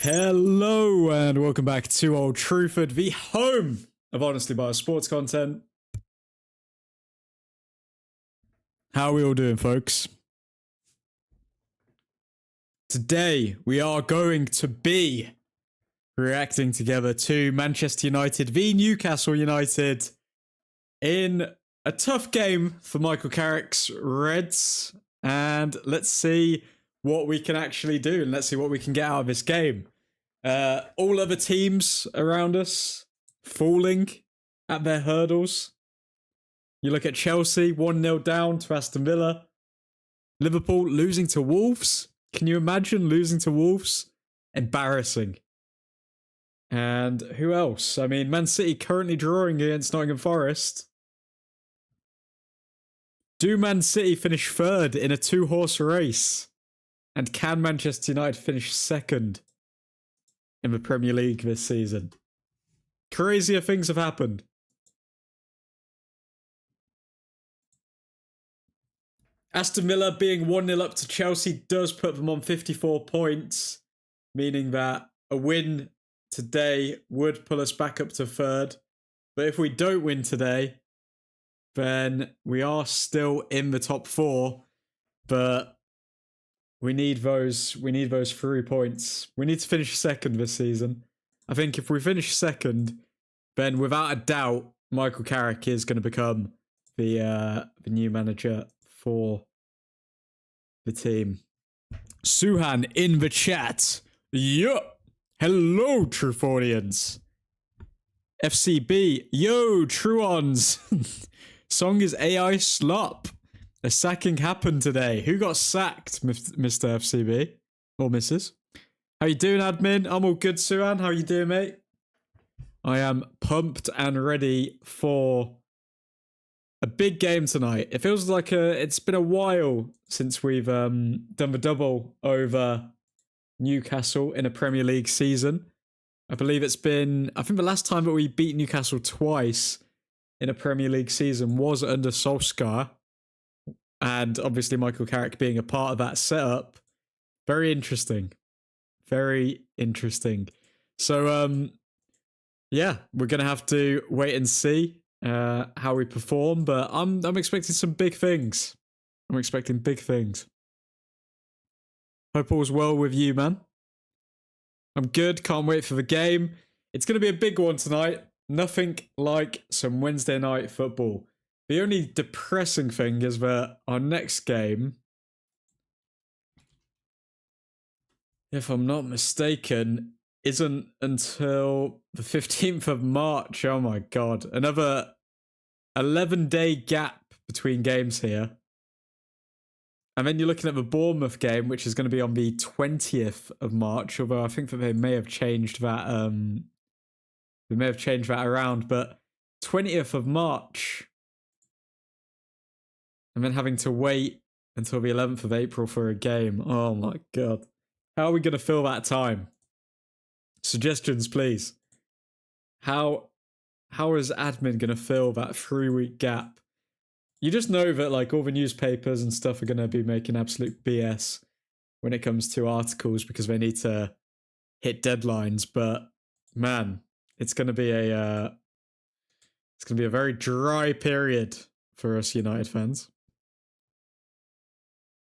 Hello and welcome back to Old Trafford, the home of Honestly Biased sports content. How are we all doing, folks? Today we are going to be reacting together to Manchester United v Newcastle United in a tough game for Michael Carrick's Reds, and let's see what we can actually do and let's see what we can get out of this game. All other teams around us falling at their hurdles. You look at Chelsea, 1-0 down to Aston Villa. Liverpool losing to Wolves. Can you imagine losing to Wolves? Embarrassing. And who else? I mean, Man City currently drawing against Nottingham Forest. Do Man City finish third in a two-horse race? And can Manchester United finish second in the Premier League this season? Crazier things have happened. Aston Villa being 1-0 up to Chelsea does put them on 54 points, meaning that a win today would pull us back up to third. But if we don't win today, then we are still in the top four. But we need those 3 points. We need to finish second this season. I think if we finish second, then without a doubt, Michael Carrick is going to become the new manager for the team. Suhan in the chat. Yup. Hello, Truffordians. FCB. Yo, Truons. Song is AI slop. A sacking happened today. Who got sacked, Mr. FCB? Or Mrs.? How you doing, admin? I'm all good, Suhan. How you doing, mate? I am pumped and ready for a big game tonight. It feels like it's been a while since we've done the double over Newcastle in a Premier League season. I believe it's been... I think the last time that we beat Newcastle twice in a Premier League season was under Solskjaer. And obviously Michael Carrick being a part of that setup. Very interesting. Very interesting. So, yeah, we're going to have to wait and see how we perform. But I'm expecting some big things. I'm expecting big things. Hope all's well with you, man. I'm good. Can't wait for the game. It's going to be a big one tonight. Nothing like some Wednesday night football. The only depressing thing is that our next game, if I'm not mistaken, isn't until the 15th of March. Oh my god. Another 11-day gap between games here. And then you're looking at the Bournemouth game, which is going to be on the 20th of March, although I think that they may have changed that around, but 20th of March. And then having to wait until the 11th of April for a game. Oh my god. How are we going to fill that time? Suggestions, please. How is admin going to fill that 3-week gap? You just know that like all the newspapers and stuff are going to be making absolute BS when it comes to articles because they need to hit deadlines. But man, it's going to be a very dry period for us United fans.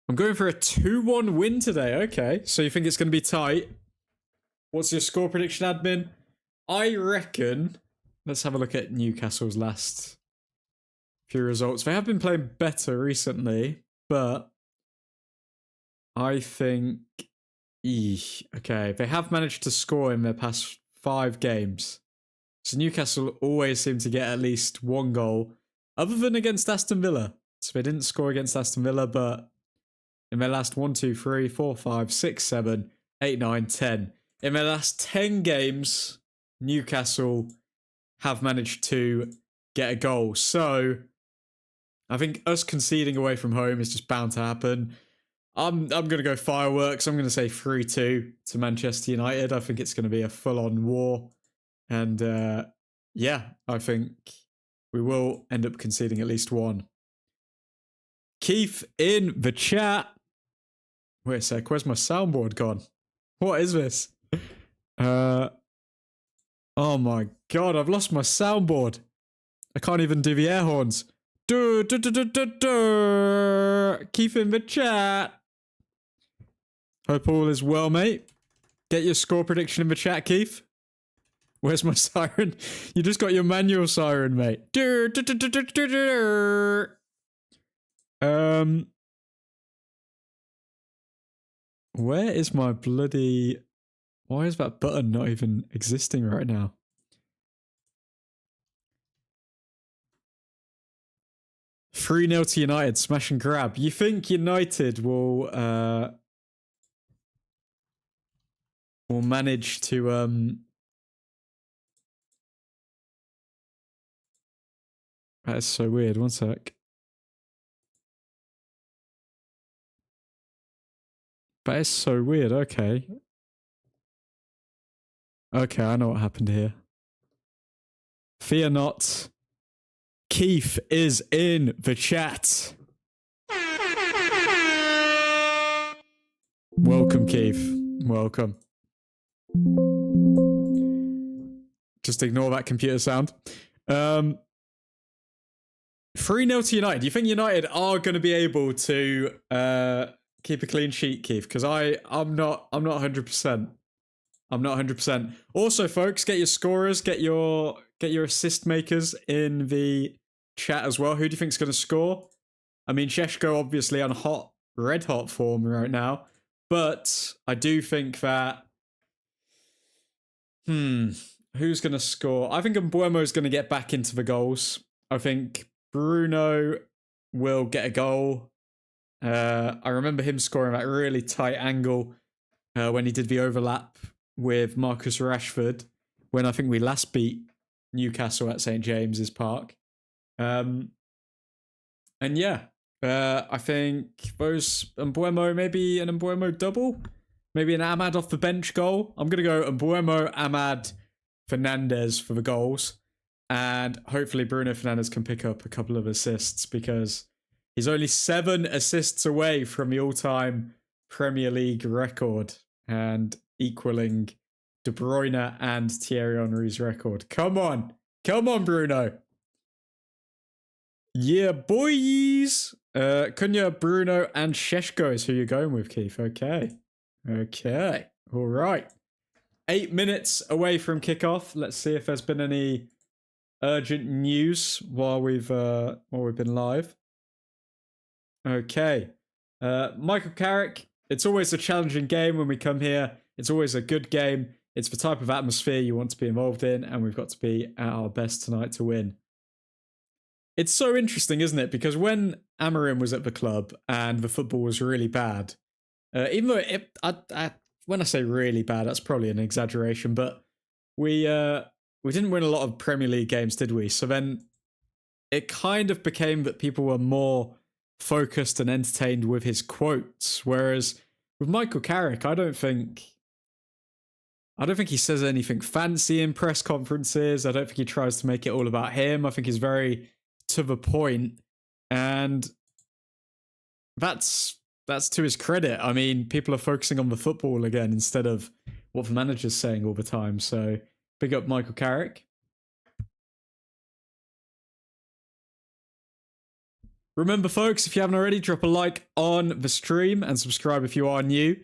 I'm going for a 2-1 win today. Okay, so you think it's going to be tight? What's your score prediction, admin? I reckon... Let's have a look at Newcastle's last few results. They have been playing better recently, but I think... Okay, they have managed to score in their past 5 games. So Newcastle always seem to get at least 1 goal, other than against Aston Villa. So they didn't score against Aston Villa, but in their last 1, 2, 3, 4, 5, 6, 7, 8, 9, 10. In their last 10 games, Newcastle have managed to get a goal. So I think us conceding away from home is just bound to happen. I'm going to go fireworks. I'm going to say 3-2 to Manchester United. I think it's going to be a full-on war. And yeah, I think we will end up conceding at least 1. Keith in the chat. Wait a sec, where's my soundboard gone? What is this? Oh my god, I've lost my soundboard. I can't even do the air horns. Keep in the chat. Hope all is well, mate. Get your score prediction in the chat, Keith. Where's my siren? You just got your manual siren, mate. Where is my bloody... Why is that button not even existing right now? Three 0 to United, smash and grab. You think United will manage to That is so weird. One sec. That is so weird. Okay. Okay, I know what happened here. Fear not. Keith is in the chat. Welcome, Keith. Welcome. Just ignore that computer sound. 3-0 to United. Do you think United are going to be able to keep a clean sheet, Keith? Because I'm not 100%. I'm not 100%. Also, folks, get your scorers, get your assist makers in the chat as well. Who do you think is going to score? I mean, Sheshko obviously on red hot form right now, but I do think that who's going to score? I think Mbuemo is going to get back into the goals. I think Bruno will get a goal. I remember him scoring that really tight angle when he did the overlap with Marcus Rashford when I think we last beat Newcastle at St. James's Park. And yeah, I think those Mbuemo, maybe an Mbuemo double, maybe an Ahmad off the bench goal. I'm going to go Mbuemo, Ahmad, Fernandes for the goals. And hopefully Bruno Fernandes can pick up a couple of assists because he's only 7 assists away from the all-time Premier League record and equaling De Bruyne and Thierry Henry's record. Come on, Bruno. Yeah, boys. Cunha, Bruno, and Sheshko is who you're going with, Keith. Okay. All right. 8 minutes away from kickoff. Let's see if there's been any urgent news while we've been live. Okay. Michael Carrick. It's always a challenging game when we come here. It's always a good game. It's the type of atmosphere you want to be involved in, and we've got to be at our best tonight to win. It's so interesting, isn't it? Because when Amorim was at the club and the football was really bad, even though when I say really bad, that's probably an exaggeration, but we didn't win a lot of Premier League games, did we? So then it kind of became that people were more focused and entertained with his quotes, whereas with Michael Carrick, I don't think he says anything fancy in press conferences. I don't think he tries to make it all about him. I think he's very to the point, and that's to his credit. I mean, people are focusing on the football again instead of what the manager's saying all the time. So big up Michael Carrick. Remember, folks, if you haven't already, drop a like on the stream and subscribe if you are new.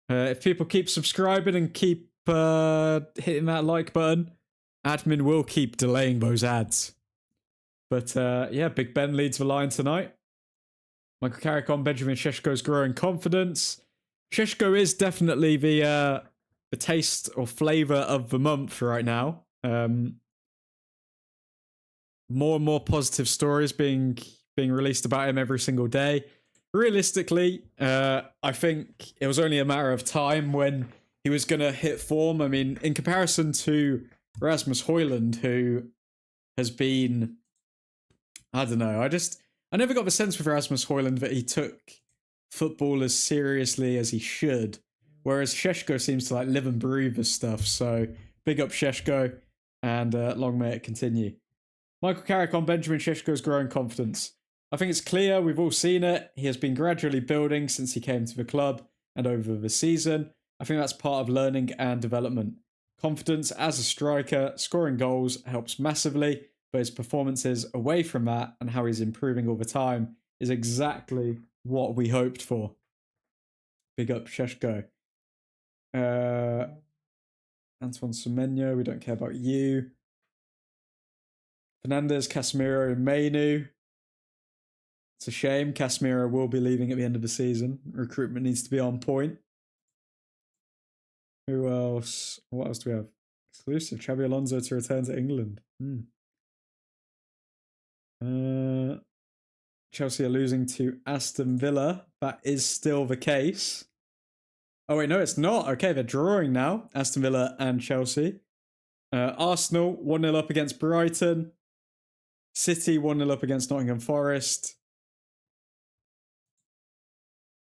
If people keep subscribing and keep hitting that like button, admin will keep delaying those ads. But yeah, Big Ben leads the line tonight. Michael Carrick on Benjamin Sheshko's growing confidence. Sheshko is definitely the taste or flavour of the month right now. More and more positive stories being released about him every single day. Realistically, I think it was only a matter of time when he was going to hit form. I mean, in comparison to Rasmus Højlund, who has been... I don't know. I never got the sense with Rasmus Højlund that he took football as seriously as he should, whereas Sheshko seems to like live and breathe this stuff. So big up Sheshko, and long may it continue. Michael Carrick on Benjamin Sheshko's growing confidence. I think it's clear, we've all seen it. He has been gradually building since he came to the club and over the season. I think that's part of learning and development. Confidence as a striker, scoring goals helps massively, but his performances away from that and how he's improving all the time is exactly what we hoped for. Big up Sheshko. Antoine Semenyo, we don't care about you. Fernandez, Casemiro, and Mainu. It's a shame. Casemiro will be leaving at the end of the season. Recruitment needs to be on point. Who else? What else do we have? Exclusive. Xabi Alonso to return to England. Chelsea are losing to Aston Villa. That is still the case. Oh, wait, no, it's not. Okay, they're drawing now. Aston Villa and Chelsea. Arsenal 1-0 up against Brighton. City 1-0 up against Nottingham Forest.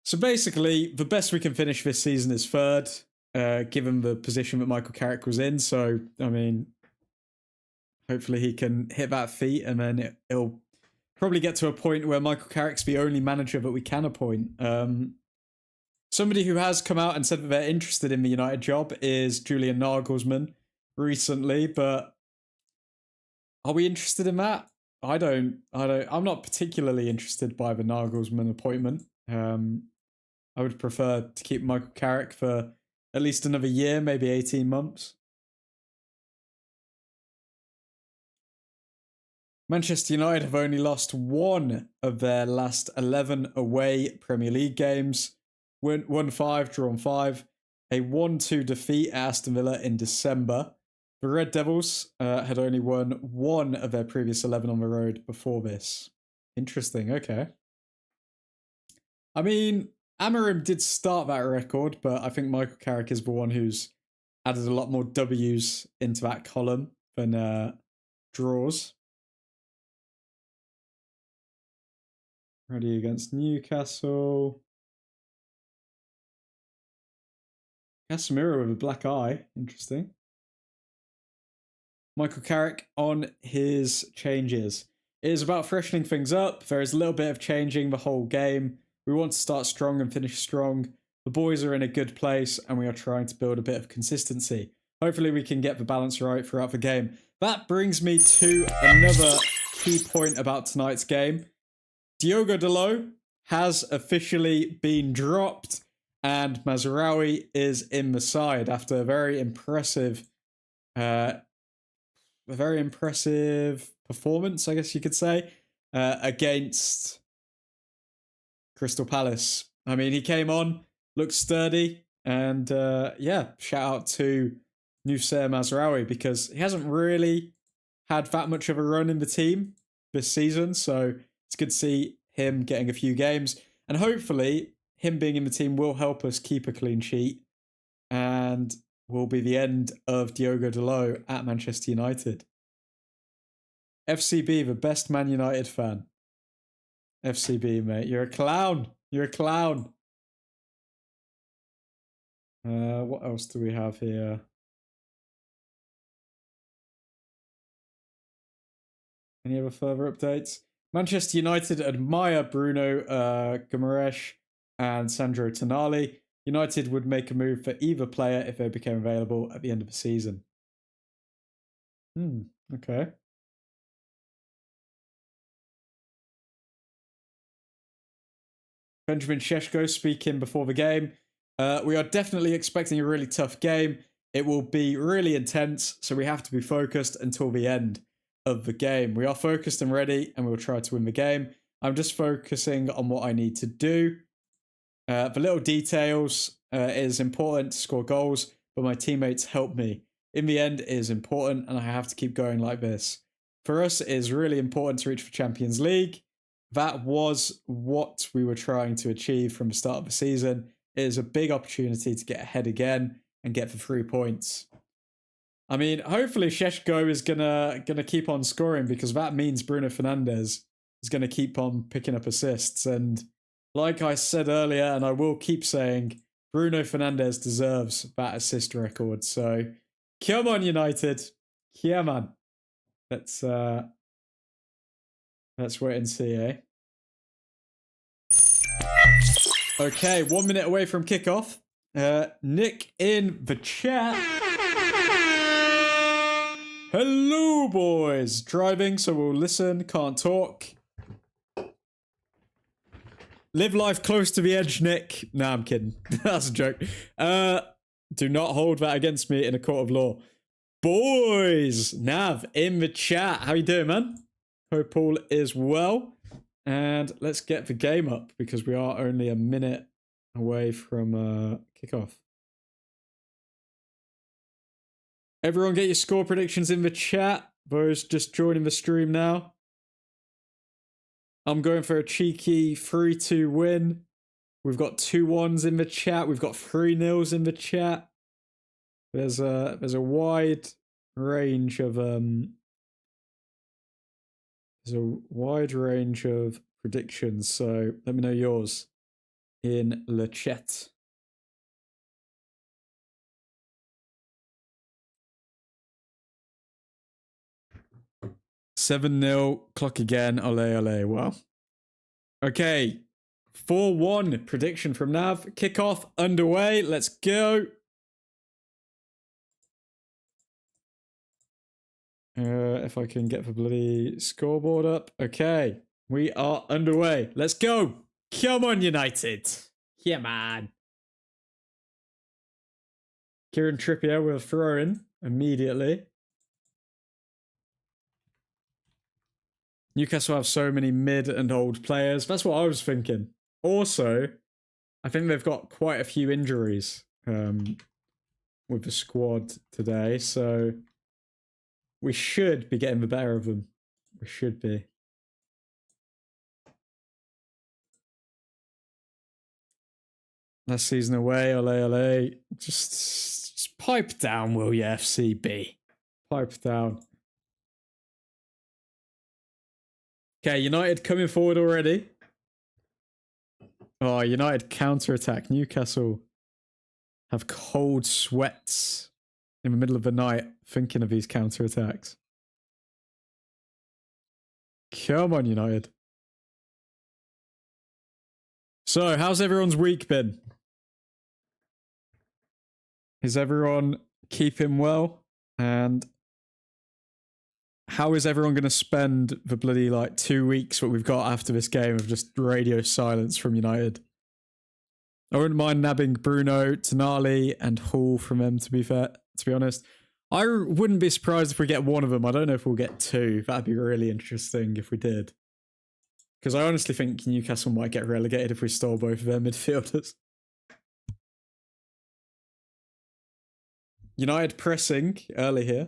So basically, the best we can finish this season is third, given the position that Michael Carrick was in. So, I mean, hopefully he can hit that feat, and then it'll probably get to a point where Michael Carrick's the only manager that we can appoint. Somebody who has come out and said that they're interested in the United job is Julian Nagelsmann recently, but are we interested in that? I'm not particularly interested by the Nagelsmann appointment. I would prefer to keep Michael Carrick for at least another year, maybe 18 months. Manchester United have only lost one of their last 11 away Premier League games. Won 5, drawn 5. A 1-2 defeat at Aston Villa in December. The Red Devils had only won one of their previous 11 on the road before this. Interesting, okay. I mean, Amorim did start that record, but I think Michael Carrick is the one who's added a lot more W's into that column than draws. Ready against Newcastle. Casemiro with a black eye. Interesting. Michael Carrick on his changes. It is about freshening things up. There is a little bit of changing the whole game. We want to start strong and finish strong. The boys are in a good place and we are trying to build a bit of consistency. Hopefully we can get the balance right throughout the game. That brings me to another key point about tonight's game. Diogo Dalot has officially been dropped and Mazraoui is in the side after a very impressive performance, I guess you could say, against Crystal Palace. I mean, he came on, looked sturdy, and yeah, shout out to Noussair Mazraoui because he hasn't really had that much of a run in the team this season, so it's good to see him getting a few games, and hopefully him being in the team will help us keep a clean sheet and will be the end of Diogo Dalot at Manchester United. FCB, the best Man United fan. FCB, mate. You're a clown. You're a clown. What else do we have here? Any other further updates? Manchester United admire Bruno Guimaraes and Sandro Tonali. United would make a move for either player if they became available at the end of the season. Okay. Benjamin Sheshko speaking before the game. We are definitely expecting a really tough game. It will be really intense, so we have to be focused until the end of the game. We are focused and ready, and we'll try to win the game. I'm just focusing on what I need to do. The little details, it is important to score goals, but my teammates help me. In the end, it is important, and I have to keep going like this. For us, it is really important to reach the Champions League. That was what we were trying to achieve from the start of the season. It is a big opportunity to get ahead again and get the 3 points. I mean, hopefully Sheshko is gonna keep on scoring because that means Bruno Fernandes is gonna keep on picking up assists. And like I said earlier, and I will keep saying, Bruno Fernandes deserves that assist record. So come on, United. Come on. Let's wait and see, eh? Okay, 1 minute away from kickoff. Nick in the chat Hello, boys. Driving, so we'll listen, can't talk. Live life close to the edge, Nick. Nah, I'm kidding. That's a joke. Do not hold that against me in a court of law. Boys, Nav in the chat. How you doing, man? Hope all is well. And let's get the game up because we are only a minute away from kickoff. Everyone get your score predictions in the chat. Those just joining the stream now. I'm going for a cheeky 3-2 win. We've got 2-1s in the chat. We've got 3-0s in the chat. There's a wide range of predictions. So let me know yours in the chat. $7-0, clock again, ole ole, wow. Okay, 4-1 prediction from Nav. Kickoff underway, let's go. If I can get the bloody scoreboard up. Okay, we are underway. Let's go. Come on, United. Yeah, man. Kieran Trippier will throw in immediately. Newcastle have so many mid and old players. That's what I was thinking. Also, I think they've got quite a few injuries with the squad today, so we should be getting the better of them. We should be. Last season away, ole ole. Just pipe down, will you, FCB? Pipe down. Okay, United coming forward already. Oh, United counter-attack. Newcastle have cold sweats in the middle of the night thinking of these counter-attacks. Come on, United. So, how's everyone's week been? Is everyone keeping well? And how is everyone going to spend the bloody 2 weeks what we've got after this game of just radio silence from United? I wouldn't mind nabbing Bruno, Tonali, and Hall from them, to be fair, to be honest. I wouldn't be surprised if we get one of them. I don't know if we'll get two. That'd be really interesting if we did. Because I honestly think Newcastle might get relegated if we stole both of their midfielders. United pressing early here.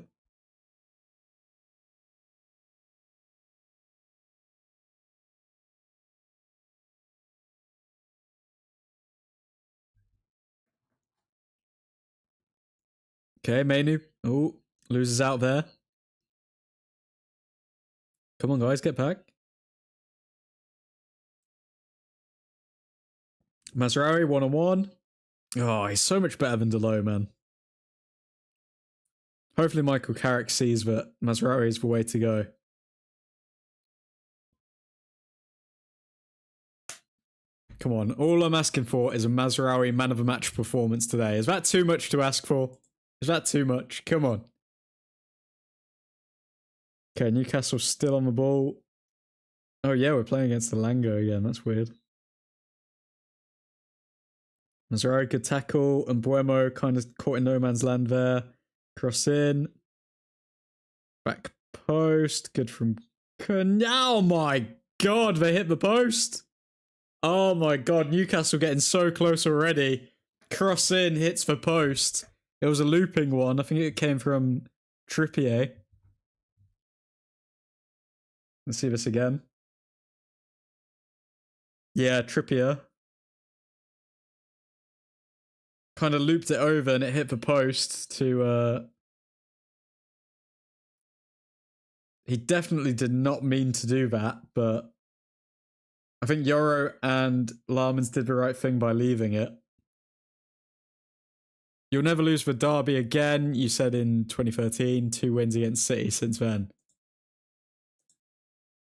Okay, Mainu. Oh, loses out there. Come on, guys, get back. Mazraoui, 1-on-1. Oh, he's so much better than Delo, man. Hopefully Michael Carrick sees that Mazraoui is the way to go. Come on, all I'm asking for is a Mazraoui man of the match performance today. Is that too much to ask for? Is that too much? Come on. Okay, Newcastle still on the ball. Oh yeah, we're playing against the Lango again. That's weird. Mazraoui, good tackle. And Buemo kind of caught in no man's land there. Cross in. Back post. Good from... Oh my god, they hit the post. Oh my god, Newcastle getting so close already. Cross in, hits the post. It was a looping one. I think it came from Trippier. Let's see this again. Yeah, Trippier. Kind of looped it over and it hit the post to... He definitely did not mean to do that, but I think Yoro and Larmans did the right thing by leaving it. You'll never lose for Derby again, you said in 2013. 2 wins against City since then.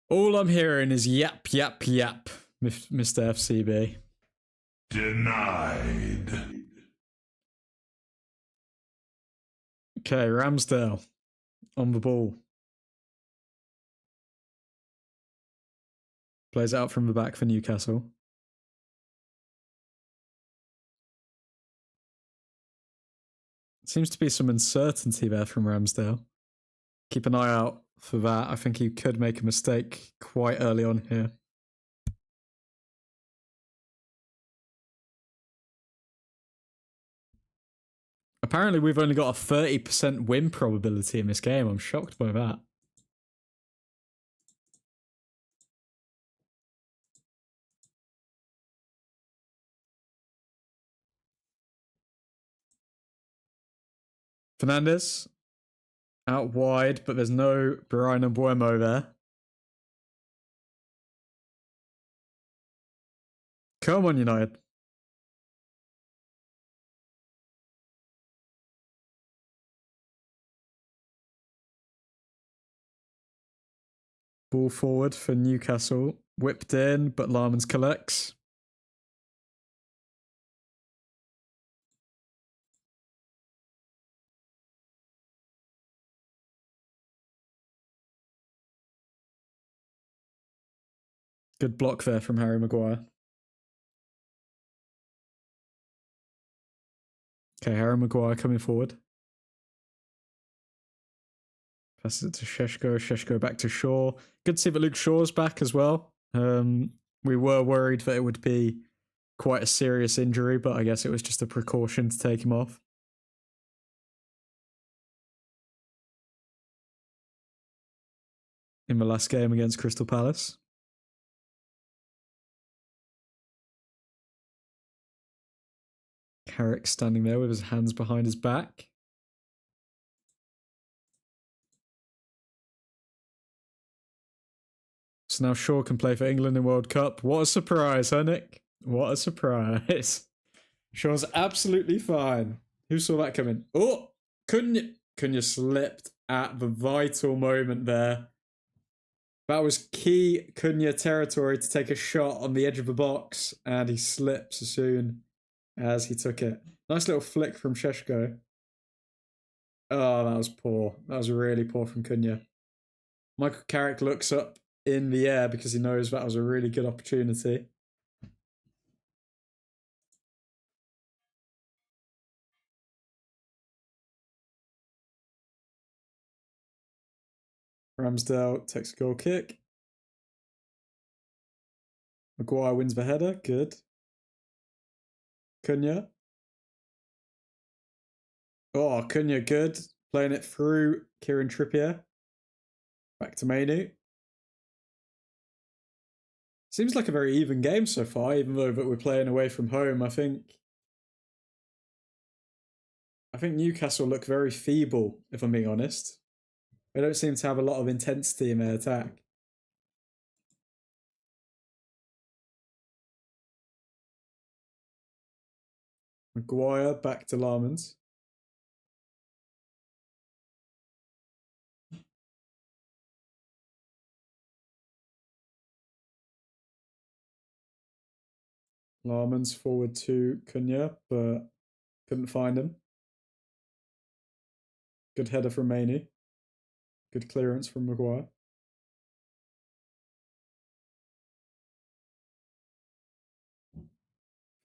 All I'm hearing is yap, yap, yap, Mr. FCB. Denied. Okay, Ramsdale. on the ball. Plays out from the back for Newcastle. Seems to be some uncertainty there from Ramsdale. Keep an eye out for that. I think he could make a mistake quite early on here. Apparently, we've only got a 30% win probability in this game. I'm shocked by that. Fernandes out wide, but there's no Brian Mbuemo there. Come on, United. Ball forward for Newcastle. Whipped in, but Larmans collects. Good block there from Harry Maguire. Okay, Harry Maguire coming forward. Passes it to Šeško. Šeško back to Shaw. Good to see that Luke Shaw's back as well. We were worried that it would be quite a serious injury, but I guess it was just a precaution to take him off. In the last game against Crystal Palace. Carrick standing there with his hands behind his back. So now Shaw can play for England in World Cup. What a surprise, huh, Nick? What a surprise. Shaw's absolutely fine. Who saw that coming? Oh, Cunha slipped at the vital moment there. That was key Cunha territory to take a shot on the edge of the box, and he slips as soon as he took it. Nice little flick from Šeško. Oh, that was poor. That was really poor from Cunha. Michael Carrick looks up in the air because he knows that was a really good opportunity. Ramsdale takes a goal kick. Maguire wins the header. Good. Cunha. Oh, Cunha good. Playing it through Kieran Trippier. Back to Mainu. Seems like a very even game so far, even though that we're playing away from home. I think Newcastle look very feeble, if I'm being honest. They don't seem to have a lot of intensity in their attack. Maguire back to Larmans. Larmans forward to Cunha, but couldn't find him. Good header from Mainu. Good clearance from Maguire.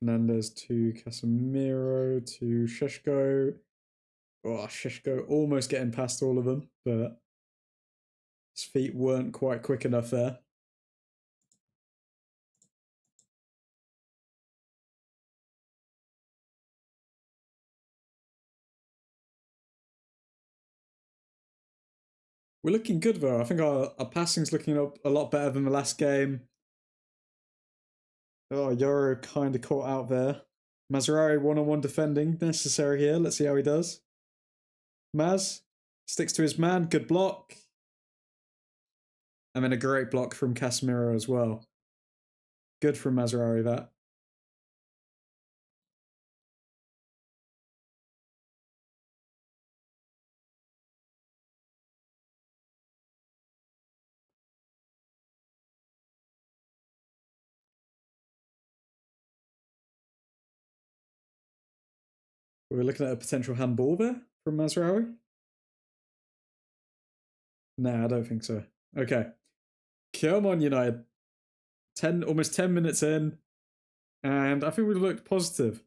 Fernandes to Casemiro to Šeško. Oh, Šeško almost getting past all of them, but his feet weren't quite quick enough there. We're looking good though. I think our passing's looking up a lot better than the last game. Oh, Yoro kind of caught out there. Mazraoui one-on-one defending necessary here. Let's see how he does. Maz sticks to his man. Good block. And then a great block from Casemiro as well. Good from Mazraoui, that. We're looking at a potential handball there from Mazraoui. Nah, I don't think so. Okay. Come on, United. Almost 10 minutes in. And I think we looked positive.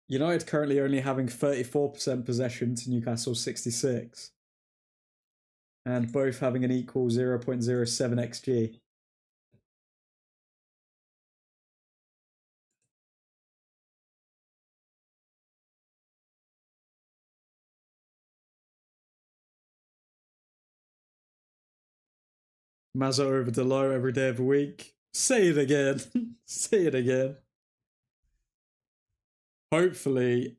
United currently only having 34% possession to Newcastle's 66. And both having an equal 0.07 XG. Mazza over Delo every day of the week. Say it again. Say it again. Hopefully,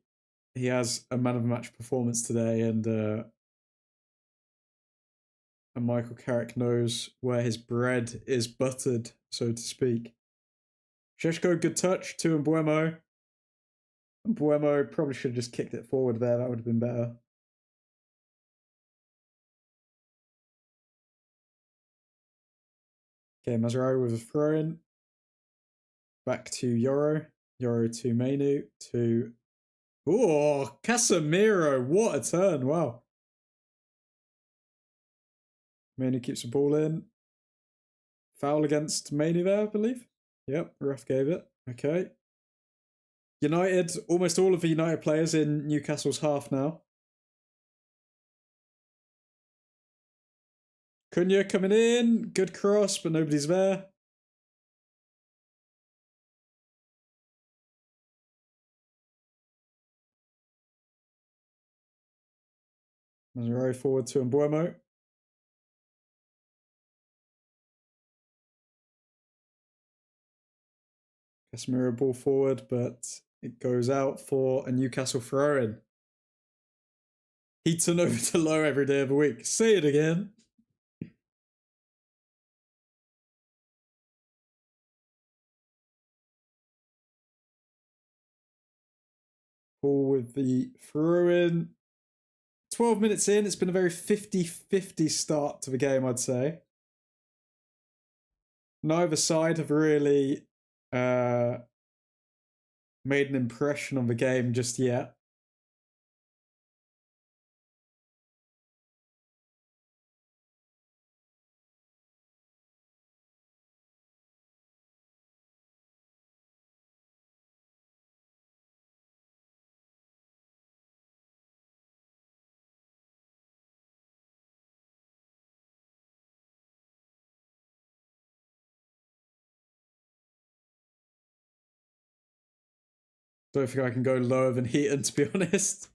he has a man of the match performance today, and Michael Carrick knows where his bread is buttered, so to speak. Sheshko, good touch to Mbuemo. Mbuemo probably should have just kicked it forward there. That would have been better. Okay, Mazraoui with a throw in. Back to Yoro. Yoro to Mainu. To... Oh, Casemiro. What a turn. Wow. Mainu keeps the ball in. Foul against Mainu there, I believe. Yep, ref gave it. Okay. United, almost all of the United players in Newcastle's half now. Cunha coming in. Good cross, but nobody's there. Mazraoui forward to Mbuemo. Casemiro ball forward, but it goes out for a Newcastle throw-in. He turned over to low every day of the week. Say it again. Paul with the throw-in. 12 minutes in, it's been a very 50-50 start to the game, I'd say. Neither side have really made an impression on the game just yet. Don't think I can go lower than Heaton, to be honest.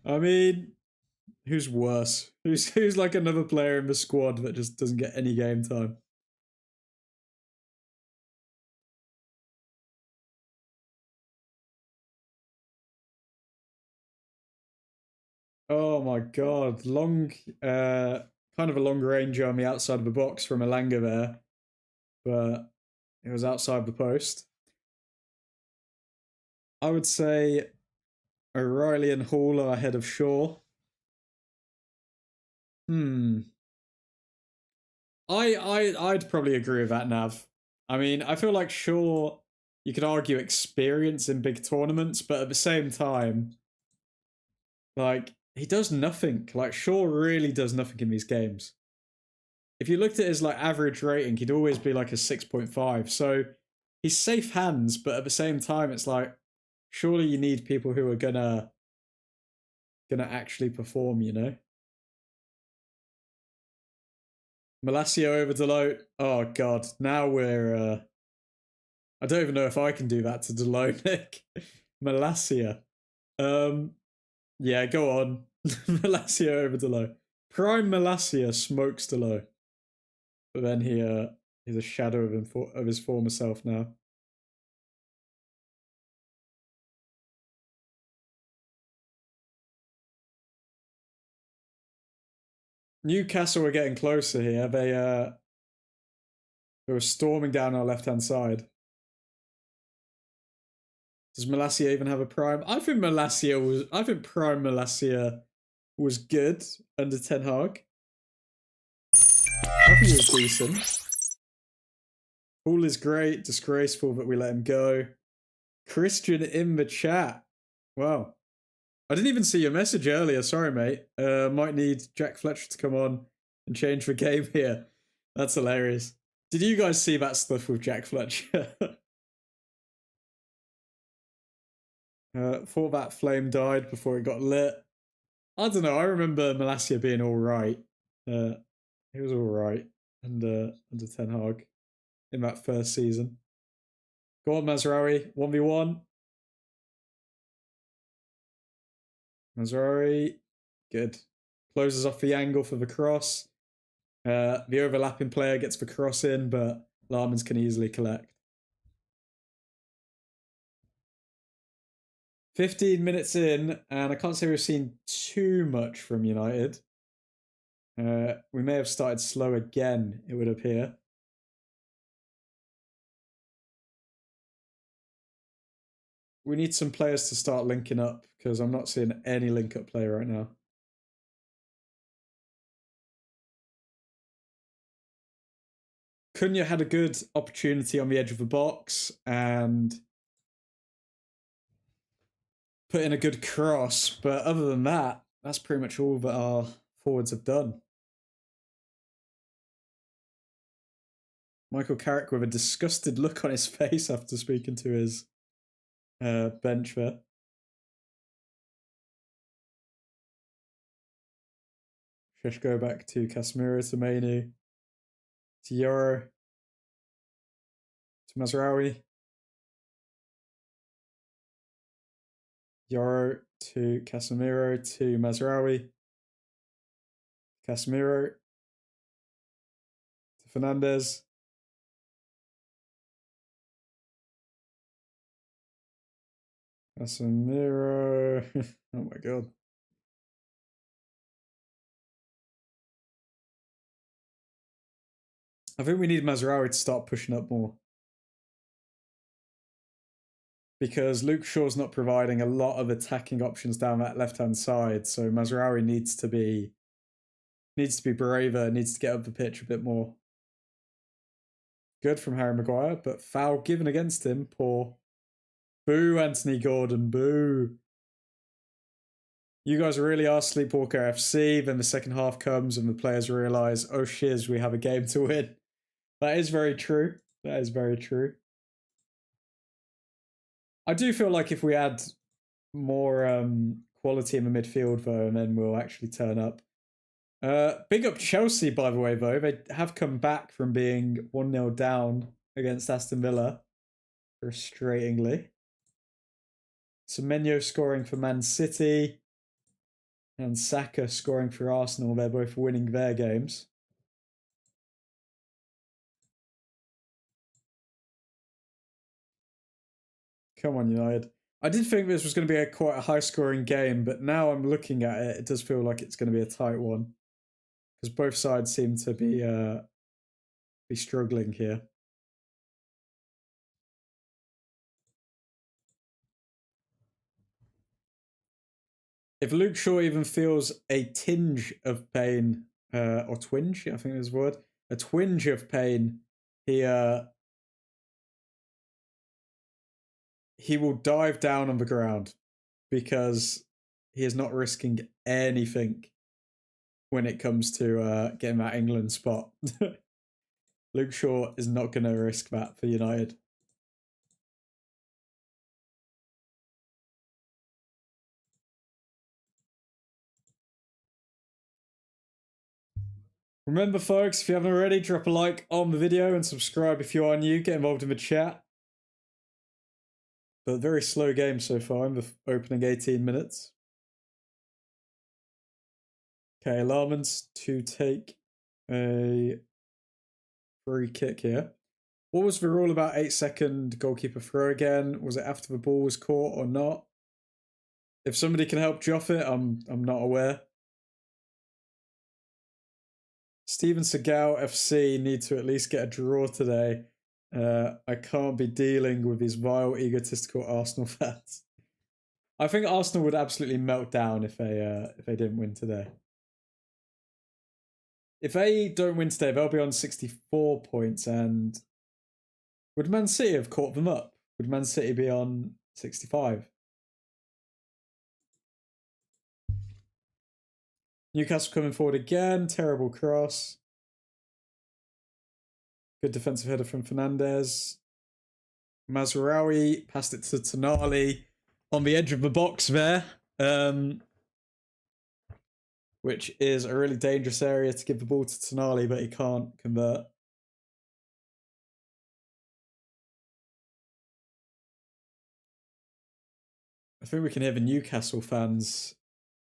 I mean, who's worse? Who's like another player in the squad that just doesn't get any game time? Oh my god. Long, kind of a long range on the outside of the box from Elanga there, but it was outside the post. I would say O'Reilly and Hall are ahead of Shaw. I'd probably agree with that, Nav. I mean, I feel like Shaw, you could argue experience in big tournaments, but at the same time, like, he does nothing. Like, Shaw really does nothing in these games. If you looked at his like average rating, he'd always be like a 6.5. So he's safe hands, but at the same time, it's like, surely you need people who are gonna actually perform, you know? Malacia over Delote. Oh god, now we're I don't even know if I can do that to Delote, Nick. Malacia. Yeah, go on. Malacia over Delote. Prime Malacia smokes Delote. But then he's a shadow of his former self now. Newcastle are getting closer here. They were storming down our left-hand side. Does Malacia even have a prime? I think prime Malacia was good under Ten Hag. I think he was decent. Paul is great. Disgraceful that we let him go. Christian in the chat. Wow. I didn't even see your message earlier. Sorry, mate. Might need Jack Fletcher to come on and change the game here. That's hilarious. Did you guys see that stuff with Jack Fletcher? Thought that flame died before it got lit. I don't know. I remember Malacia being all right. He was all right under Ten Hag in that first season. Go on, Mazraoui. 1v1. Mazraoui. Good. Closes off the angle for the cross. The overlapping player gets the cross in, but Larmans can easily collect. 15 minutes in, and I can't say we've seen too much from United. We may have started slow again, it would appear. We need some players to start linking up, because I'm not seeing any link-up play right now. Cunha had a good opportunity on the edge of the box, and put in a good cross, but other than that, that's pretty much all that our forwards have done. Michael Carrick with a disgusted look on his face after speaking to his bench there. Sheshko back to Casemiro, to Mainu, to Yoro, to Mazraoui. Yoro to Casemiro, to Mazraoui. Casemiro to Fernandez. Casemiro. Oh my god. I think we need Mazraoui to start pushing up more. Because Luke Shaw's not providing a lot of attacking options down that left-hand side, so Mazraoui needs to be braver, needs to get up the pitch a bit more. Good from Harry Maguire, but foul given against him. Poor. Boo, Anthony Gordon, boo. You guys really are Sleepwalker FC. Then the second half comes and the players realise, oh shiz, we have a game to win. That is very true. That is very true. I do feel like if we add more quality in the midfield, though, and then we'll actually turn up. Big up Chelsea, by the way, though. They have come back from being 1-0 down against Aston Villa frustratingly. Semenyo scoring for Man City and Saka scoring for Arsenal. They're both winning their games. Come on, United. I did think this was going to be quite a high-scoring game, but now I'm looking at it, it does feel like it's going to be a tight one. Because both sides seem to be struggling here. If Luke Shaw even feels a tinge of pain, or twinge, I think is the word, a twinge of pain, he will dive down on the ground because he is not risking anything when it comes to getting that England spot. Luke Shaw is not going to risk that for United. Remember, folks, if you haven't already, drop a like on the video and subscribe if you are new. Get involved in the chat. But very slow game so far in the opening 18 minutes. Okay, Larmans to take a free kick here. What was the rule about 8-second goalkeeper throw again? Was it after the ball was caught or not? If somebody can help Joff it, I'm not aware. Steven Seagal FC need to at least get a draw today. I can't be dealing with these vile, egotistical Arsenal fans. I think Arsenal would absolutely melt down if they didn't win today. If they don't win today, they'll be on 64 points, and Would Man City have caught them up? Would Man City be on 65? Newcastle coming forward again. Terrible cross. Good defensive header from Fernandez. Mazraoui passed it to Tonali on the edge of the box there, which is a really dangerous area to give the ball to Tonali, but he can't convert. I think we can hear the Newcastle fans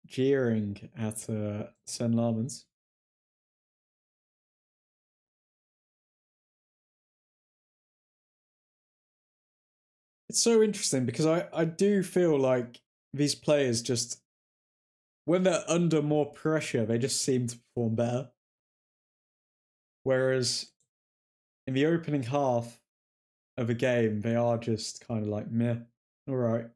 jeering at Sen Lamans. It's so interesting because I do feel like these players just, when they're under more pressure, they just seem to perform better. Whereas in the opening half of a game, they are just kind of like, meh, all right.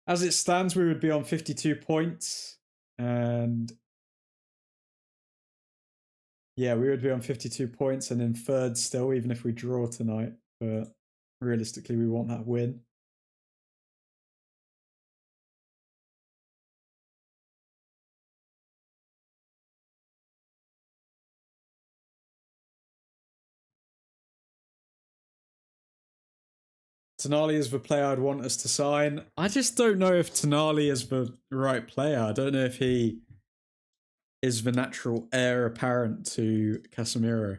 As it stands, we would be on 52 points. And yeah, we would be on 52 points and in third still, even if we draw tonight. But realistically, we want that win. Tonali is the player I'd want us to sign. I just don't know if Tonali is the right player. I don't know if he is the natural heir apparent to Casemiro.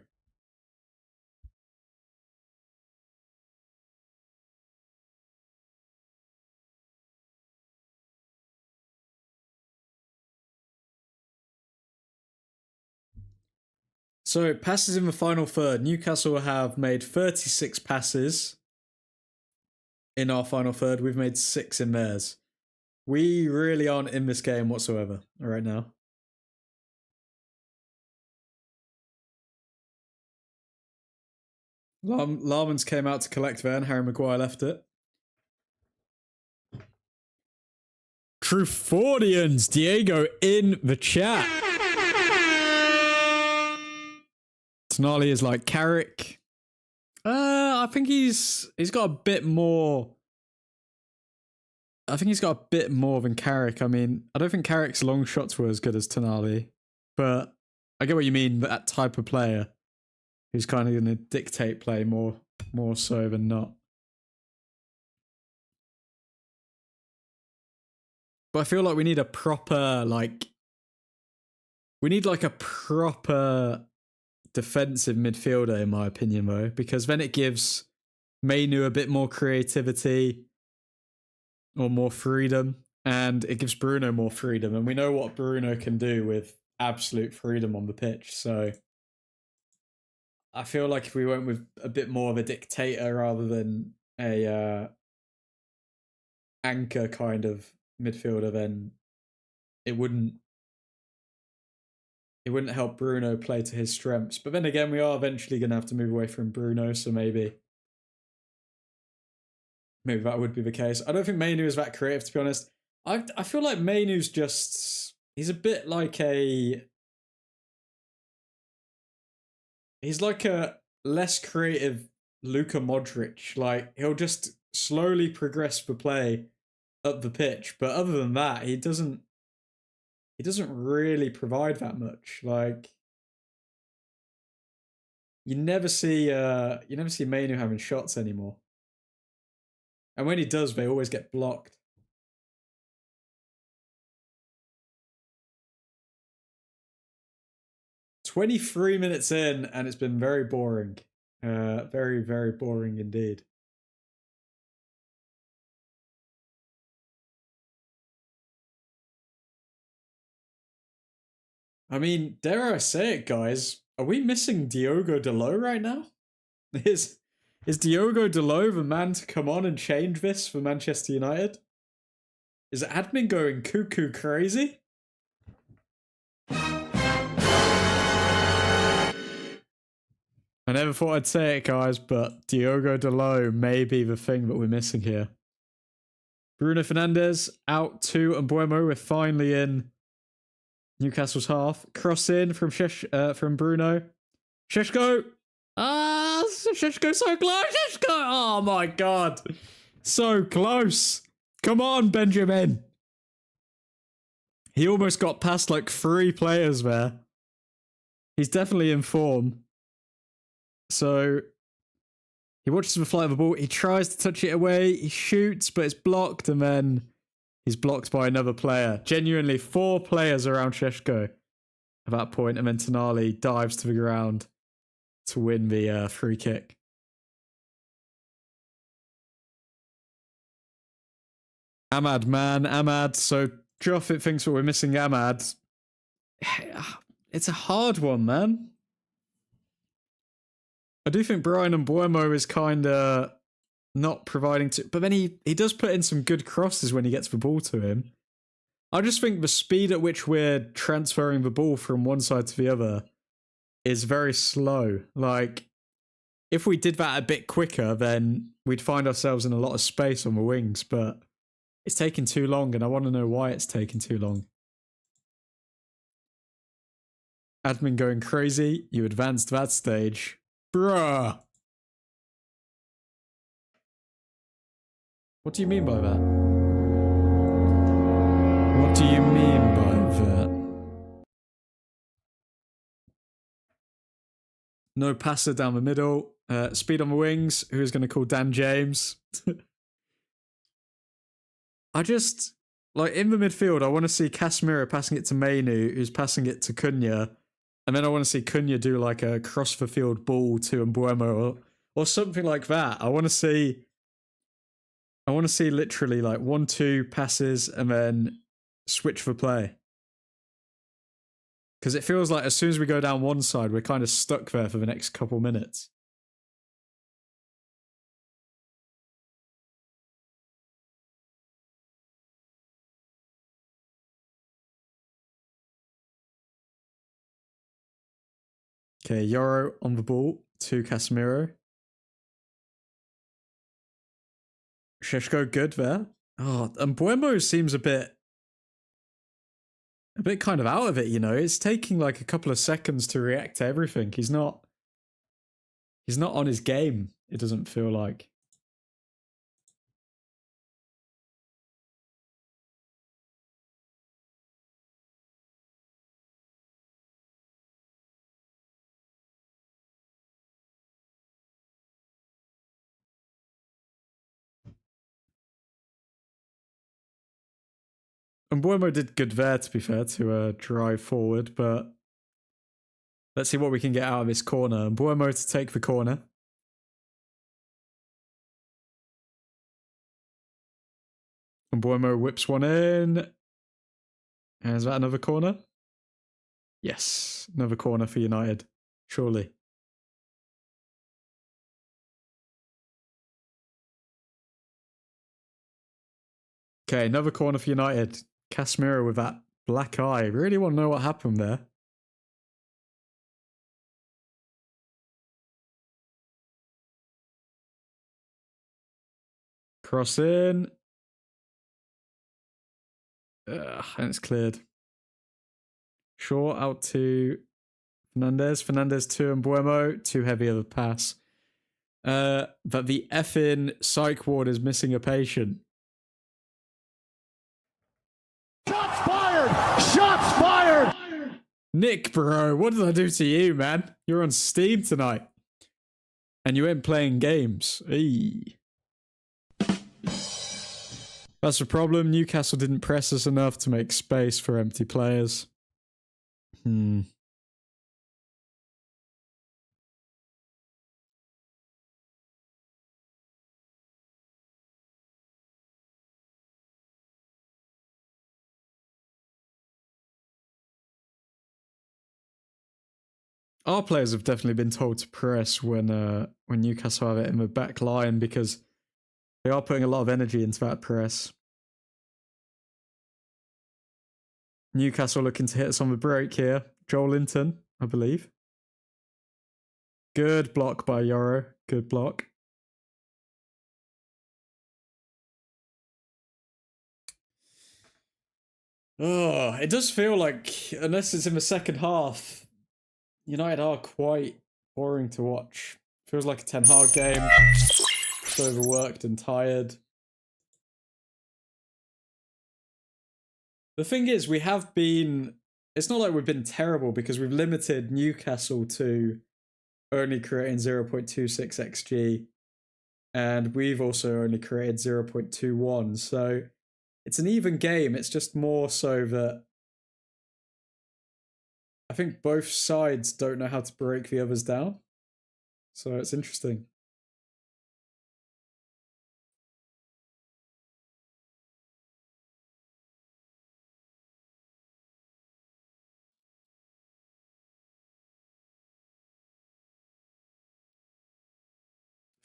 So, passes in the final third. Newcastle have made 36 passes in our final third. We've made 6 in theirs. We really aren't in this game whatsoever right now. Larmans came out to collect there and Harry Maguire left it. Trufordians, Diego in the chat. Tonali is like Carrick. I think he's got a bit more. I think he's got a bit more than Carrick. I mean, I don't think Carrick's long shots were as good as Tonali, but I get what you mean. That type of player who's kind of going to dictate play more so than not. But I feel like we need a proper we need like a proper defensive midfielder, in my opinion, though, because then it gives Mainu a bit more creativity or more freedom, and it gives Bruno more freedom, and we know what Bruno can do with absolute freedom on the pitch. So I feel like if we went with a bit more of a dictator rather than a anchor kind of midfielder, then it wouldn't help Bruno play to his strengths. But then again, we are eventually going to have to move away from Bruno, so maybe that would be the case. I don't think Mainu is that creative, to be honest. I feel like Mainu's just, he's a bit like he's like a less creative Luka Modric. Like, he'll just slowly progress the play up the pitch, but other than that, he doesn't really provide that much. Like, you never see Mainu having shots anymore. And when he does, they always get blocked. "23 minutes in, and it's been very boring. Very, very boring indeed." I mean, dare I say it, guys? Are we missing Diogo Dalot right now? Is Diogo Dalot the man to come on and change this for Manchester United? Is admin going cuckoo crazy? I never thought I'd say it, guys, but Diogo Dalot may be the thing that we're missing here. Bruno Fernandes out to Mbuemo. We're finally in Newcastle's half. Cross in from Bruno. Sheshko. So Sheshko so close. Sheshko. Oh my god. So close. Come on, Benjamin. He almost got past like 3 players there. He's definitely in form. So he watches the flight of the ball. He tries to touch it away. He shoots, but it's blocked, and then he's blocked by another player. Genuinely 4 players around Sheshko at that point, and then Tonali dives to the ground to win the free kick. Ahmad, man. Ahmad. So Joffit thinks that we're missing Ahmad. It's a hard one, man. I do think Brian Mbuemo is kind of not providing to... But then he does put in some good crosses when he gets the ball to him. I just think the speed at which we're transferring the ball from one side to the other is very slow. Like, if we did that a bit quicker, then we'd find ourselves in a lot of space on the wings, but it's taking too long, and I want to know why it's taking too long. Admin going crazy. You advanced that stage. Bruh. What do you mean by that? What do you mean by that? No passer down the middle. Speed on the wings. Who's going to call Dan James? I just... Like, in the midfield, I want to see Casemiro passing it to Mainu, who's passing it to Cunha. And then I want to see Cunha do, like, a cross-the-field ball to Mbuemo or something like that. I want to see literally, like, 1-2 passes and then switch for play. Because it feels like as soon as we go down one side, we're kind of stuck there for the next couple minutes. Okay, Yoro on the ball to Casemiro. Sheshko good there. Oh, and Mbuemo seems a bit kind of out of it, you know. It's taking like a couple of seconds to react to everything. He's not on his game, it doesn't feel like. And Mbuemo did good there, to be fair, to drive forward, but let's see what we can get out of this corner. Mbuemo to take the corner. And Mbuemo whips one in. And is that another corner? Yes, another corner for United, surely. Okay, another corner for United. Casemiro with that black eye. Really want to know what happened there. Cross in. And it's cleared. Shaw out to Fernandez. Fernandez to Mbuemo. Too heavy of a pass. But the effing psych ward is missing a patient. Shots fired! Shots fired! Nick, bro, what did I do to you, man? You're on Steam tonight. And you ain't playing games. Eee. That's the problem. Newcastle didn't press us enough to make space for empty players. Our players have definitely been told to press when Newcastle have it in the back line because they are putting a lot of energy into that press. Newcastle looking to hit us on the break here. Joel Linton, I believe. Good block by Yoro. Good block. Oh, it does feel like, unless it's in the second half, United are quite boring to watch Feels like a Ten Hag game. Just overworked and tired. The thing is, we have been... It's not like we've been terrible because we've limited Newcastle to only creating 0.26 XG. And we've also only created 0.21. So it's an even game. It's just more so that I think both sides don't know how to break the others down. So it's interesting.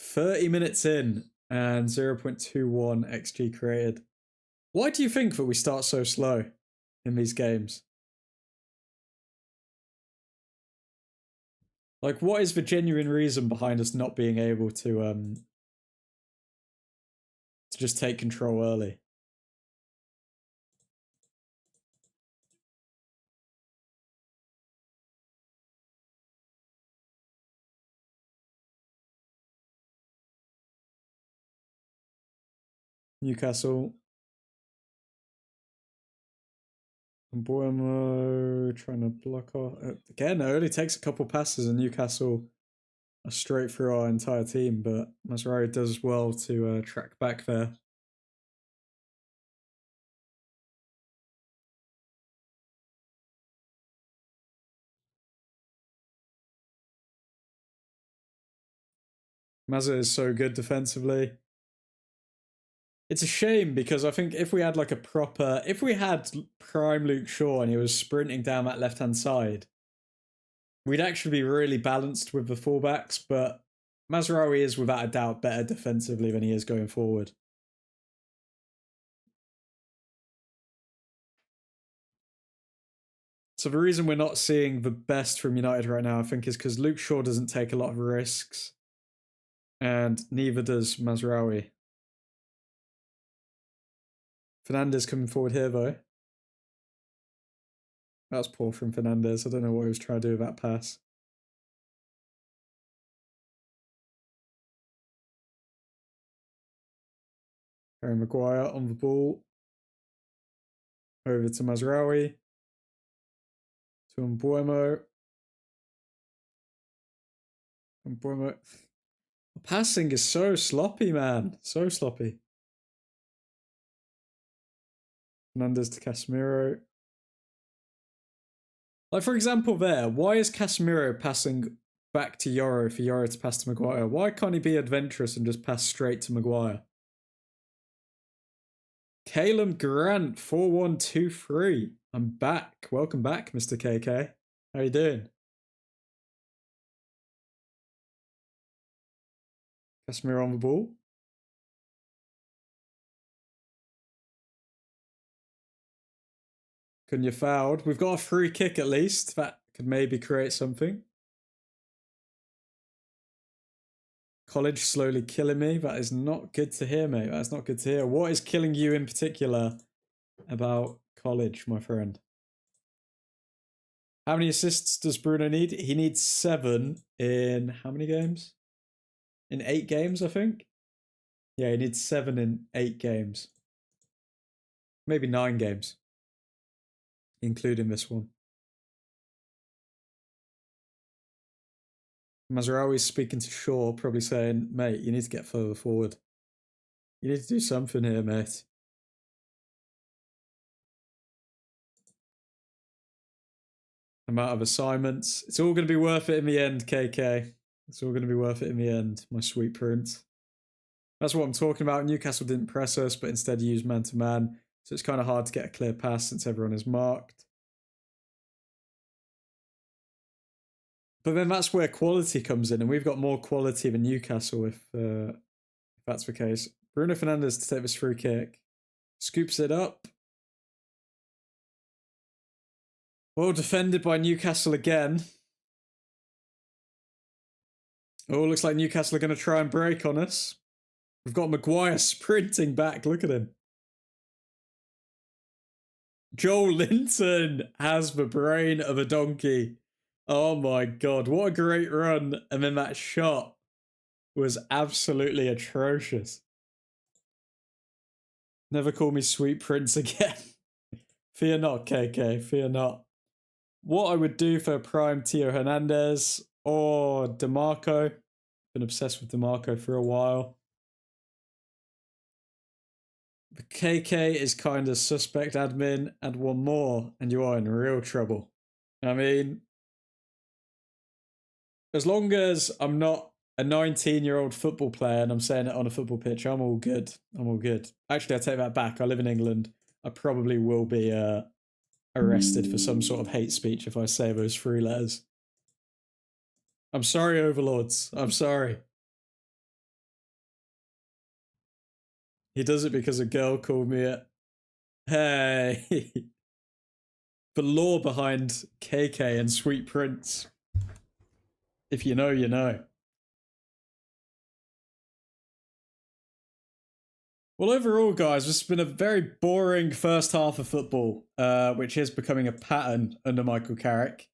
"30 minutes in and 0.21 XG created. Why do you think that we start so slow in these games? Like, what is the genuine reason behind us not being able to just take control early? Newcastle. Buemo trying to block off. Again, it only takes a couple passes and Newcastle are straight through our entire team, but Mazraoui does well to track back there. Mazza is so good defensively. It's a shame because I think if we had like a proper... If we had prime Luke Shaw and he was sprinting down that left-hand side, we'd actually be really balanced with the fullbacks, but Mazraoui is without a doubt better defensively than he is going forward. So the reason we're not seeing the best from United right now, I think, is because Luke Shaw doesn't take a lot of risks, and neither does Mazraoui. Fernandes coming forward here, though. That was poor from Fernandes. I don't know what he was trying to do with that pass. Harry Maguire on the ball. Over to Mazraoui. To Mbuemo. Mbuemo. The passing is so sloppy, man. So sloppy. Fernandes to Casemiro. Like, for example there, why is Casemiro passing back to Yoro for Yoro to pass to Maguire? Why can't he be adventurous and just pass straight to Maguire? Calum Grant, 4123. I'm back. Welcome back, Mr. KK. How you doing? Casemiro on the ball. Cunha fouled. We've got a free kick at least. That could maybe create something. College slowly killing me. That is not good to hear, mate. That's not good to hear. What is killing you in particular about College, my friend? How many assists does Bruno need? He needs 7 in how many games? In 8 games, I think. Yeah, he needs 7 in 8 games. Maybe 9 games, including this one. Mazraoui's speaking to Shaw, probably saying, mate, you need to get further forward. You need to do something here, mate. Amount of assignments. It's all going to be worth it in the end, KK. It's all going to be worth it in the end, my sweet prince. That's what I'm talking about. Newcastle didn't press us, but instead used man-to-man. So it's kind of hard to get a clear pass since everyone is marked. But then that's where quality comes in, and we've got more quality than Newcastle if that's the case. Bruno Fernandes to take this free kick. Scoops it up. Well defended by Newcastle again. Oh, looks like Newcastle are going to try and break on us. We've got Maguire sprinting back. Look at him. Joel Linton has the brain of a donkey. Oh my god, what a great run. And then that shot. was absolutely atrocious. Never call me Sweet Prince again. Fear not, KK, fear not. What I would do for prime Tio Hernandez or DeMarco. Been obsessed with DeMarco for a while. The KK is kind of suspect admin, and one more, and you are in real trouble. I mean, as long as I'm not a 19-year-old football player and I'm saying it on a football pitch, I'm all good. I'm all good. Actually, I take that back. I live in England. I probably will be arrested for some sort of hate speech if I say those 3 letters. I'm sorry, overlords. I'm sorry. He does it because a girl called me it. Hey. The lore behind KK and Sweet Prince. If you know, you know. Well, overall, guys, this has been a very boring first half of football, which is becoming a pattern under Michael Carrick.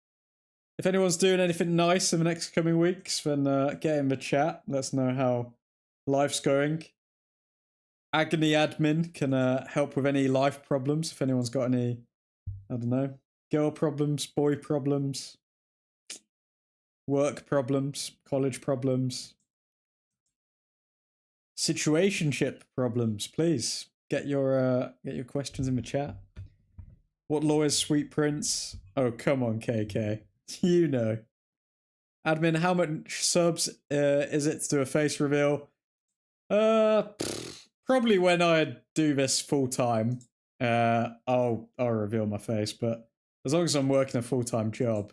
If anyone's doing anything nice in the next coming weeks, then get in the chat. Let us know how life's going. Agony admin can help with any life problems. If anyone's got any, I don't know, girl problems, boy problems, work problems, college problems, situationship problems, please get your questions in the chat. What law is Sweet Prince? Oh, come on, KK. You know. Admin, how much subs is it to do a face reveal? Probably when I do this full time, I'll reveal my face. But as long as I'm working a full-time job,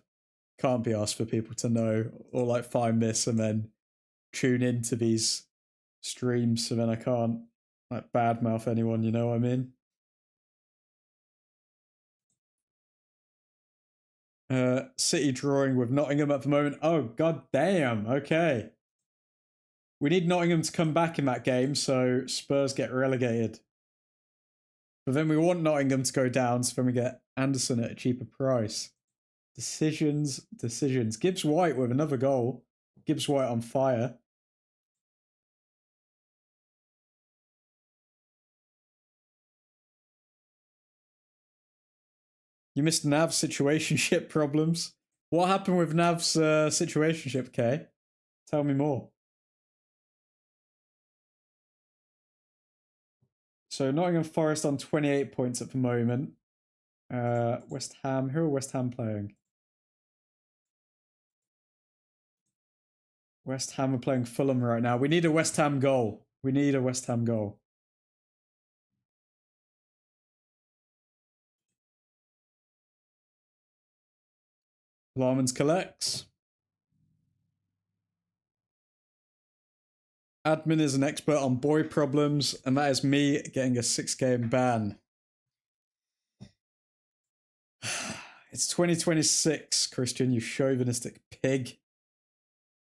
can't be asked for people to know or like find this and then tune into these streams. So then I can't like badmouth anyone. You know what I mean? City drawing with Nottingham at the moment. Oh, god damn. Okay. We need Nottingham to come back in that game, so Spurs get relegated. But then we want Nottingham to go down, so then we get Anderson at a cheaper price. Decisions. Gibbs White with another goal. Gibbs White on fire. You missed Nav's situationship problems. What happened with Nav's situationship, Kay? Tell me more. So Nottingham Forest on 28 points at the moment. West Ham. Who are West Ham playing? West Ham are playing Fulham right now. We need a West Ham goal. We need a West Ham goal. Larmans collects. Admin is an expert on boy problems, and that is me getting a 6-game ban. It's 2026, Christian, you chauvinistic pig.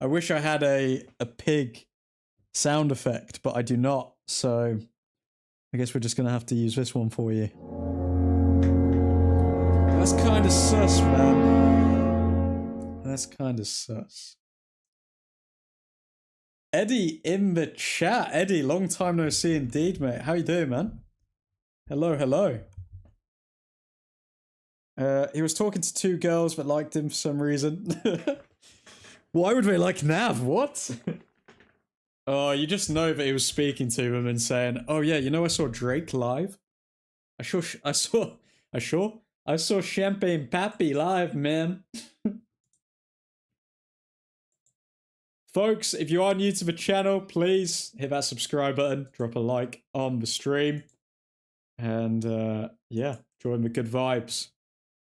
I wish I had a pig sound effect, but I do not, so I guess we're just going to have to use this one for you. That's kind of sus, man. That's kind of sus. Eddie in the chat. Eddie, long time no see indeed, mate. How you doing, man? Hello, hello. He was talking to 2 girls that liked him for some reason. Why would they like Nav? What? Oh, you just know that he was speaking to them and saying, "Oh yeah, you know I saw Drake live. I saw Champagne Pappy live, man." Folks, if you are new to the channel, please hit that subscribe button, drop a like on the stream, and yeah, join the good vibes.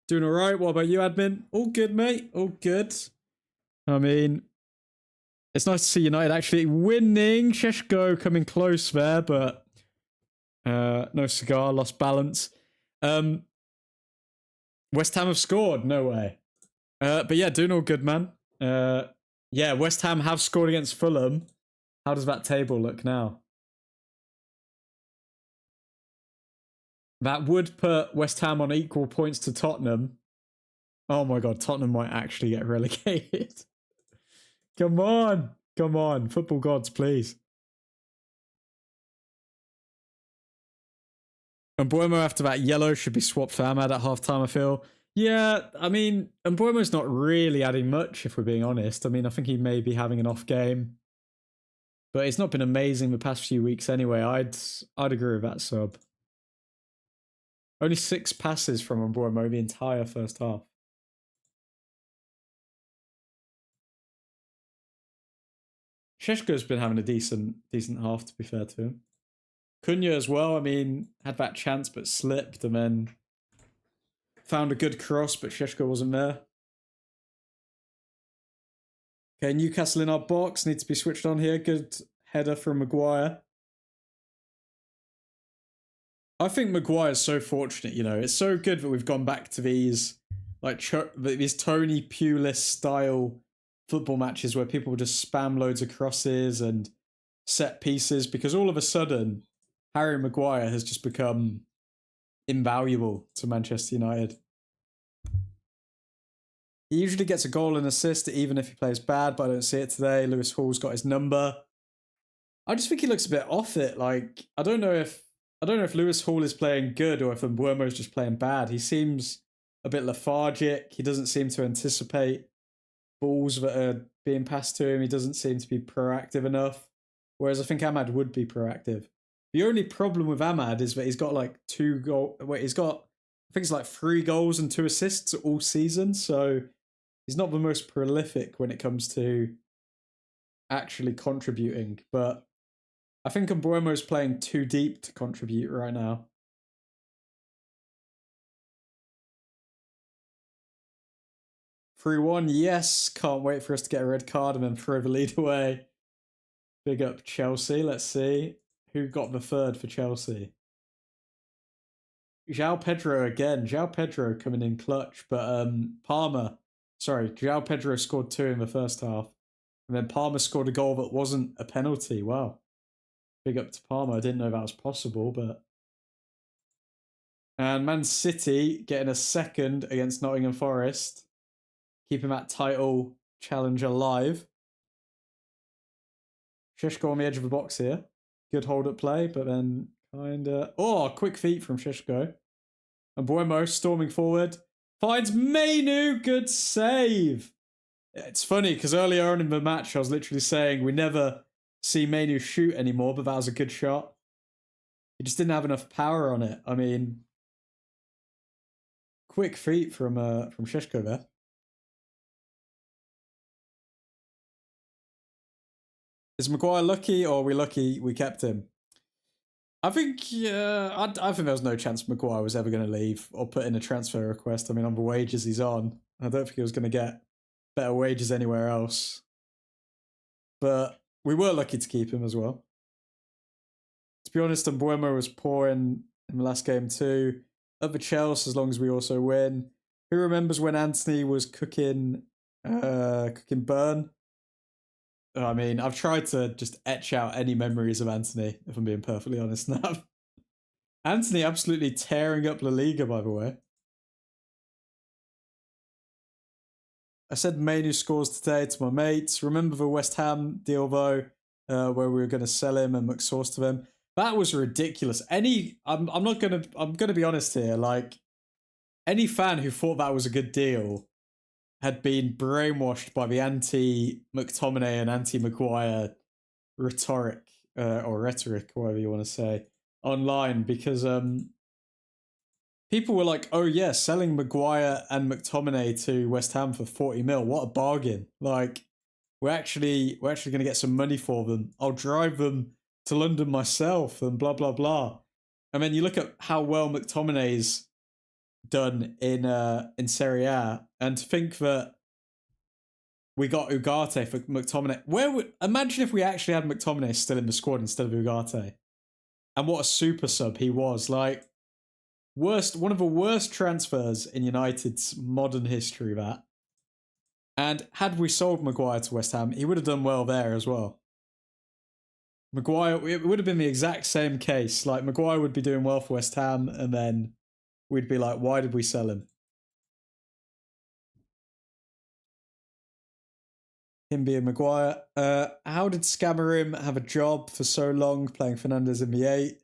Doing all right? What about you, admin? All good, mate. All good. I mean, it's nice to see United actually winning. Sheshko coming close there, but no cigar, lost balance. West Ham have scored. No way. But yeah, doing all good, man. Yeah, West Ham have scored against Fulham. How does that table look now? That would put West Ham on equal points to Tottenham. Oh my god, Tottenham might actually get relegated. Come on. Come on, football gods, please. And Mbuemo after that yellow should be swapped for Ahmad at halftime, I feel. Yeah, I mean, Mbuemo's not really adding much, if we're being honest. I mean, I think he may be having an off game. But it's not been amazing the past few weeks anyway. I'd agree with that sub. Only 6 passes from Mbuemo the entire first half. Šeško's been having a decent half, to be fair to him. Cunha as well, I mean, had that chance but slipped and then found a good cross, but Šeško wasn't there. Okay, Newcastle in our box, needs to be switched on here. Good header from Maguire. I think Maguire's so fortunate, you know. It's so good that we've gone back to these, like, these Tony Pulis style football matches where people just spam loads of crosses and set pieces, because all of a sudden Harry Maguire has just become invaluable to Manchester United. He usually gets a goal and assist even if he plays bad, but I don't see it today. Lewis Hall's got his number. I just think he looks a bit off it. Like, I don't know if Lewis Hall is playing good or if Mbuemo's just playing bad. He seems a bit lethargic. He doesn't seem to anticipate balls that are being passed to him. He doesn't seem to be proactive enough. Whereas I think Ahmad would be proactive. The only problem with Ahmad is that he's got like 2 goals. Wait, he's got, I think it's like 3 goals and 2 assists all season. So he's not the most prolific when it comes to actually contributing. But I think Mbuemo's playing too deep to contribute right now. (3-1), yes. Can't wait for us to get a red card and then throw the lead away. Big up Chelsea. Let's see. Who got the third for Chelsea? João Pedro again. João Pedro coming in clutch. But Palmer. Sorry, João Pedro scored 2 in the first half. And then Palmer scored a goal that wasn't a penalty. Wow. Big up to Palmer. I didn't know that was possible, but... And Man City getting a second against Nottingham Forest. Keeping that title challenge alive. Šeško on the edge of the box here. Good hold-up play, but then kinda... Oh, quick feet from Šeško. And Mbuemo storming forward. Finds Mainu. Good save. It's funny, because earlier on in the match, I was literally saying we never see Mainu shoot anymore, but that was a good shot. He just didn't have enough power on it. I mean, quick feet from Šeško there. Is Maguire lucky, or are we lucky we kept him? I think, I think there was no chance Maguire was ever going to leave or put in a transfer request. I mean, on the wages he's on, I don't think he was going to get better wages anywhere else. But we were lucky to keep him as well. To be honest, Mbuemo was poor in the last game too. Up the Chelsea, as long as we also win. Who remembers when Anthony was cooking Burn? I mean, I've tried to just etch out any memories of Anthony, if I'm being perfectly honest now. Anthony absolutely tearing up La Liga, by the way. I said Mainu scores today to my mates. Remember the West Ham deal, though, where we were going to sell him and McSauce to him? That was ridiculous. I'm gonna be honest here. Like, any fan who thought that was a good deal had been brainwashed by the anti-McTominay and anti-Maguire rhetoric, or rhetoric, whatever you want to say, online, because people were like, oh yeah, selling Maguire and McTominay to West Ham for 40 mil, what a bargain. Like, we're actually going to get some money for them. I'll drive them to London myself and blah, blah, blah. And then you look at how well McTominay's done in Serie A, and to think that we got Ugarte for McTominay. Imagine if we actually had McTominay still in the squad instead of Ugarte. And what a super sub he was. Like, one of the worst transfers in United's modern history, that. And had we sold Maguire to West Ham, he would have done well there as well. Maguire, it would have been the exact same case. Like, Maguire would be doing well for West Ham, and then we'd be like, why did we sell him? Him being Maguire. How did Scamarim have a job for so long playing Fernandes in the 8?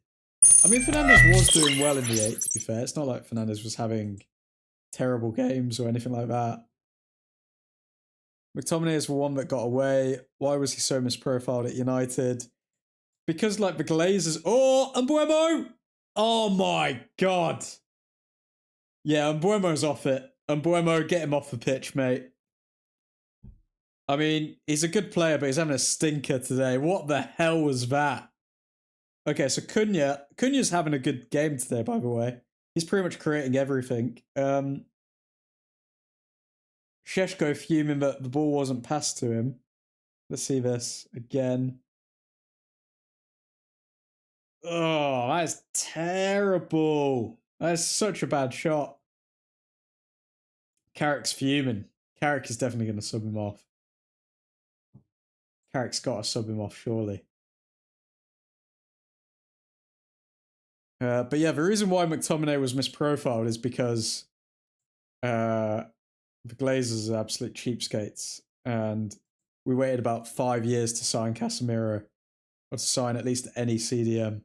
I mean, Fernandes was doing well in the 8, to be fair. It's not like Fernandes was having terrible games or anything like that. McTominay is the one that got away. Why was he so misprofiled at United? Because, like, the Glazers... Oh, Mbuemo! Oh, my God. Yeah, Mbuemo's off it. Mbuemo, get him off the pitch, mate. I mean, he's a good player, but he's having a stinker today. What the hell was that? Okay, so Cunha's having a good game today, by the way. He's pretty much creating everything. Sheshko fuming that the ball wasn't passed to him. Let's see this again. Oh, that is terrible. That is such a bad shot. Carrick's fuming. Carrick is definitely going to sub him off. Carrick's got to sub him off, surely. But yeah, the reason why McTominay was misprofiled is because the Glazers are absolute cheapskates. And we waited about 5 years to sign Casemiro. Or to sign at least any CDM.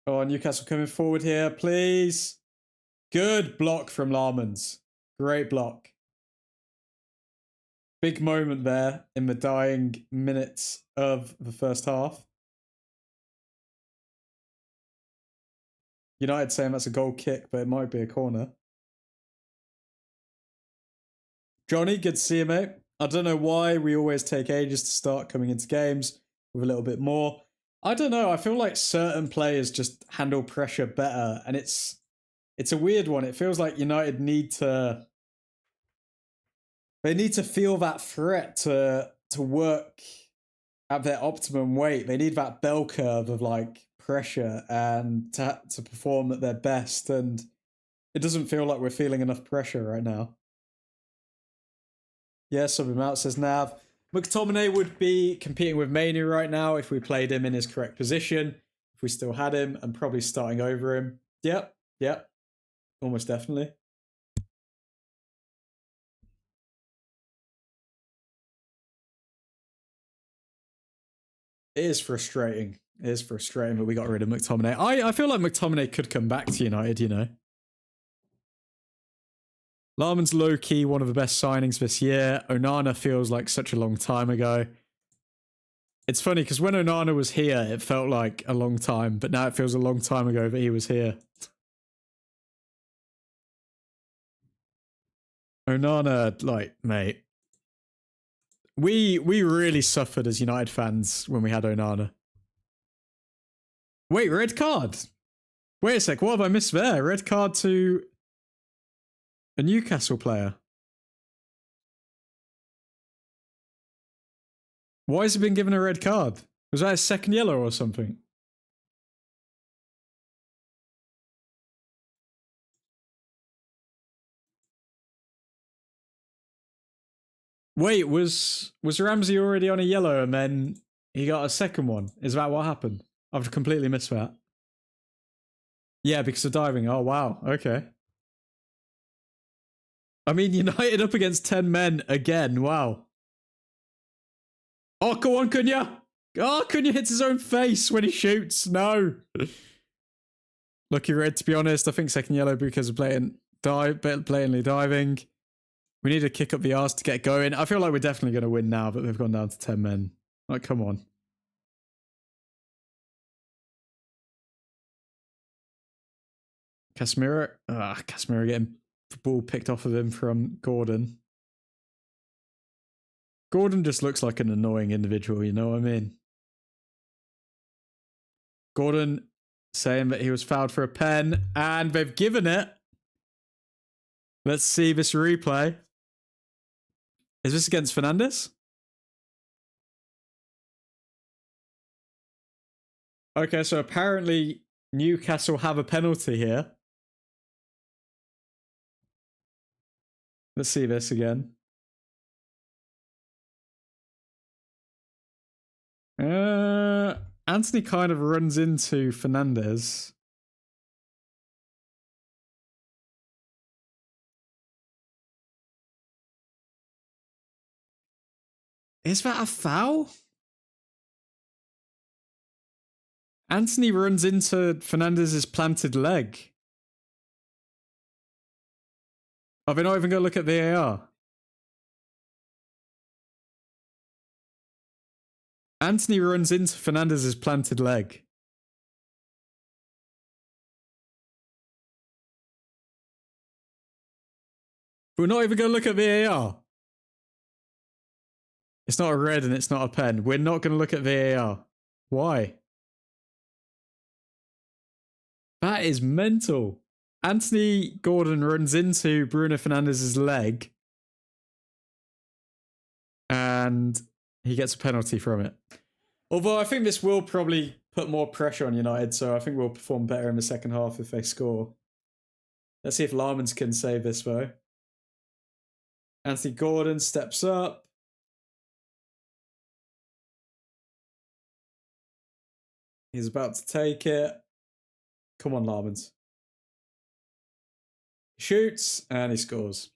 Oh, Newcastle coming forward here, please. Good block from Larmans. Great block. Big moment there in the dying minutes of the first half. United saying that's a goal kick, but it might be a corner. Johnny, good to see you, mate. I don't know why we always take ages to start coming into games with a little bit more. I don't know. I feel like certain players just handle pressure better, and it's a weird one. It feels like United need to feel that threat to work at their optimum weight. They need that bell curve of like pressure and to perform at their best, and it doesn't feel like we're feeling enough pressure right now. Yeah, sub him out, says Nav. McTominay would be competing with Manu right now if we played him in his correct position, if we still had him, and probably starting over him. Yep, almost definitely. It is frustrating. It is frustrating, but we got rid of McTominay. I feel like McTominay could come back to United, you know. Larman's low-key one of the best signings this year. Onana feels like such a long time ago. It's funny because when Onana was here, it felt like a long time, but now it feels a long time ago that he was here. Onana, like, mate. We really suffered as United fans when we had Onana. Wait, red card? Wait a sec, what have I missed there? Red card to a Newcastle player. Why has he been given a red card? Was that his second yellow or something? Wait, was Ramsey already on a yellow and then he got a second one? Is that what happened? I've completely missed that. Yeah, because of diving. Oh, wow. Okay. I mean, United up against 10 men again. Wow. Oh, go on, Cunha. Oh, Cunha hits his own face when he shoots. No. Lucky red, to be honest. I think second yellow because of blatantly diving. We need to kick up the arse to get going. I feel like we're definitely going to win now, but they've gone down to 10 men. Like, come on. Casemiro. Casemiro getting the ball picked off of him from Gordon. Gordon just looks like an annoying individual, you know what I mean? Gordon saying that he was fouled for a pen, and they've given it. Let's see this replay. Is this against Fernandes? Okay, so apparently Newcastle have a penalty here. Let's see this again. Anthony kind of runs into Fernandes. Is that a foul? Anthony runs into Fernandez's planted leg. Are they not even going to look at VAR? Anthony runs into Fernandez's planted leg. We're not even going to look at VAR. It's not a red and it's not a pen. We're not going to look at VAR. Why? That is mental. Anthony Gordon runs into Bruno Fernandez's leg and he gets a penalty from it. Although I think this will probably put more pressure on United, so I think we'll perform better in the second half if they score. Let's see if Larmans can save this though. Anthony Gordon steps up. He's about to take it. Come on, Larmans. Shoots and he scores.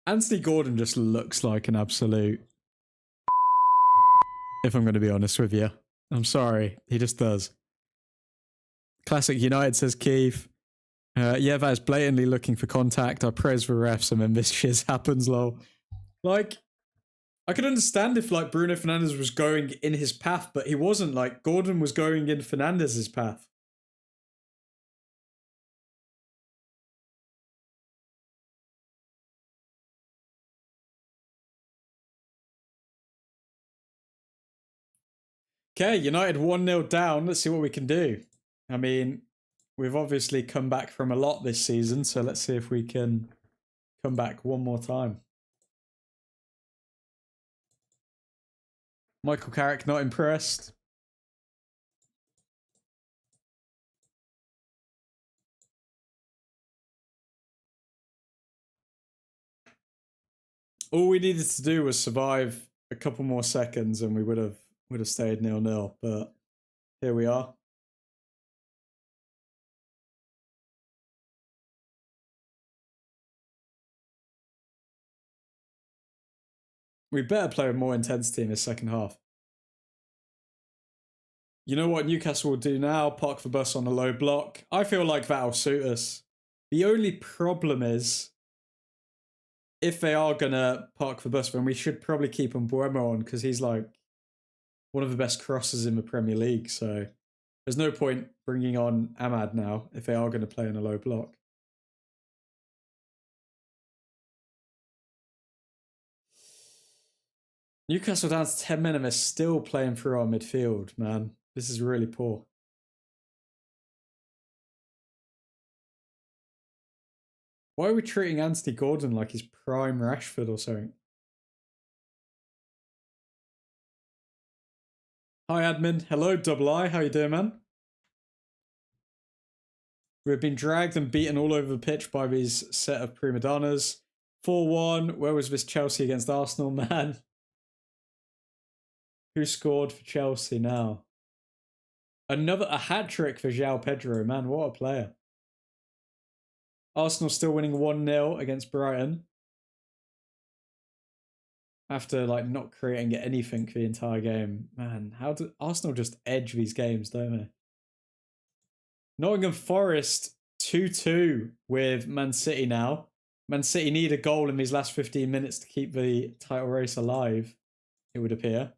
Anthony Gordon just looks like an absolute... If I'm going to be honest with you. I'm sorry. He just does. Classic United, says Keith. Yeah, that is blatantly looking for contact. I praise the refs and then this shit happens, lol. Like, I could understand if, like, Bruno Fernandes was going in his path, but he wasn't. Like, Gordon was going in Fernandez's path. Okay, United 1-0 down. Let's see what we can do. I mean, we've obviously come back from a lot this season, so let's see if we can come back one more time. Michael Carrick not impressed. All we needed to do was survive a couple more seconds and we would have stayed 0-0, but here we are. We better play with more intensity in the second half. You know what Newcastle will do now? Park the bus on a low block. I feel like that'll suit us. The only problem is, if they are going to park the bus, then we should probably keep Mbuemo on because he's like one of the best crossers in the Premier League. So there's no point bringing on Ahmad now if they are going to play in a low block. Newcastle down to 10 men and they're still playing through our midfield, man. This is really poor. Why are we treating Anthony Gordon like he's prime Rashford or something? Hi, admin. Hello, Double I. How you doing, man? We've been dragged and beaten all over the pitch by these set of prima donnas. 4-1. Where was this Chelsea against Arsenal, man? Who scored for Chelsea now? A hat-trick for João Pedro, man. What a player. Arsenal still winning 1-0 against Brighton. After, like, not creating anything for the entire game. Man, how do Arsenal just edge these games, don't they? Nottingham Forest 2-2 with Man City now. Man City need a goal in these last 15 minutes to keep the title race alive, it would appear.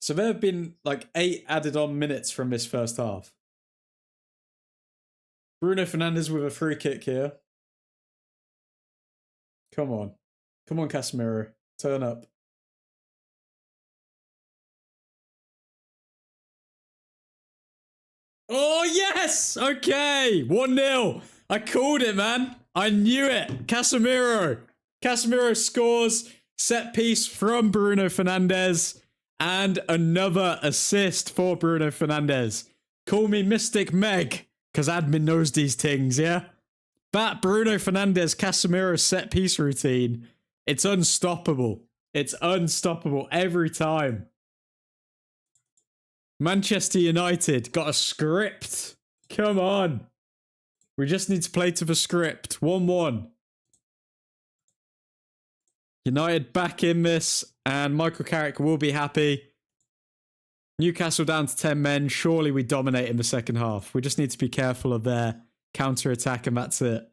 So there have been like 8 added on minutes from this first half. Bruno Fernandes with a free kick here. Come on. Come on, Casemiro. Turn up. Oh, yes! Okay! 1-0. I called it, man. I knew it. Casemiro. Casemiro scores. Set piece from Bruno Fernandes. And another assist for Bruno Fernandes. Call me Mystic Meg, because admin knows these things, yeah? That Bruno Fernandes Casemiro set piece routine, it's unstoppable. It's unstoppable every time. Manchester United got a script. Come on. We just need to play to the script. 1-1. United back in this, and Michael Carrick will be happy. Newcastle down to 10 men. Surely we dominate in the second half. We just need to be careful of their counter-attack, and that's it.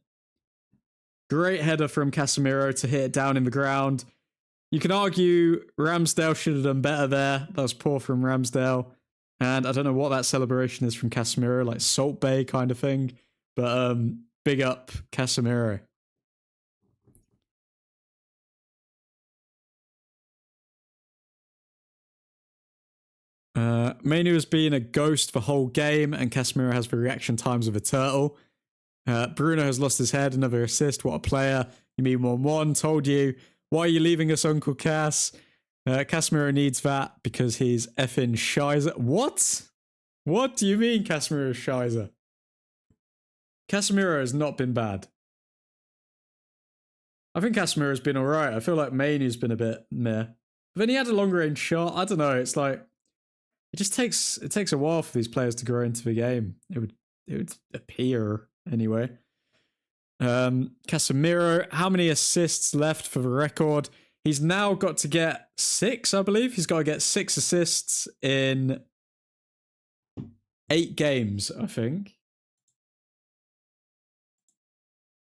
Great header from Casemiro to hit it down in the ground. You can argue Ramsdale should have done better there. That was poor from Ramsdale. And I don't know what that celebration is from Casemiro, like Salt Bay kind of thing. But big up Casemiro. Manu has been a ghost the whole game, and Casemiro has the reaction times of a turtle. Bruno has lost his head, another assist. What a player. You mean 1-1, told you. Why are you leaving us, Uncle Cass? Casemiro needs that because he's effing Shizer. What? What do you mean Casemiro is Shizer? Casemiro has not been bad. I think Casemiro has been alright. I feel like Manu's been a bit meh. But then he had a long range shot. I don't know. It's like it takes a while for these players to grow into the game. It would appear anyway. Casemiro, how many assists left for the record? He's now got to get 6, I believe. He's got to get 6 assists in 8 games, I think.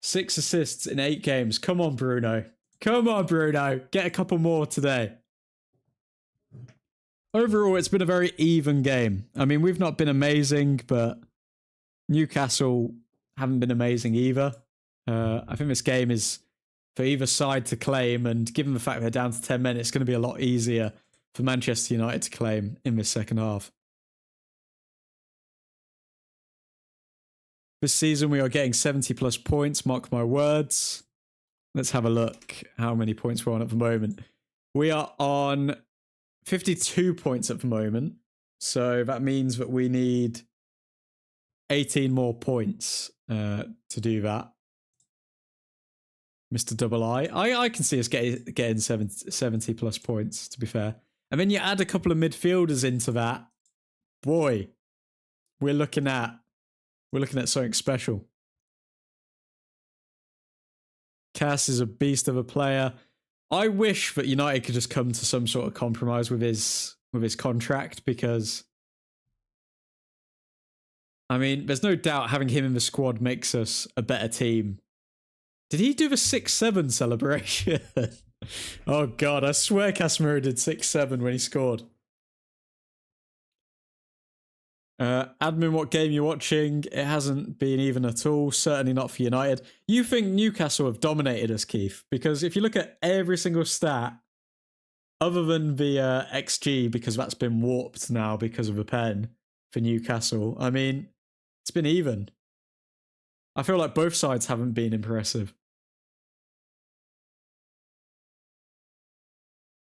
6 assists in 8 games. Come on, Bruno. Come on, Bruno. Get a couple more today. Overall, it's been a very even game. I mean, we've not been amazing, but Newcastle haven't been amazing either. I think this game is for either side to claim, and given the fact they're down to 10 men, it's going to be a lot easier for Manchester United to claim in this second half. This season, we are getting 70 plus points, mark my words. Let's have a look how many points we're on at the moment. We are on 52 points at the moment, so that means that we need 18 more points to do that. Mr. Double I can see us getting 70 plus points, to be fair. And then you add a couple of midfielders into that. Boy, we're looking at something special. Cass is a beast of a player. I wish that United could just come to some sort of compromise with his contract, because I mean, there's no doubt having him in the squad makes us a better team. Did he do the 6-7 celebration? Oh God, I swear Casemiro did 6-7 when he scored. Admin, what game you're watching? It hasn't been even at all. Certainly not for United. You think Newcastle have dominated us, Keith? Because if you look at every single stat, other than the XG, because that's been warped now because of the pen for Newcastle, I mean, it's been even. I feel like both sides haven't been impressive.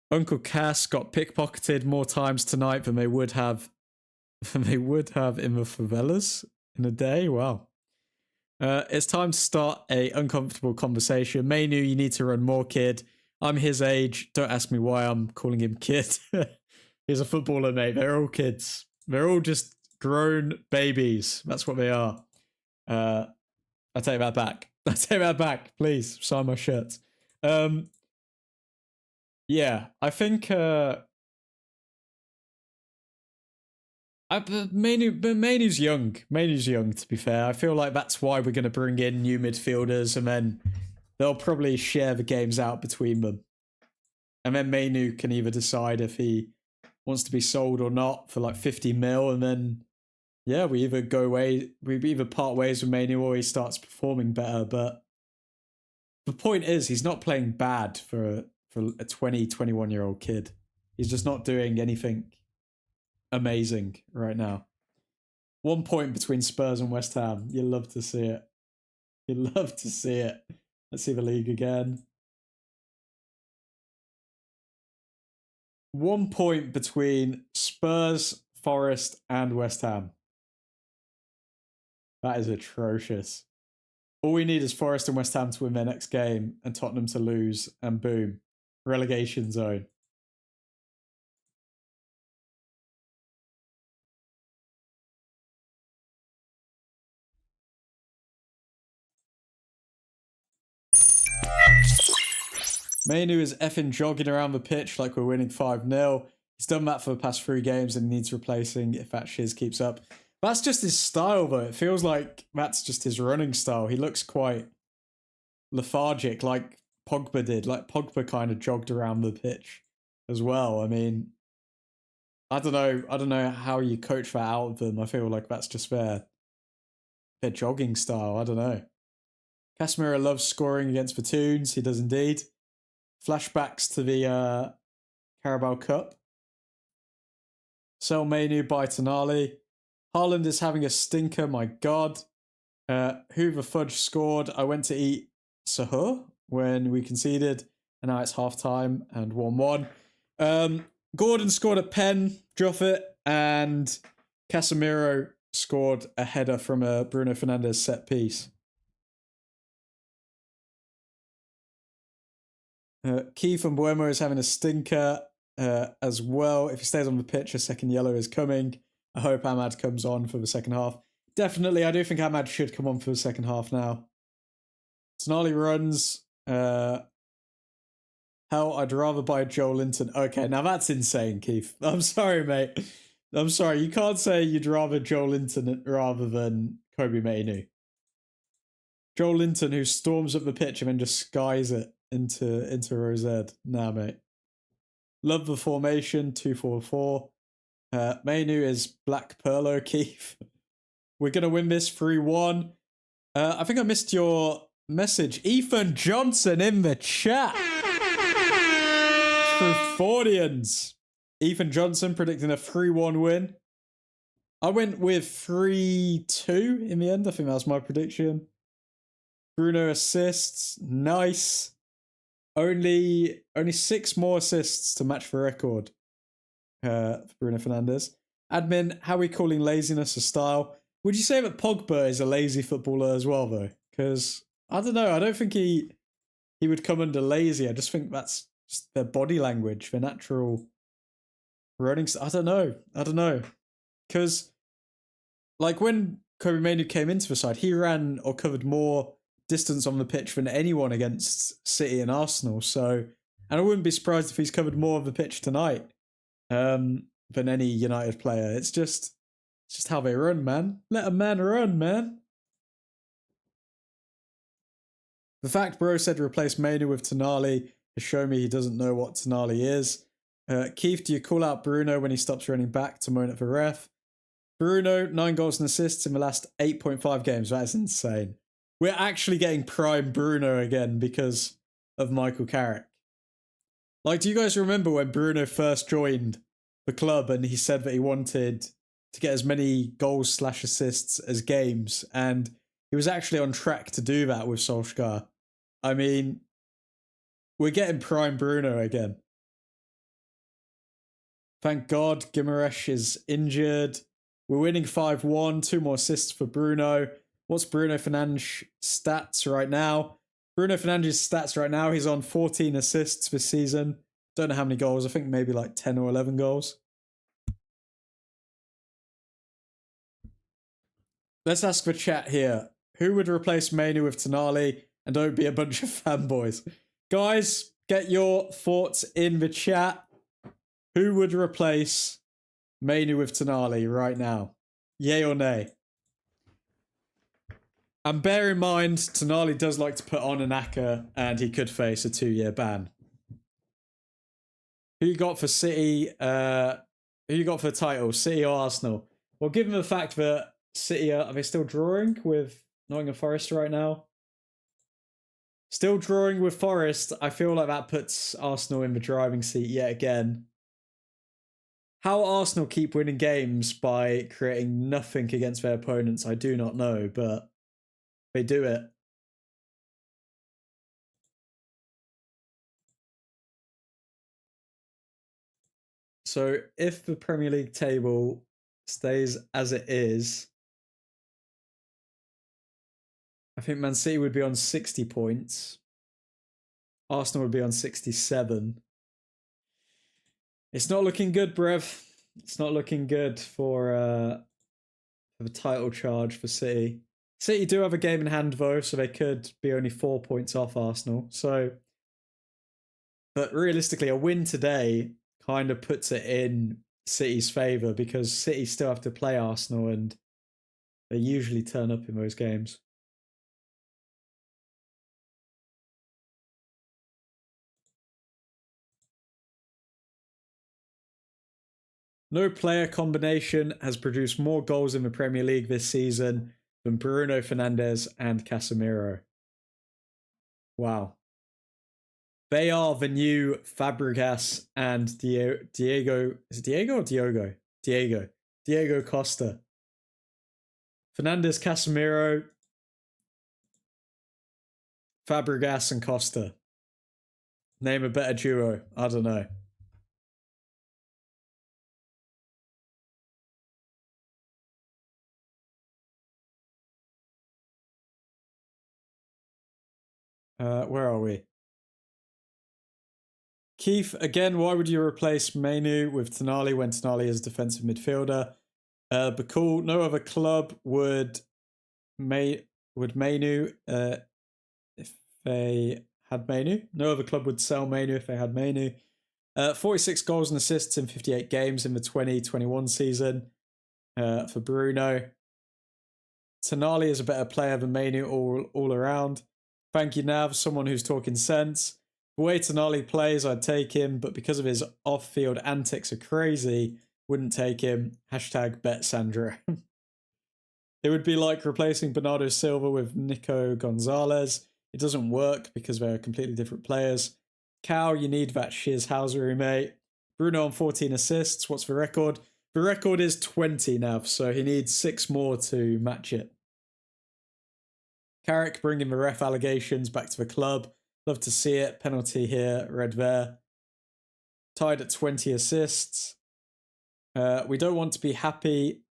Uncle Cass got pickpocketed more times tonight than they would have in the favelas in a day. Wow. It's time to start a uncomfortable conversation. Manu, you need to run more, kid. I'm his age. Don't ask me why I'm calling him kid. He's a footballer, mate. They're all kids. They're all just grown babies. That's what they are. I take that back. I take that back. Please sign my shirt. Yeah, I think Manu's young. Manu's young, to be fair. I feel like that's why we're going to bring in new midfielders, and then they'll probably share the games out between them. And then Manu can either decide if he wants to be sold or not for like 50 mil, and then yeah, we either part ways with Manu or he starts performing better. But the point is, he's not playing bad for a 20, 21-year-old kid. He's just not doing anything amazing right now. 1 point between Spurs and West Ham. You love to see it. You love to see it. Let's see the league again. 1 point between Spurs, Forest, and West Ham. That is atrocious. All we need is Forest and West Ham to win their next game and Tottenham to lose, and boom, relegation zone. Mainu is effing jogging around the pitch like we're winning 5-0. He's done that for the past 3 games and needs replacing if that shiz keeps up. That's just his style, though. It feels like that's just his running style. He looks quite lethargic, like Pogba did. Like Pogba kind of jogged around the pitch as well. I mean, I don't know how you coach that out of them. I feel like that's just their jogging style. I don't know. Casemiro loves scoring against the Toons. He does indeed. Flashbacks to the Carabao Cup. Sell Mainu by Tonali. Haaland is having a stinker, my god. Hoover Fudge scored. I went to eat sahur when we conceded, and now it's half time and 1-1. Gordon scored a pen, drop it, and Casemiro scored a header from a Bruno Fernandes set piece. Keith and Buemo is having a stinker as well. If he stays on the pitch, a second yellow is coming. I hope Ahmad comes on for the second half. Definitely, I do think Ahmad should come on for the second half now. Tonali runs. Hell, I'd rather buy Joel Linton. Okay, now that's insane, Keith. I'm sorry, mate. I'm sorry. You can't say you'd rather Joel Linton rather than Kobe Mainu. Joel Linton, who storms up the pitch and then just skies it into Rosette. Nah, mate. Love the formation, 2-4-4. Mainu is Black Perlo, Keith. We're going to win this 3-1. I think I missed your message. Ethan Johnson in the chat. Truthfordians. Ethan Johnson predicting a 3-1 win. I went with 3-2 in the end. I think that was my prediction. Bruno assists. Nice. Only 6 more assists to match the record for Bruno Fernandes. Admin, how are we calling laziness a style? Would you say that Pogba is a lazy footballer as well, though? Because, I don't know, I don't think he would come under lazy. I just think that's just their body language, their natural running. I don't know. Because, like, when Kobe Mainu came into the side, he ran or covered more distance on the pitch than anyone against City and Arsenal. So, and I wouldn't be surprised if he's covered more of the pitch tonight than any United player. It's just how they run, man. Let a man run, man. The fact Bro said replace Mainu with Tonali to show me he doesn't know what Tonali is. Keith, do you call out Bruno when he stops running back to moan at the ref? Bruno, 9 goals and assists in the last 8.5 games. That is insane. We're actually getting prime Bruno again because of Michael Carrick. Like, do you guys remember when Bruno first joined the club and he said that he wanted to get as many goals/assists as games, and he was actually on track to do that with Solskjaer? I mean, we're getting prime Bruno again. Thank God Guimaraes is injured. We're winning 5-1, 2 more assists for Bruno. What's Bruno Fernandes' stats right now? Bruno Fernandes' stats right now, he's on 14 assists this season. Don't know how many goals. I think maybe like 10 or 11 goals. Let's ask the chat here. Who would replace Mainu with Tonali? And don't be a bunch of fanboys. Guys, get your thoughts in the chat. Who would replace Mainu with Tonali right now? Yay or nay? And bear in mind, Tonali does like to put on an ACCA and he could face a 2-year ban. Who you got for City? Who you got for the title? City or Arsenal? Well, given the fact that City are they still drawing with Nottingham Forest right now? Still drawing with Forest. I feel like that puts Arsenal in the driving seat yet again. How Arsenal keep winning games by creating nothing against their opponents, I do not know, but they do it. So if the Premier League table stays as it is, I think Man City would be on 60 points. Arsenal would be on 67. It's not looking good, bruv. It's not looking good for the title charge for City. City do have a game in hand, though, so they could be only 4 points off Arsenal. So But realistically, a win today kind of puts it in City's favour because City still have to play Arsenal and they usually turn up in those games. No player combination has produced more goals in the Premier League this season than Bruno Fernandes and Casemiro. Wow. They are the new Fabregas and Diego. Is it Diego or Diogo? Diego Costa. Fernandes, Casemiro, Fabregas, and Costa. Name a better duo. I don't know. Where are we? Keith, again, why would you replace Mainu with Tonali when Tonali is a defensive midfielder? Bakul, no other club would Mainu if they had Mainu. No other club would sell Mainu if they had Mainu. 46 goals and assists in 58 games in the 2021 season for Bruno. Tonali is a better player than Mainu all around. Thank you, Nav, someone who's talking sense. The way Tonali plays, I'd take him, but because of his off-field antics are crazy, wouldn't take him. Hashtag bet Sandra. It would be like replacing Bernardo Silva with Nico Gonzalez. It doesn't work because they're completely different players. Cal, you need that shizhousery, mate. Bruno on 14 assists. What's the record? The record is 20 now, so he needs 6 more to match it. Carrick bringing the ref allegations back to the club. Love to see it. Penalty here, red there. Tied at 20 assists. We don't want to be happy,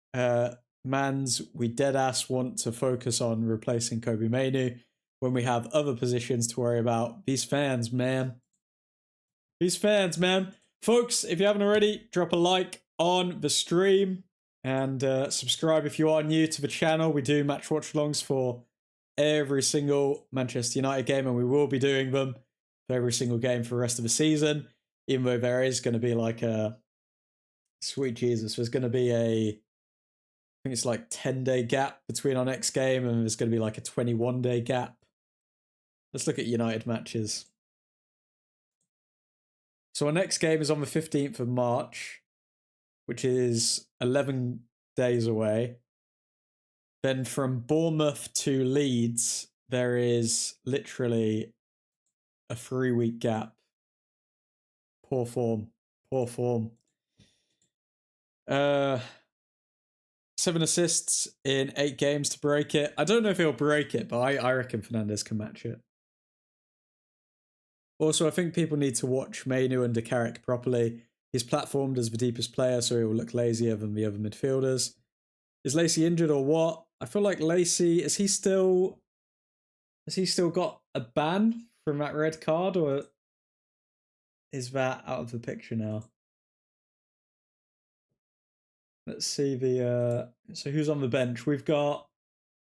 mans. We deadass want to focus on replacing Kobe Mainu when we have other positions to worry about. These fans, man. These fans, man. Folks, if you haven't already, drop a like on the stream and subscribe if you are new to the channel. We do match watch-alongs for every single Manchester United game, and we will be doing them for every single game for the rest of the season, even though there is going to be like a sweet Jesus, there's going to be I think it's like 10-day gap between our next game, and there's going to be like a 21-day gap. Let's look at United matches. So our next game is on the 15th of March, which is 11 days away. Then from Bournemouth to Leeds, there is literally a 3-week gap. Poor form. Poor form. 7 assists in 8 games to break it. I don't know if he'll break it, but I reckon Fernandes can match it. Also, I think people need to watch Mainu under Carrick properly. He's platformed as the deepest player, so he will look lazier than the other midfielders. Is Lacey injured or what? I feel like Lacey, has he still got a ban from that red card, or is that out of the picture now? Let's see so who's on the bench? We've got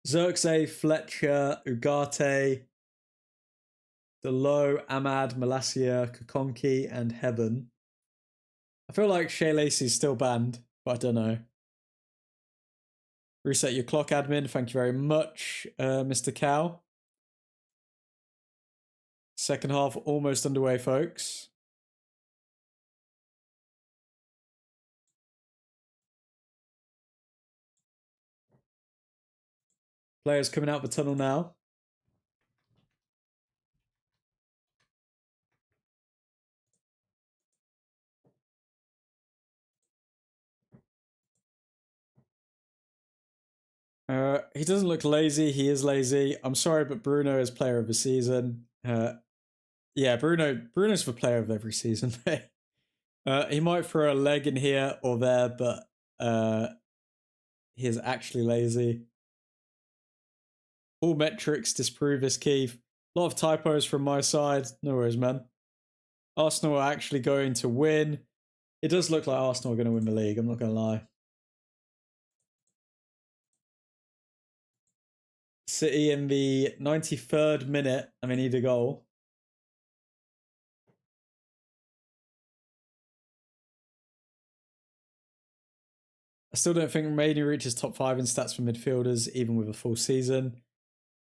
Xerxes, Fletcher, Ugarte, Delo, Ahmad, Malacia, Kokonki, and Heaven. I feel like Shea Lacey's still banned, but I don't know. Reset your clock, admin. Thank you very much, Mr. Cow. Second half almost underway, folks. Players coming out the tunnel now. He doesn't look lazy. He is lazy. I'm sorry, but Bruno is player of the season. Yeah, Bruno's the player of every season. He might throw a leg in here or there, but he is actually lazy. All metrics disprove this, Keith. A lot of typos from my side. No worries, man. Arsenal are actually going to win. It does look like Arsenal are going to win the league. I'm not going to lie. City in the 93rd minute, and they need a goal. I still don't think Romania reaches top 5 in stats for midfielders, even with a full season.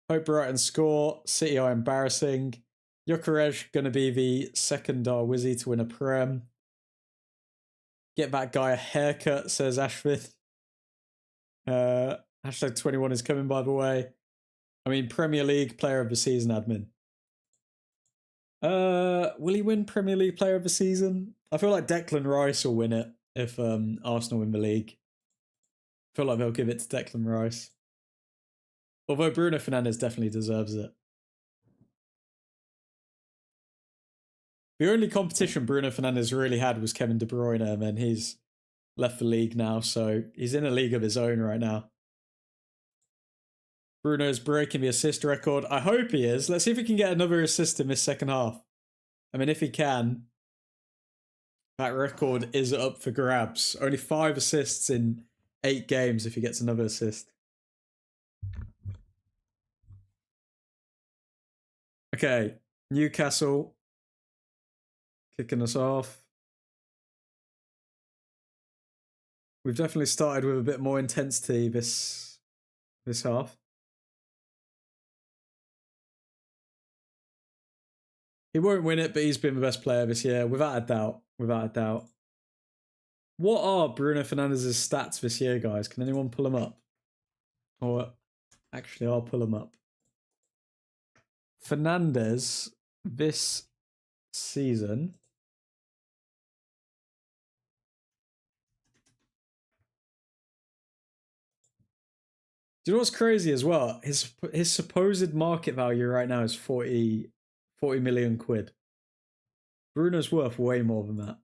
Hope Brighton score. City are embarrassing. Gyökeres going to be the second Wizzy to win a Prem. Get that guy a haircut, says Ashford. Hashtag 21 is coming, by the way. I mean, Premier League Player of the Season admin. Will he win Premier League Player of the Season? I feel like Declan Rice will win it if Arsenal win the league. I feel like they'll give it to Declan Rice. Although Bruno Fernandes definitely deserves it. The only competition Bruno Fernandes really had was Kevin De Bruyne, and then he's left the league now, so he's in a league of his own right now. Bruno's breaking the assist record. I hope he is. Let's see if he can get another assist in this second half. I mean, if he can, that record is up for grabs. Only 5 assists in 8 games if he gets another assist. Okay, Newcastle kicking us off. We've definitely started with a bit more intensity this half. He won't win it, but he's been the best player this year, without a doubt. Without a doubt. What are Bruno Fernandes' stats this year, guys? Can anyone pull them up? Or actually, I'll pull them up. Fernandes this season. Do you know what's crazy as well? His supposed market value right now is 40 million quid. Bruno's worth way more than that.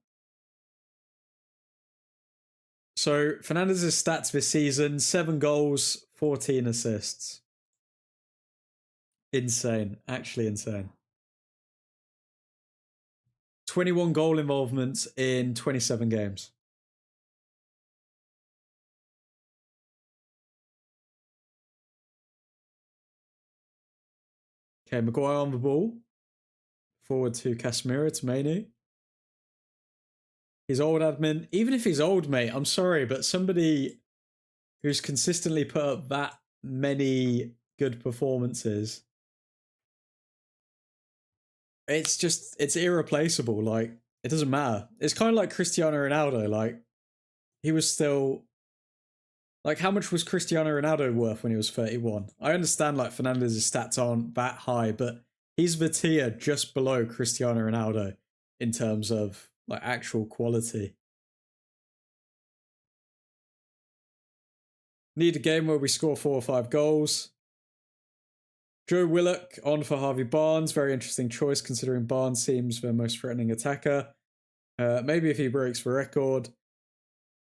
So Fernandes' stats this season: 7 goals, 14 assists. Insane. Actually insane. 21 goal involvements in 27 games. Okay, Maguire on the ball. Forward to Casemiro to Mainu. He's old, admin. Even if he's old, mate, I'm sorry, but somebody who's consistently put up that many good performances, it's irreplaceable. Like, it doesn't matter. It's kind of like Cristiano Ronaldo. Like, he was still... Like, how much was Cristiano Ronaldo worth when he was 31? I understand, like, Fernandes' stats aren't that high, but he's the tier just below Cristiano Ronaldo in terms of, like, actual quality. Need a game where we score 4 or 5 goals. Joe Willock on for Harvey Barnes. Very interesting choice considering Barnes seems the most threatening attacker. Maybe if he breaks the record.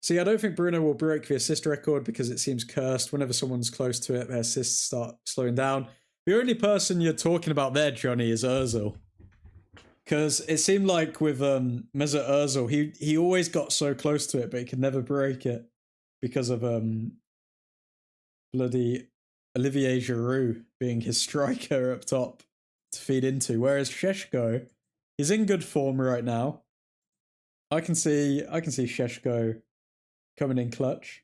See, I don't think Bruno will break the assist record because it seems cursed. Whenever someone's close to it, their assists start slowing down. The only person you're talking about there, Johnny, is Ozil. Because it seemed like with Mesut Ozil, he always got so close to it, but he could never break it because of bloody Olivier Giroud being his striker up top to feed into. Whereas Šeško, he's in good form right now. I can see Šeško coming in clutch.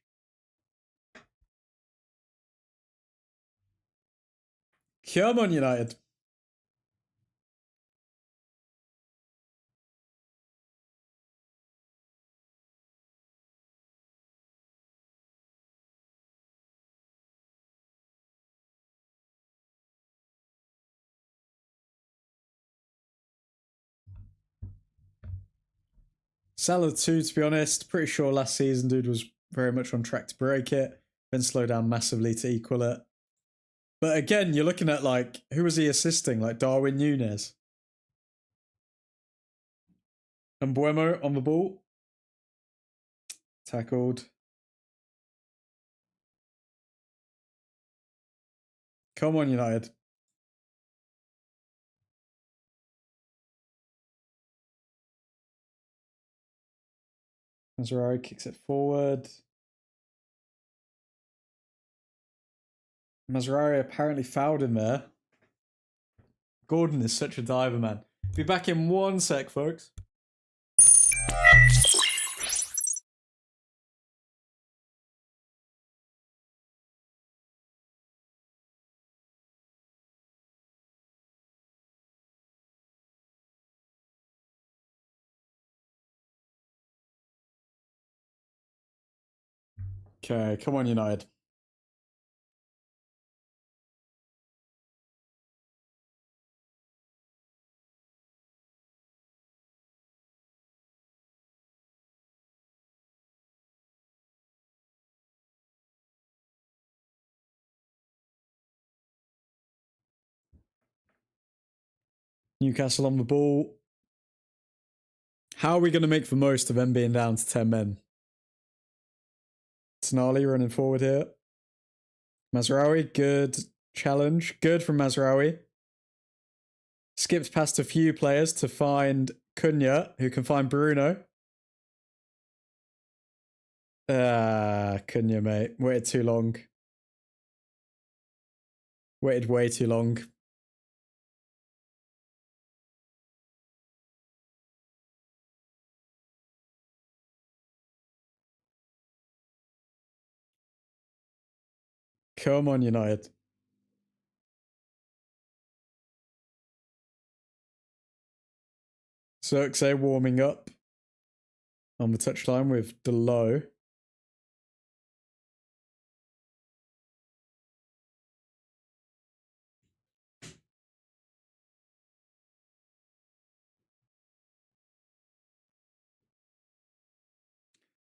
Come on, United. Salah 2, to be honest. Pretty sure last season dude was very much on track to break it. Then slow down massively to equal it. But again, you're looking at, like, who was he assisting? Like Darwin Núñez. And Buemo on the ball. Tackled. Come on, United. Mazraoui kicks it forward. Mazraoui apparently fouled him there. Gordon is such a diver, man. Be back in 1 sec, folks. Okay, come on, United. Newcastle on the ball. How are we going to make the most of them being down to 10 men? Snarly running forward here. Mazraoui, good challenge. Good from Mazraoui. Skips past a few players to find Cunha, who can find Bruno. Cunha, mate. Waited too long. Waited way too long. Come on, United. Xerxes warming up on the touchline with Delo.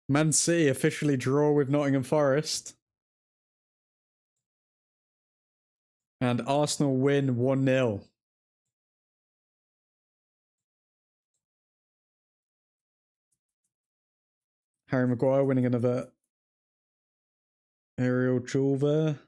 Man City officially draw with Nottingham Forest. And Arsenal win 1-0. Harry Maguire winning another aerial duel there.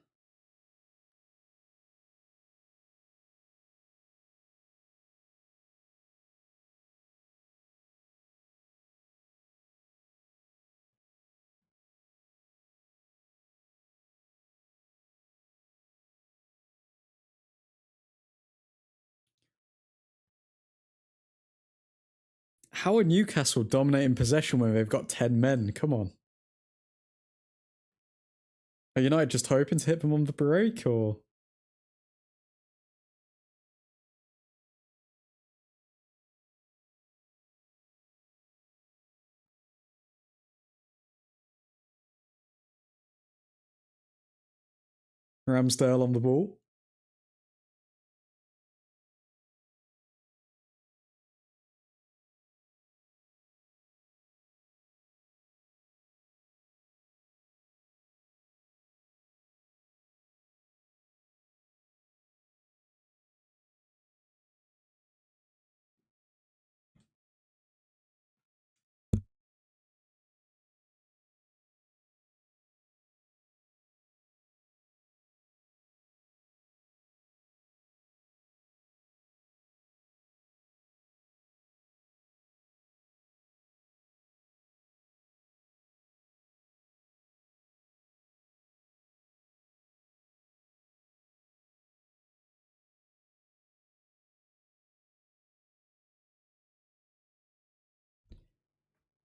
How are Newcastle dominating possession when they've got 10 men? Come on. Are United just hoping to hit them on the break, or? Ramsdale on the ball.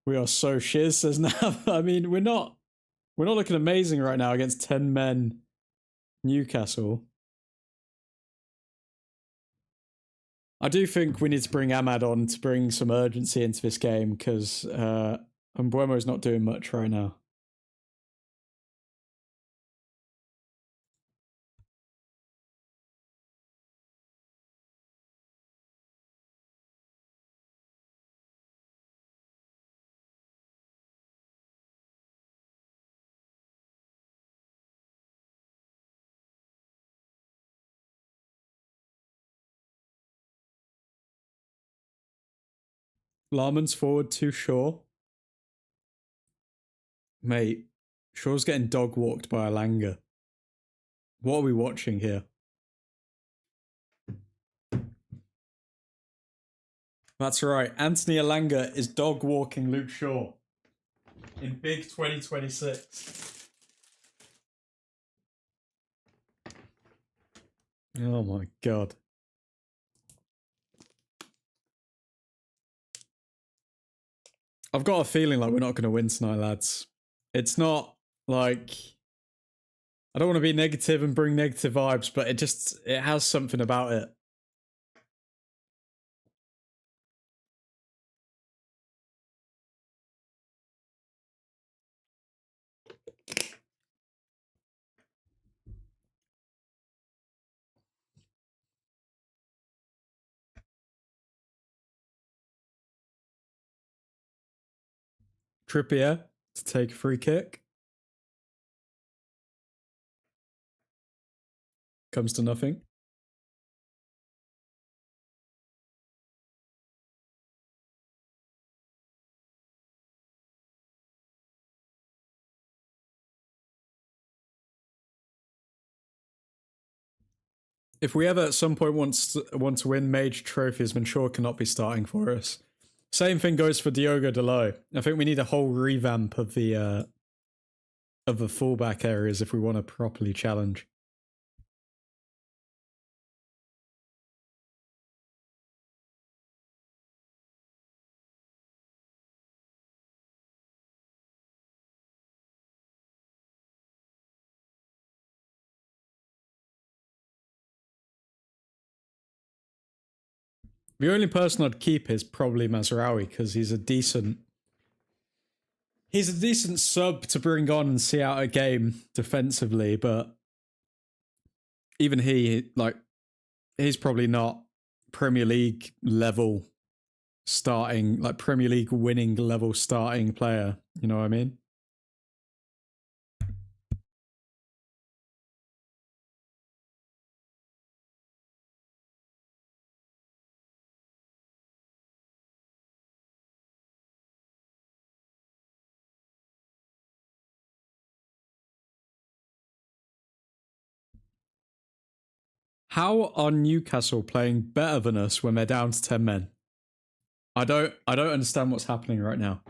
We are so shiz, says Nav. I mean, we're not looking amazing right now against 10 men Newcastle. I do think we need to bring Ahmad on to bring some urgency into this game, because Mbuemo's not doing much right now. Larman's forward to Shaw. Mate, Shaw's getting dog walked by Alanga. What are we watching here? That's right. Anthony Alanga is dog walking Luke Shaw in big 2026. Oh my god. I've got a feeling like we're not going to win tonight, lads. It's not like, I don't want to be negative and bring negative vibes, but it has something about it. Trippier to take a free kick. Comes to nothing. If we ever at some point want to win major trophies, then Shaw cannot be starting for us. Same thing goes for Diogo Dalot. I think we need a whole revamp of the fullback areas if we want to properly challenge. The only person I'd keep is probably Mazraoui because he's a decent sub to bring on and see out a game defensively, but even he's probably not Premier League level starting, like Premier League winning level starting player. You know what I mean? How are Newcastle playing better than us when they're down to 10 men? I don't understand what's happening right now.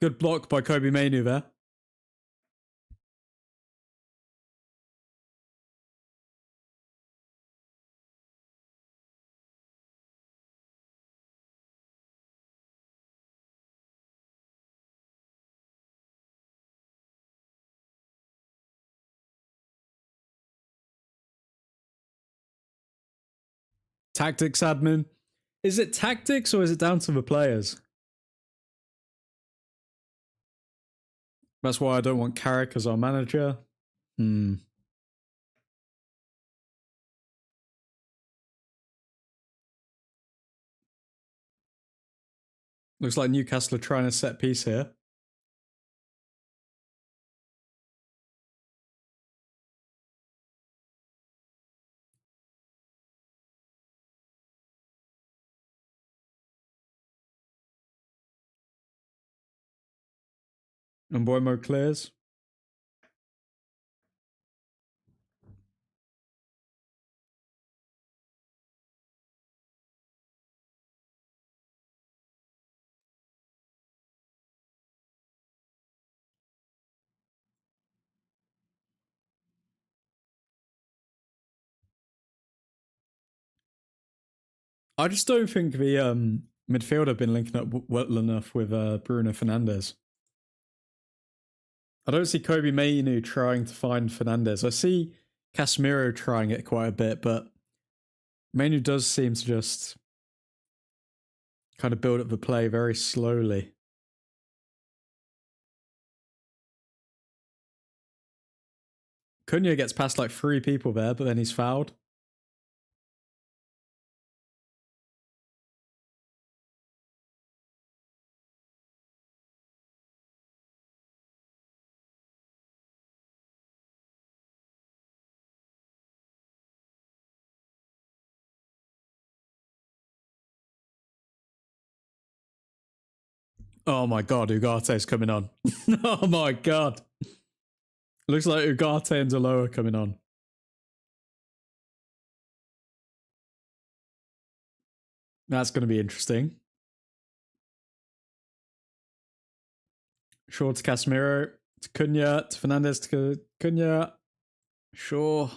Good block by Kobe Mainoo there. Tactics admin. Is it tactics or is it down to the players? That's why I don't want Carrick as our manager. Looks like Newcastle are trying a set piece here. And Boymo clears. I just don't think the midfield have been linking up well enough with Bruno Fernandes. I don't see Kobe Mainoo trying to find Fernandes. I see Casemiro trying it quite a bit, but Mainoo does seem to just kind of build up the play very slowly. Cunha gets past like 3 people there, but then he's fouled. Oh my god, Ugarte's coming on. Oh my god. Looks like Ugarte and Dalot are coming on. That's going to be interesting. Shaw to Casemiro, to Cunha, to Fernandes, to Cunha. Sure.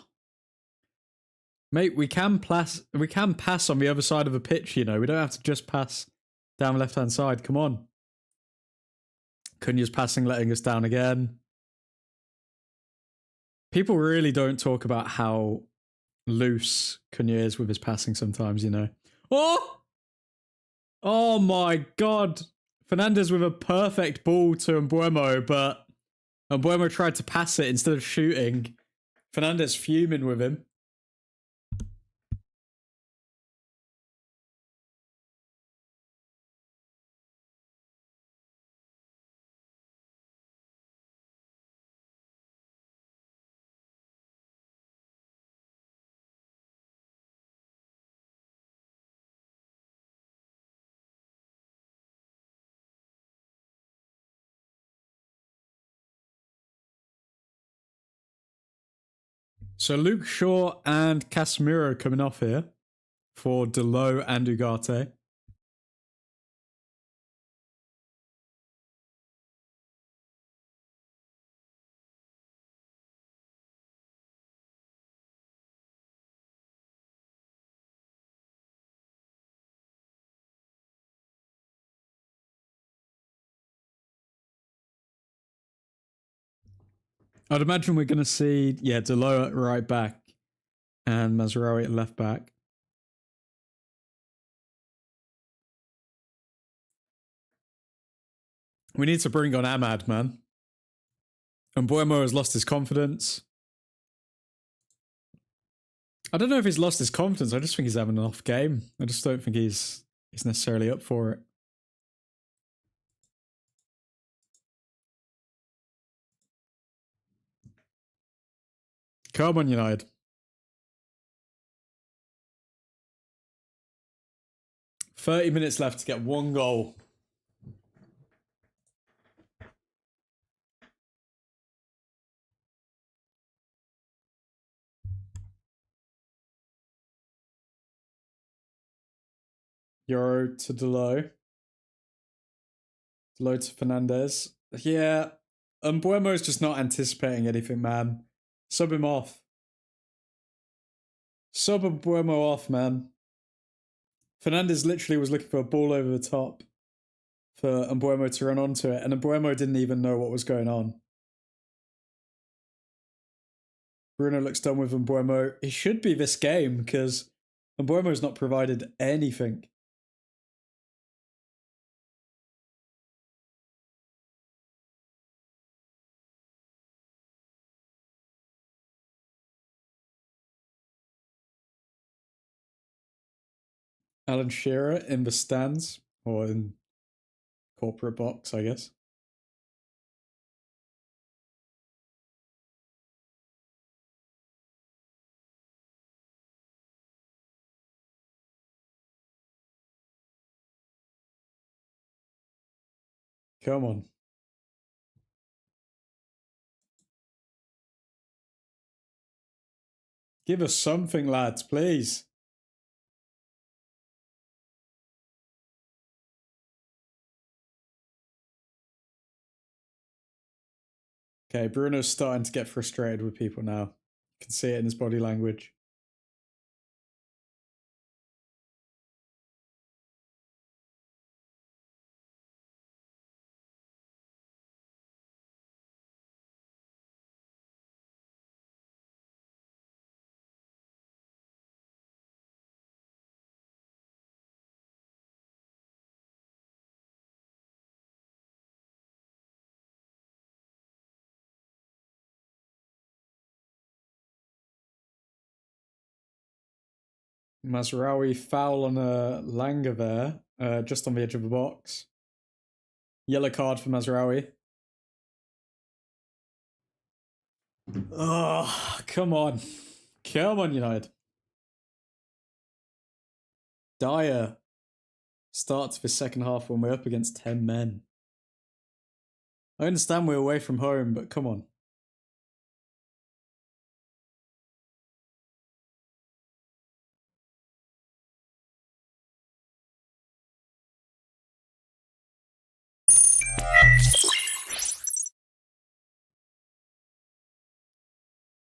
Mate, we can pass on the other side of the pitch, you know. We don't have to just pass down the left-hand side. Come on. Cunha's passing, letting us down again. People really don't talk about how loose Cunha is with his passing sometimes, you know. Oh! Oh my god. Fernandez with a perfect ball to Mbuemo, but Mbuemo tried to pass it instead of shooting. Fernandez fuming with him. So Luke Shaw and Casemiro coming off here for Delo and Ugarte. I'd imagine we're going to see, Delo at right back and Mazraoui at left back. We need to bring on Ahmad, man. And Mbuemo has lost his confidence. I don't know if he's lost his confidence. I just think he's having an off game. I just don't think he's necessarily up for it. Come on, United. $30 minutes left to get one goal. Euro to Delo. Delo to Fernandez. Yeah. Mbuemo's just not anticipating anything, man. Sub him off. Sub Mbuemo off, man. Fernandez literally was looking for a ball over the top for Mbuemo to run onto it, and Mbuemo didn't even know what was going on. Bruno looks done with Mbuemo. He should be this game because Mbuemo's not provided anything. Alan Shearer in the stands, or in corporate box, I guess. Come on. Give us something, lads, please. Okay, Bruno's starting to get frustrated with people now. You can see it in his body language. Mazraoui foul on a Langer there, just on the edge of the box. Yellow card for Mazraoui. Oh, come on. Come on, United. Dyer starts the second half when we're up against 10 men. I understand we're away from home, but come on.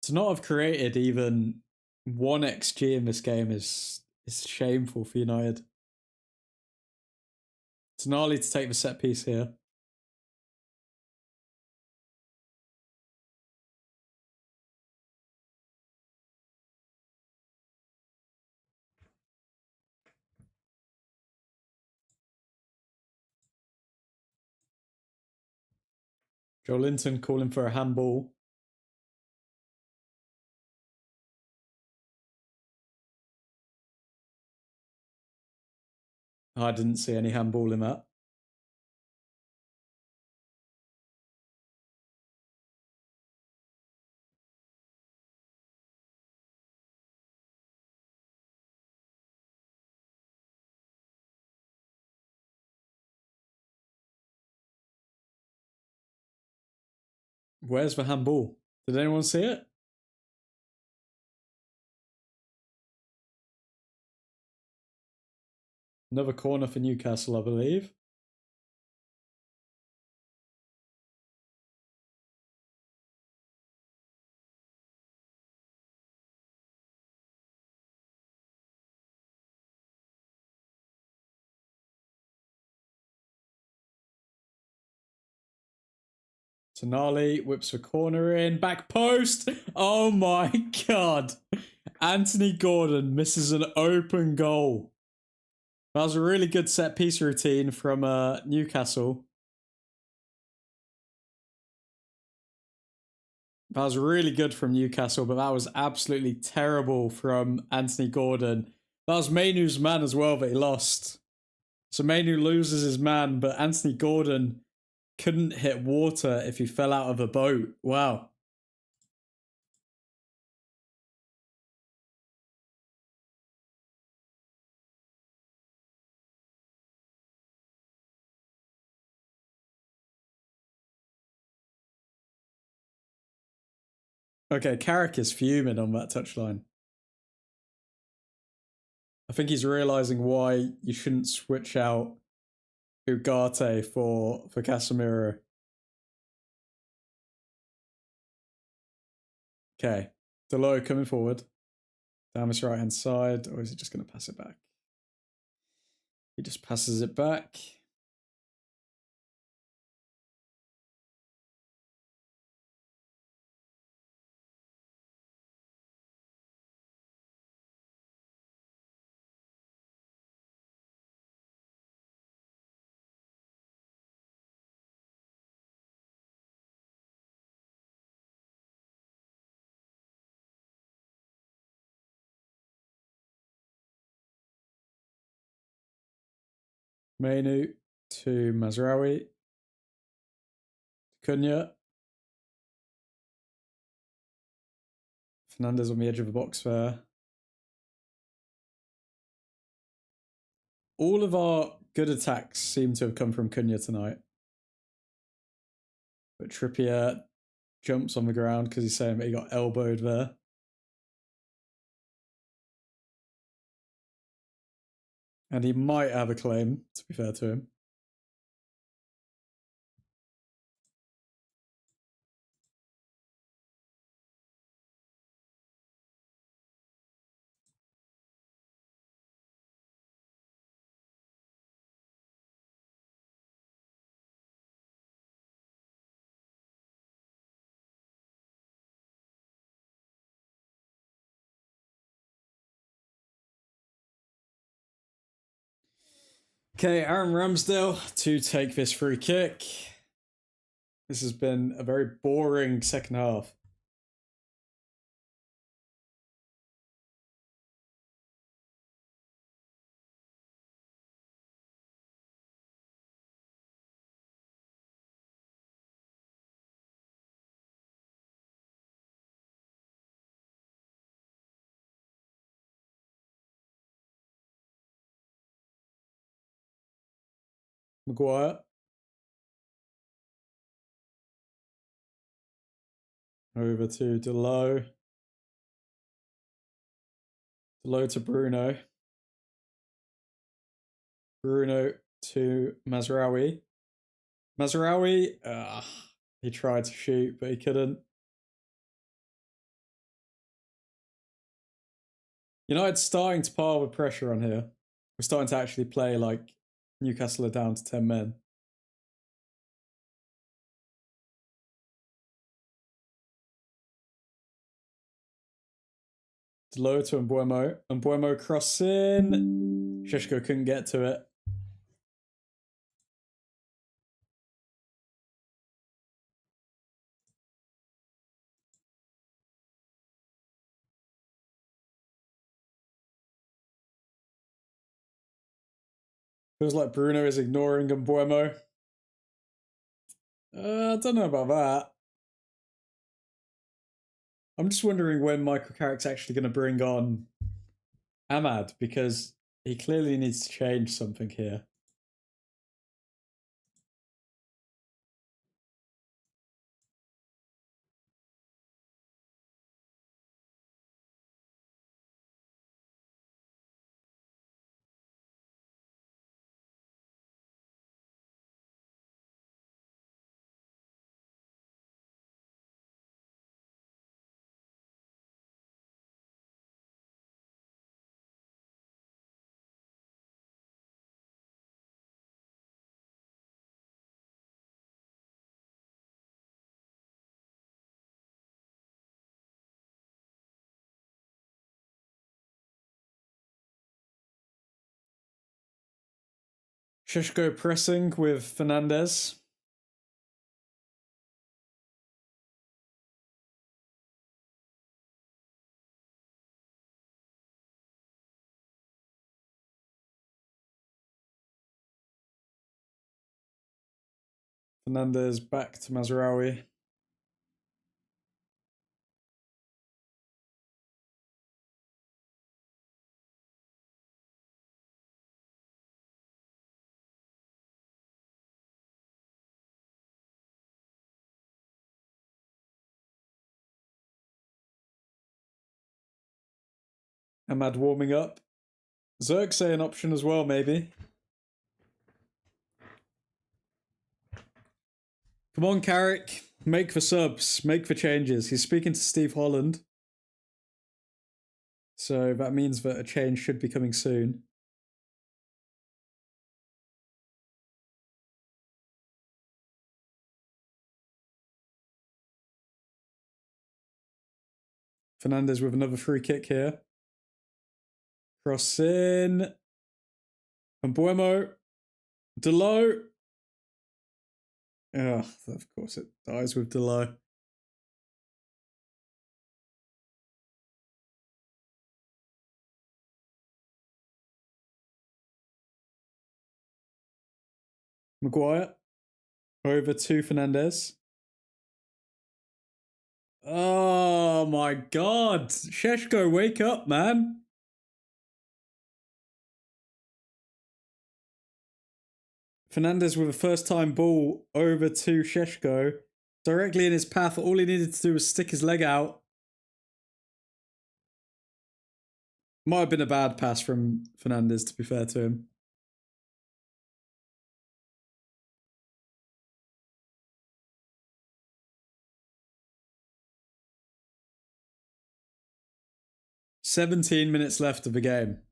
To not have created even 1 XG in this game is shameful for United. Tonali to take the set piece here. Joe Linton calling for a handball. I didn't see any handball in that. Where's the handball? Did anyone see it? Another corner for Newcastle, I believe. Tonali whips a corner in. Back post. Oh my god. Anthony Gordon misses an open goal. That was a really good set piece routine from Newcastle. That was really good from Newcastle, but that was absolutely terrible from Anthony Gordon. That was Mainu's man as well, but he lost. So Mainu loses his man, but Anthony Gordon couldn't hit water if he fell out of a boat. Wow. Okay, Carrick is fuming on that touchline. I think he's realising why you shouldn't switch out Ugarte for Casemiro. Okay, Delo coming forward. Down this right hand side, or is he just going to pass it back? He just passes it back. Mainu to Mazraoui. Cunha. Fernandez on the edge of the box there. All of our good attacks seem to have come from Cunha tonight. But Trippier jumps on the ground because he's saying that he got elbowed there. And he might have a claim, to be fair to him. Okay, Aaron Ramsdale to take this free kick. This has been a very boring second half. Maguire. Over to Delo. Delo to Bruno. Bruno to Mazraoui. Mazraoui, he tried to shoot, but he couldn't. United's starting to pile with pressure on here. We're starting to actually play like Newcastle are down to 10 men. Low to Mbuemo. Mbuemo cross in. Sheshko couldn't get to it. Feels like Bruno is ignoring Mbuemo. I don't know about that. I'm just wondering when Michael Carrick's actually going to bring on Ahmad, because he clearly needs to change something here. Sheshko pressing with Fernandez. Fernandez back to Mazraoui. Ahmad warming up. Zirkzee an option as well, maybe. Come on, Carrick. Make for subs. Make for changes. He's speaking to Steve Holland. So that means that a change should be coming soon. Fernandez with another free kick here. Cross in. Mbuemo. Delo. Oh, of course it dies with Delo. Maguire. Over to Fernandez. Oh my god. Sheshko, wake up, man. Fernandez with a first time ball over to Sheshko. Directly in his path. All he needed to do was stick his leg out. Might have been a bad pass from Fernandez, to be fair to him. "17 minutes left of the game.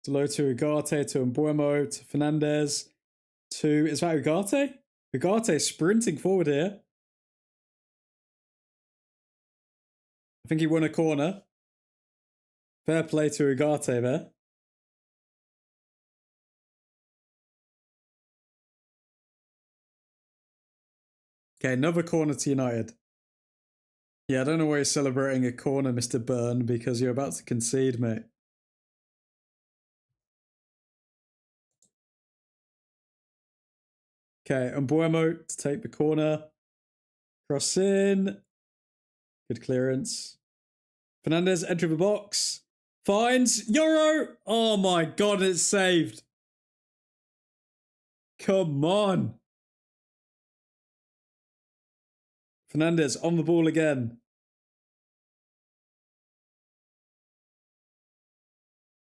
Delo to Ugarte, to Mbuemo, to Fernandez, to... Is that Ugarte? Ugarte sprinting forward here. I think he won a corner. Fair play to Ugarte there. Okay, another corner to United. Yeah, I don't know why you're celebrating a corner, Mr. Byrne, because you're about to concede, mate. Okay, Mbuemo to take the corner. Cross in. Good clearance. Fernandez, edge of the box. Finds Euro. Oh my god, it's saved. Come on. Fernandez on the ball again.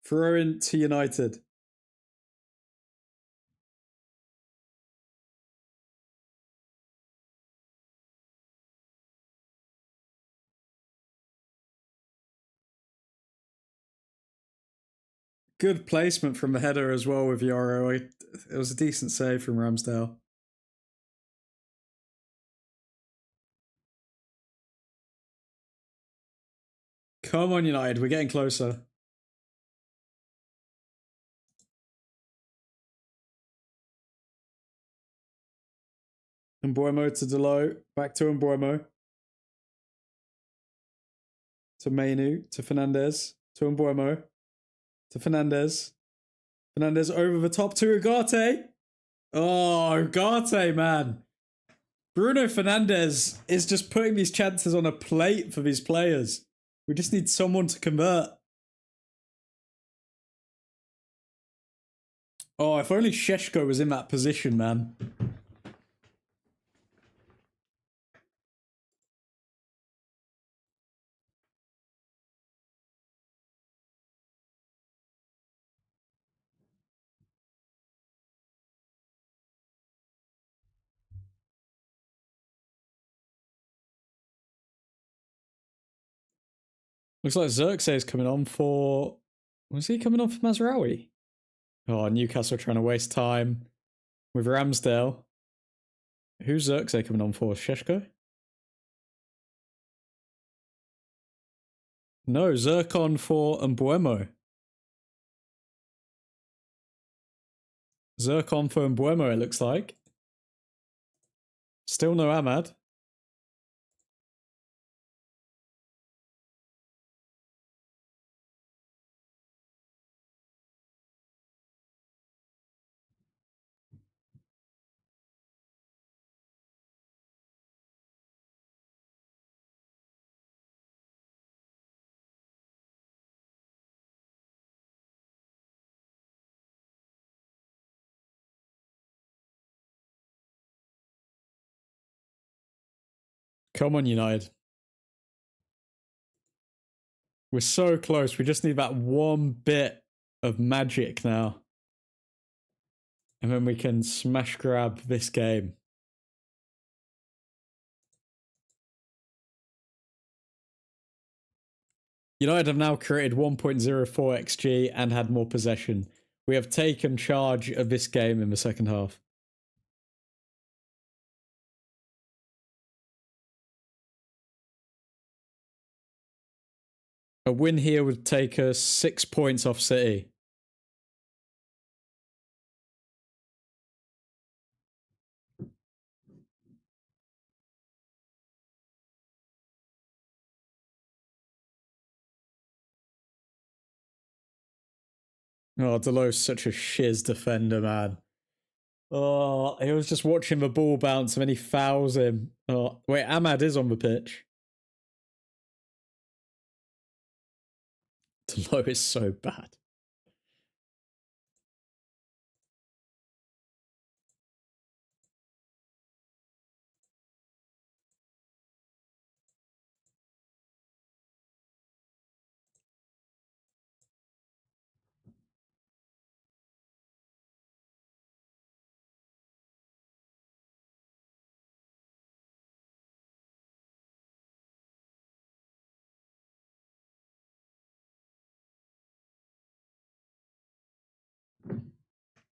Throw in to United. Good placement from the header as well with Euro. It was a decent save from Ramsdale. Come on, United. We're getting closer. Mbuemo to Delo. Back to Mbuemo. To Mainu. To Fernandez. To Mbuemo. To Fernandez. Fernandez over the top to Ugarte. Oh, Ugarte, man. Bruno Fernandes is just putting these chances on a plate for these players. We just need someone to convert. Oh, if only Šeško was in that position, man. Looks like Xerxes is coming on for... Was he coming on for Mazraoui? Oh, Newcastle trying to waste time with Ramsdale. Who's Xerxes coming on for? Šeško? No, Zircon for Mbuemo. Zircon for Mbuemo, it looks like. Still no Ahmad. Come on, United. We're so close. We just need that one bit of magic now. And then we can smash grab this game. United have now created 1.04 XG and had more possession. We have taken charge of this game in the second half. A win here would take us 6 points off City. Oh, Delo's such a shiz defender, man. Oh, he was just watching the ball bounce and then he fouls him. Oh, wait, Ahmad is on the pitch. Delo is so bad.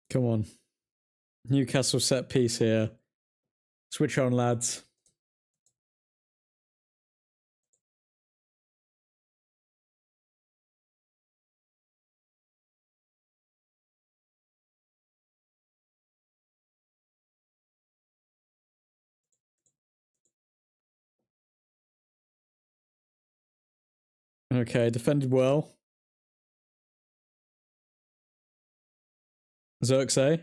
Come on. Newcastle set piece here. Switch on, lads. Okay, defended well. Xerxes.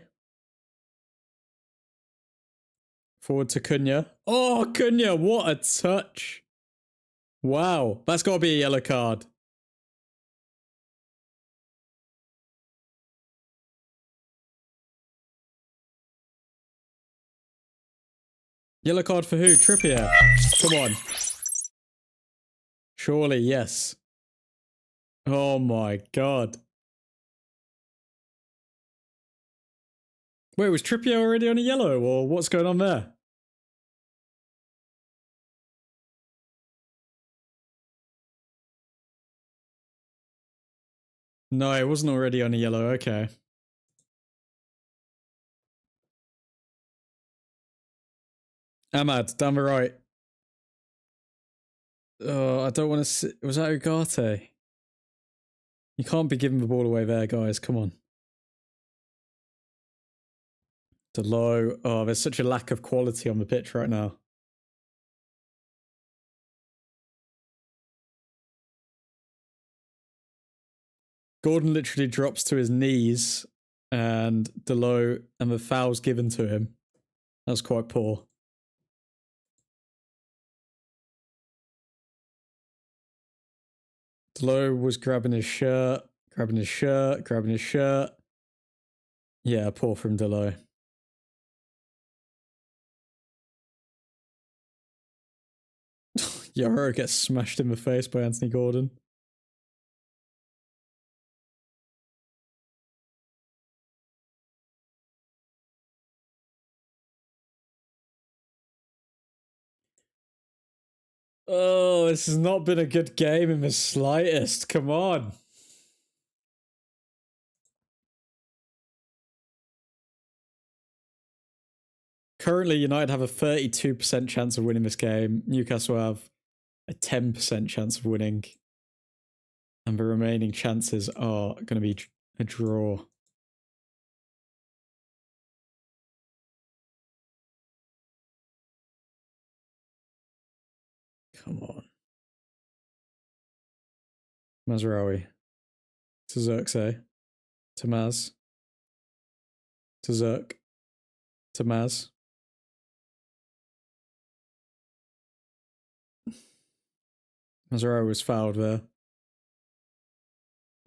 Forward to Cunha. Oh, Cunha, what a touch. Wow, that's got to be a yellow card. Yellow card for who? Trippier. Come on. Surely, yes. Oh my god. Wait, was Trippier already on a yellow, or what's going on there? No, it wasn't already on a yellow, okay. Ahmad, down the right. Oh, I don't want to see. Was that Ugarte? You can't be giving the ball away there, guys. Come on. Delo. Oh, there's such a lack of quality on the pitch right now. Gordon literally drops to his knees and Delo, and the foul's given to him. That was quite poor. Delo was grabbing his shirt. Yeah, poor from Delo. Yoro gets smashed in the face by Anthony Gordon. Oh, this has not been a good game in the slightest. Come on. Currently, United have a 32% chance of winning this game. Newcastle have a 10% chance of winning. And the remaining chances are going to be a draw. Come on. Mazraoui. To Xerxes. To Maz. To Zerk. To Maz. Mazraoui was fouled there.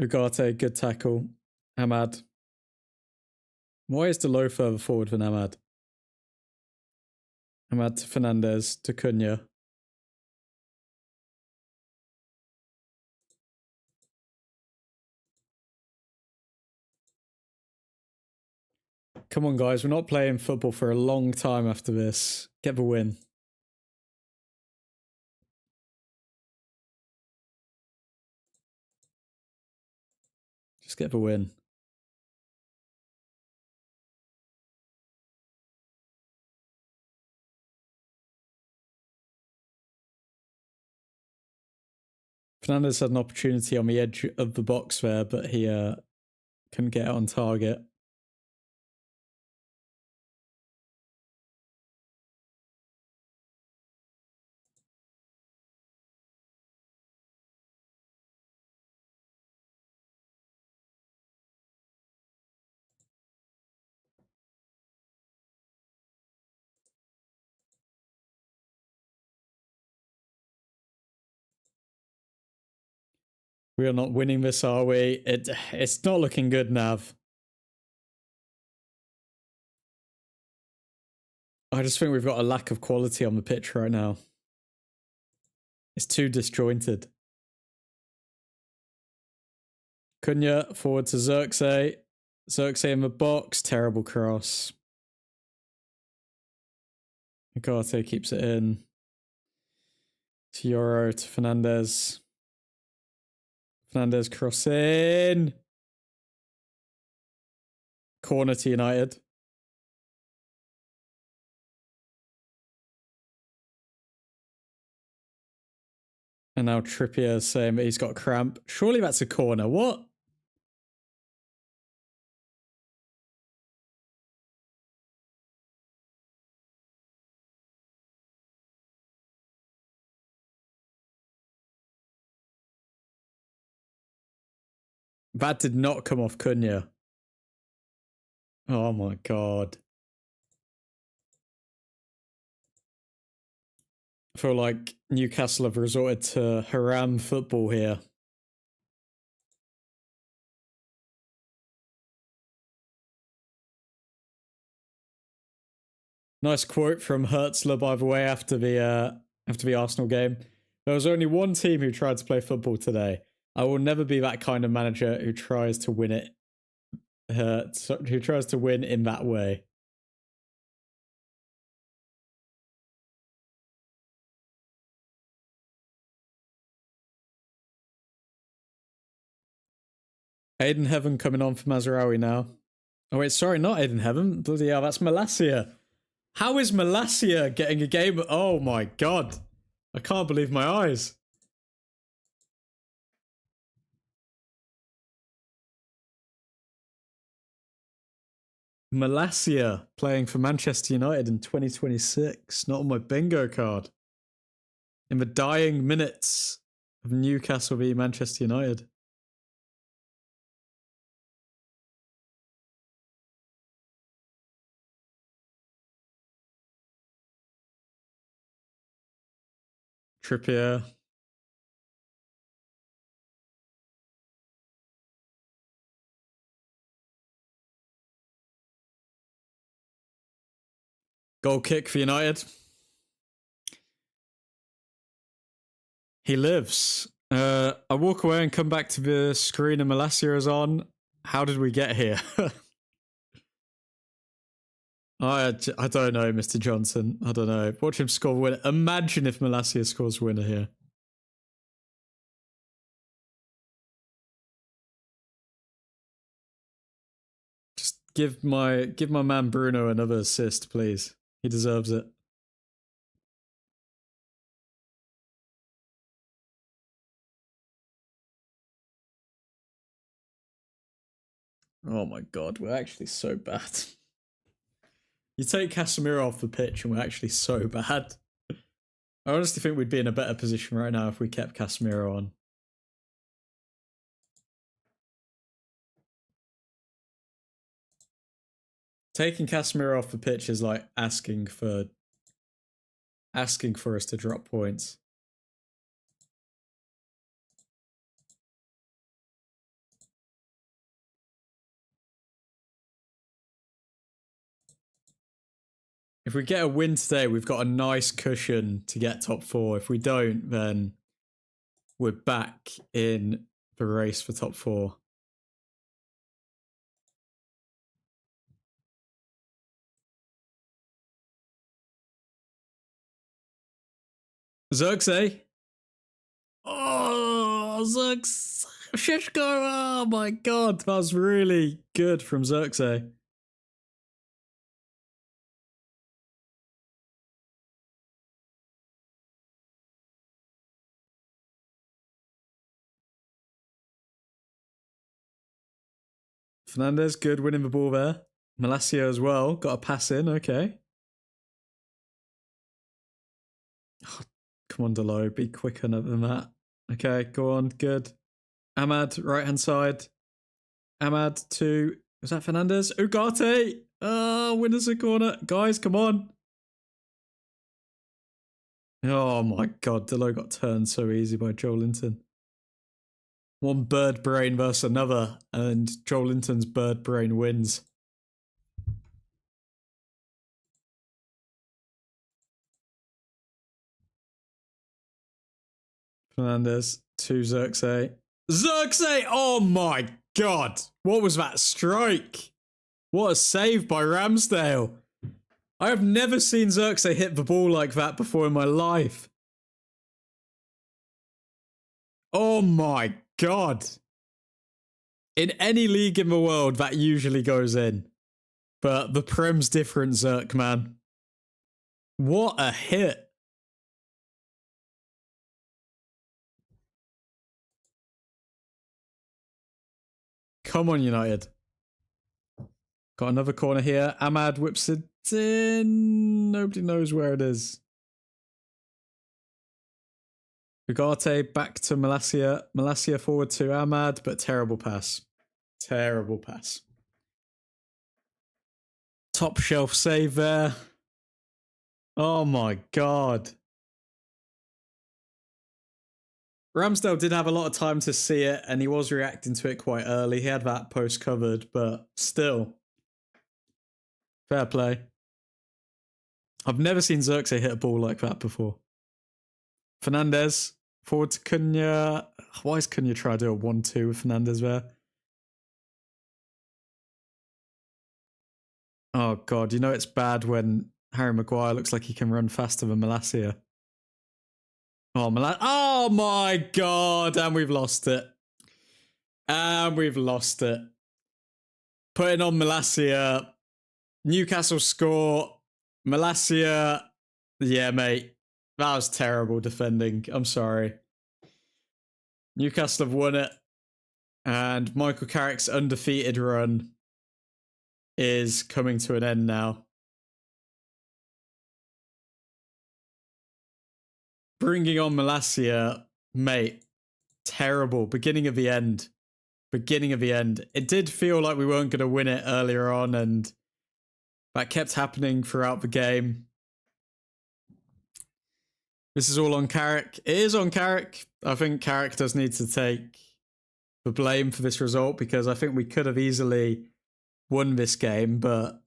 Ugarte, good tackle. Ahmad. Why is Delo further forward than Ahmad? Ahmad to Fernandez to Cunha. Come on, guys. We're not playing football for a long time after this. Get the win. Just get the win. Fernandez had an opportunity on the edge of the box there, but he couldn't get it on target. We are not winning this, are we? It's not looking good, Nav. I just think we've got a lack of quality on the pitch right now. It's too disjointed. Cunha forward to Xerxes. Xerxes in the box. Terrible cross. Ugarte keeps it in. To Yoro, to Fernandez. Fernandez crossing. Corner to United. And now Trippier is saying that he's got cramp. Surely that's a corner. What? That did not come off Cunha. Oh my god. I feel like Newcastle have resorted to haram football here. Nice quote from Hertzler, by the way, after the Arsenal game. There was only one team who tried to play football today. I will never be that kind of manager who tries to win it. Who tries to win in that way. Aiden Heaven coming on for Mazraoui now. Oh wait, sorry, not Aiden Heaven. Bloody hell, that's Malacia. How is Malacia getting a game? Oh my god. I can't believe my eyes. Malacia playing for Manchester United in 2026. Not on my bingo card. In the dying minutes of Newcastle v Manchester United. Trippier. Goal kick for United. He lives. I walk away and come back to the screen and Malacia is on. How did we get here? I don't know, Mr. Johnson. I don't know. Watch him score a winner. Imagine if Malacia scores a winner here. Just give my man Bruno another assist, please. He deserves it. Oh my god, we're actually so bad. You take Casemiro off the pitch and we're actually so bad. I honestly think we'd be in a better position right now if we kept Casemiro on. Taking Casemiro off the pitch is like asking for us to drop points. If we get a win today, we've got a nice cushion to get top 4. If we don't, then we're back in the race for top 4. Xerxes. Oh, Xerxes. Shishko. Oh my god. That was really good from Xerxes. Fernandez, good, winning the ball there. Malacia as well, got a pass in, okay. Oh, come on, Delo, be quicker than that. Okay, go on, good. Ahmad, right-hand side. Ahmad to, was that Fernandez? Ugarte! Oh, winners a corner. Guys, come on. Oh my god, Delo got turned so easy by Joel Linton. One bird brain versus another, and Joel Linton's bird brain wins. Fernandez to Xerxes. Xerxes! Oh my god! What was that strike? What a save by Ramsdale. I have never seen Xerxes hit the ball like that before in my life. Oh my god. In any league in the world, that usually goes in. But the Prem's different, Zerk, man. What a hit. Come on, United. Got another corner here. Ahmad whips it in. Nobody knows where it is. Ugarte back to Malacia. Malacia forward to Ahmad, but terrible pass. Terrible pass. Top shelf save there. Oh my god. Ramsdale did have a lot of time to see it, and he was reacting to it quite early. He had that post covered, but still. Fair play. I've never seen Xerxes hit a ball like that before. Fernandez. Forward to Cunha. Why is Cunha trying to do a 1-2 with Fernandez there? Oh god, you know it's bad when Harry Maguire looks like he can run faster than Malacia. Oh my god, and we've lost it. And we've lost it. Putting on Malacia. Newcastle score. Malacia. Yeah, mate. That was terrible defending. I'm sorry. Newcastle have won it. And Michael Carrick's undefeated run is coming to an end now. Bringing on Malacia, mate, terrible. Beginning of the end. Beginning of the end. It did feel like we weren't going to win it earlier on, and that kept happening throughout the game. This is all on Carrick. It is on Carrick. I think Carrick does need to take the blame for this result, because I think we could have easily won this game, but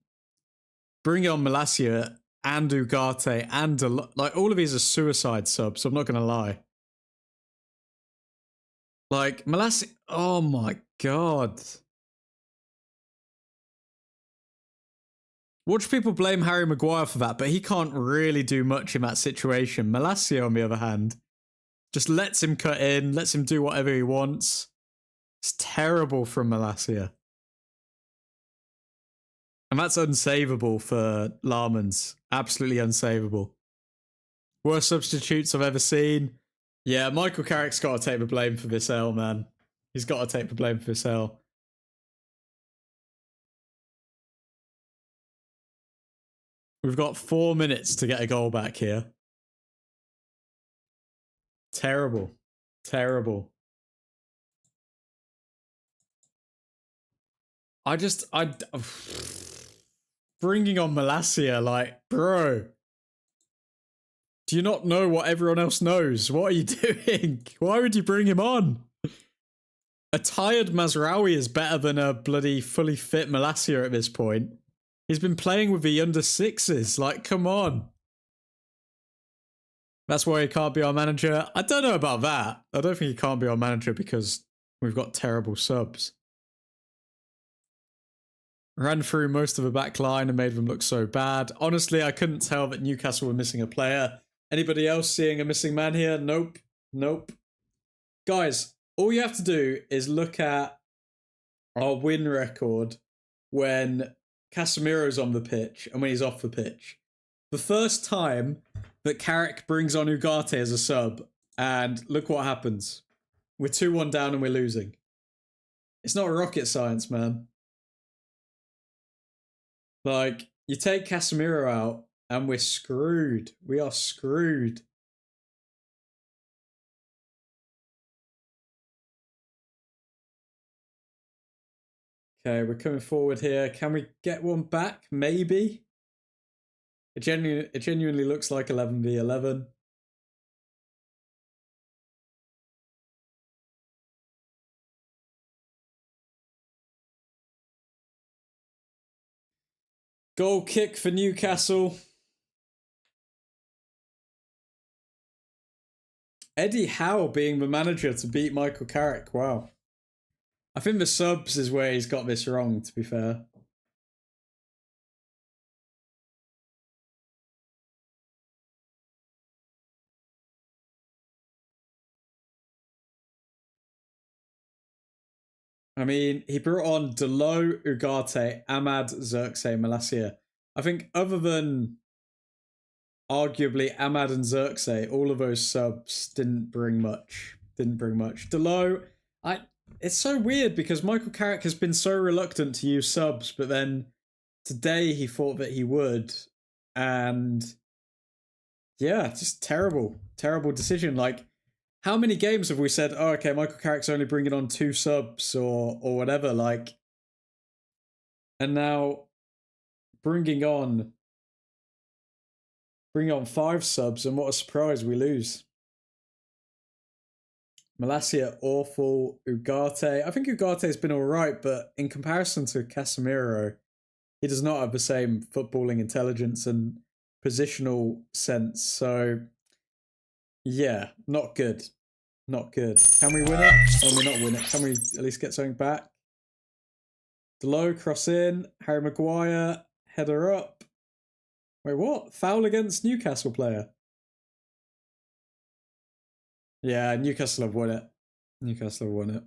bringing on Malacia and Ugarte and like all of these are suicide subs, so I'm not going to lie. Like Malacia, oh my god. Watch people blame Harry Maguire for that, but he can't really do much in that situation. Malacia, on the other hand, just lets him cut in, lets him do whatever he wants. It's terrible from Malacia. And that's unsavable for Larmans. Absolutely unsavable. Worst substitutes I've ever seen. Yeah, Michael Carrick's got to take the blame for this L, man. He's got to take the blame for this L. We've got 4 minutes to get a goal back here. Terrible. Terrible. Bringing on Malacia, like, bro. Do you not know what everyone else knows? What are you doing? Why would you bring him on? A tired Mazraoui is better than a bloody fully fit Malacia at this point. He's been playing with the under sixes. Like, come on. That's why he can't be our manager. I don't know about that. I don't think he can't be our manager because we've got terrible subs. Ran through most of the back line and made them look so bad. Honestly, I couldn't tell that Newcastle were missing a player. Anybody else seeing a missing man here? Nope. Nope. Guys, all you have to do is look at our win record when Casemiro's on the pitch and when he's off the pitch. The first time that Carrick brings on Ugarte as a sub, and look what happens. We're 2-1 down and we're losing. It's not rocket science, man. Like, you take Casemiro out and we're screwed. We are screwed. Okay, we're coming forward here. Can we get one back? Maybe. It genuinely looks like 11v11. Goal kick for Newcastle. Eddie Howe being the manager to beat Michael Carrick. Wow. I think the subs is where he's got this wrong, to be fair. I mean, he brought on Delo, Ugarte, Ahmad, Xerxes, Malacia. I think other than arguably Ahmad and Xerxes, all of those subs didn't bring much. Delo, it's so weird because Michael Carrick has been so reluctant to use subs, but then today he thought that he would. And yeah, just terrible decision. Like, how many games have we said, oh, okay, Michael Carrick's only bringing on 2 subs or whatever, like, and now bringing on 5 subs, and what a surprise, we lose. Malacia, awful. Ugarte, I think Ugarte's been all right, but in comparison to Casemiro, he does not have the same footballing intelligence and positional sense, so yeah, not good. Not good. Can we win it? Oh, we're not win it. Can we at least get something back? Delo, cross in. Harry Maguire, header up. Wait, what? Foul against Newcastle player. Yeah, Newcastle have won it. Newcastle have won it.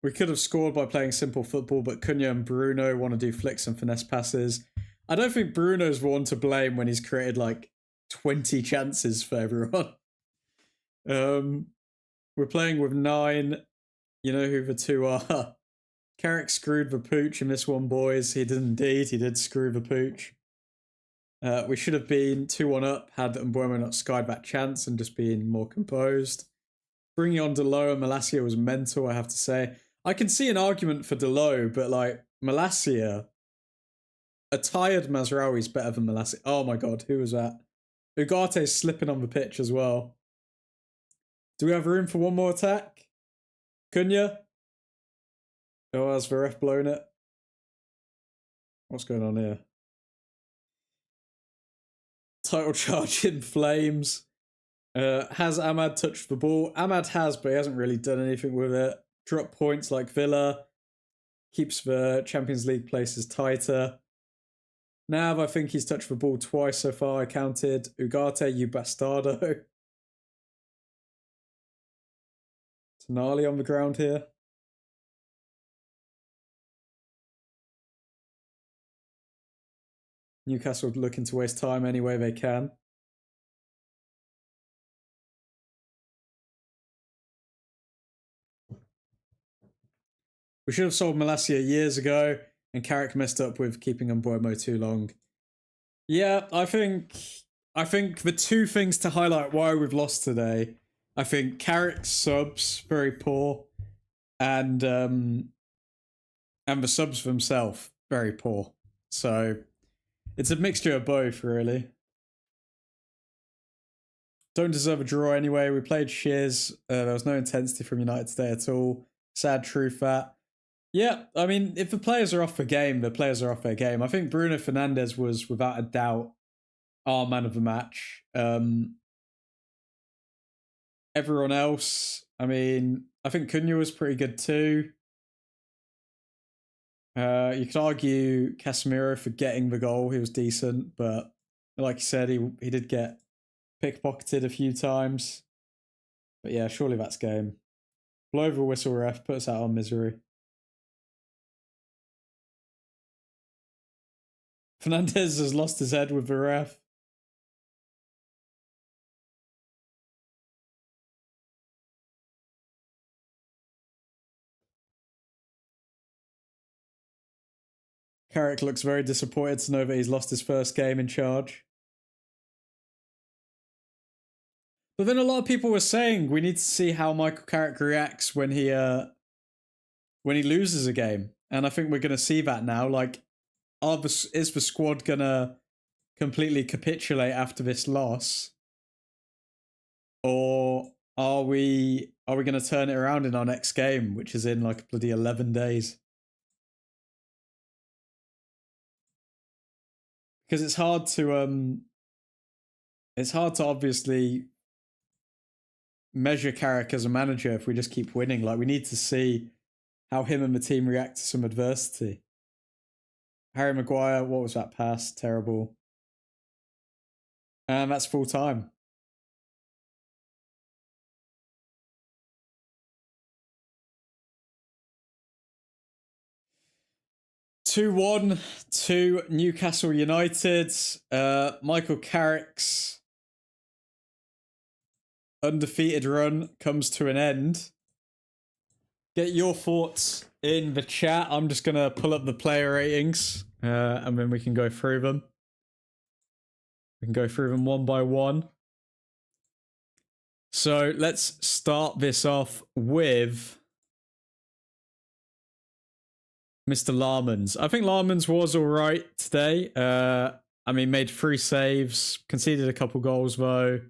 We could have scored by playing simple football, but Cunha and Bruno want to do flicks and finesse passes. I don't think Bruno's the one to blame when he's created like 20 chances for everyone. We're playing with 9. You know who the 2 are. Carrick screwed the pooch in this one, boys. He did indeed. He did screw the pooch. We should have been 2-1 up had Mbeumo not skied that chance and just been more composed. Bringing on Delo and Malacia was mental, I have to say. I can see an argument for Delo, but like Malacia, a tired Mazraoui is better than Malacia. Oh my god, who was that? Ugate's slipping on the pitch as well. Do we have room for one more attack? Cunha? Oh, has the ref blown it? What's going on here? Title charge in flames. Has Ahmad touched the ball? Ahmad has, but he hasn't really done anything with it. Drop points like Villa. Keeps the Champions League places tighter. Nav, I think he's touched the ball twice so far, I counted. Ugarte, you bastardo. Tonali on the ground here. Newcastle looking to waste time any way they can. We should have sold Malacia years ago, and Carrick messed up with keeping Mbeumo too long. Yeah, I think the 2 things to highlight why we've lost today. I think Carrick's subs very poor, and the subs themselves very poor. So it's a mixture of both, really. Don't deserve a draw anyway. We played shiz. There was no intensity from United today at all. Sad truth that. Yeah, I mean, if the players are off the game, the players are off their game. I think Bruno Fernandes was, without a doubt, our man of the match. Everyone else, I mean, I think Cunha was pretty good too. You could argue Casemiro for getting the goal. He was decent, but like you said, he did get pickpocketed a few times. But yeah, surely that's game. Blow over whistle, ref. Put us out on misery. Fernandes has lost his head with the ref. Carrick looks very disappointed to know that he's lost his first game in charge. But then a lot of people were saying we need to see how Michael Carrick reacts when he loses a game. And I think we're going to see that now. Like, is the squad going to completely capitulate after this loss? Or are we going to turn it around in our next game, which is in like bloody 11 days? Because it's hard to obviously measure Carrick as a manager if we just keep winning. Like, we need to see how him and the team react to some adversity. Harry Maguire, what was that pass? Terrible. And that's full time. (2-1) to Newcastle United. Michael Carrick's undefeated run comes to an end. Get your thoughts in the chat. I'm just going to pull up the player ratings and then we can go through them. We can go through them one by one. So let's start this off with Mr. Larmans. I think Larmans was all right today. I mean, made 3 saves, conceded a couple goals though.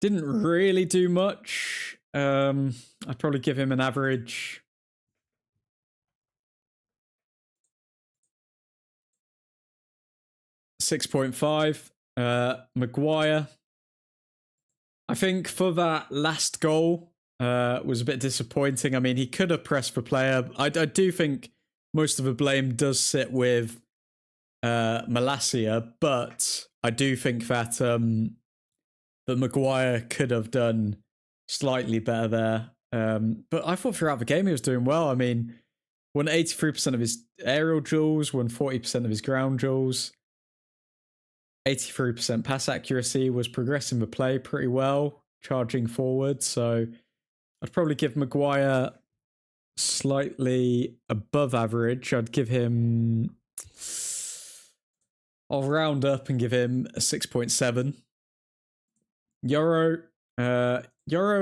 Didn't really do much. I'd probably give him an average 6.5. Maguire, I think for that last goal, was a bit disappointing. I mean, he could have pressed the player. I do think most of the blame does sit with Malacia, but I do think that that Maguire could have done slightly better there. But I thought throughout the game he was doing well. I mean, won 83% of his aerial duels, won 40% of his ground duels, 83% pass accuracy, was progressing the play pretty well. charging forward. So I'd probably give Maguire slightly above average. I'd give him... I'll round up and give him a 6.7. Euro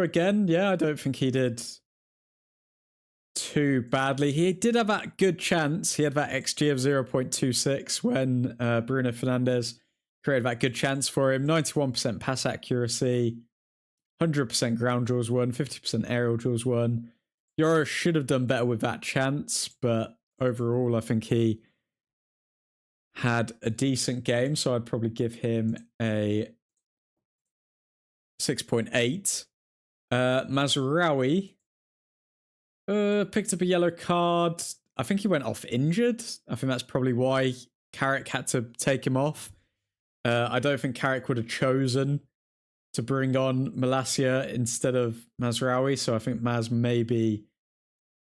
again, yeah, I don't think he did too badly. He did have that good chance. He had that XG of 0.26 when Bruno Fernandes created that good chance for him. 91% pass accuracy, 100% ground duels won, 50% aerial duels won. Euro should have done better with that chance, but overall I think he had a decent game, so I'd probably give him a 6.8. Mazraoui picked up a yellow card. I think he went off injured. I think that's probably why Carrick had to take him off. I don't think Carrick would have chosen to bring on Malacia instead of Mazraoui, so I think Maz may be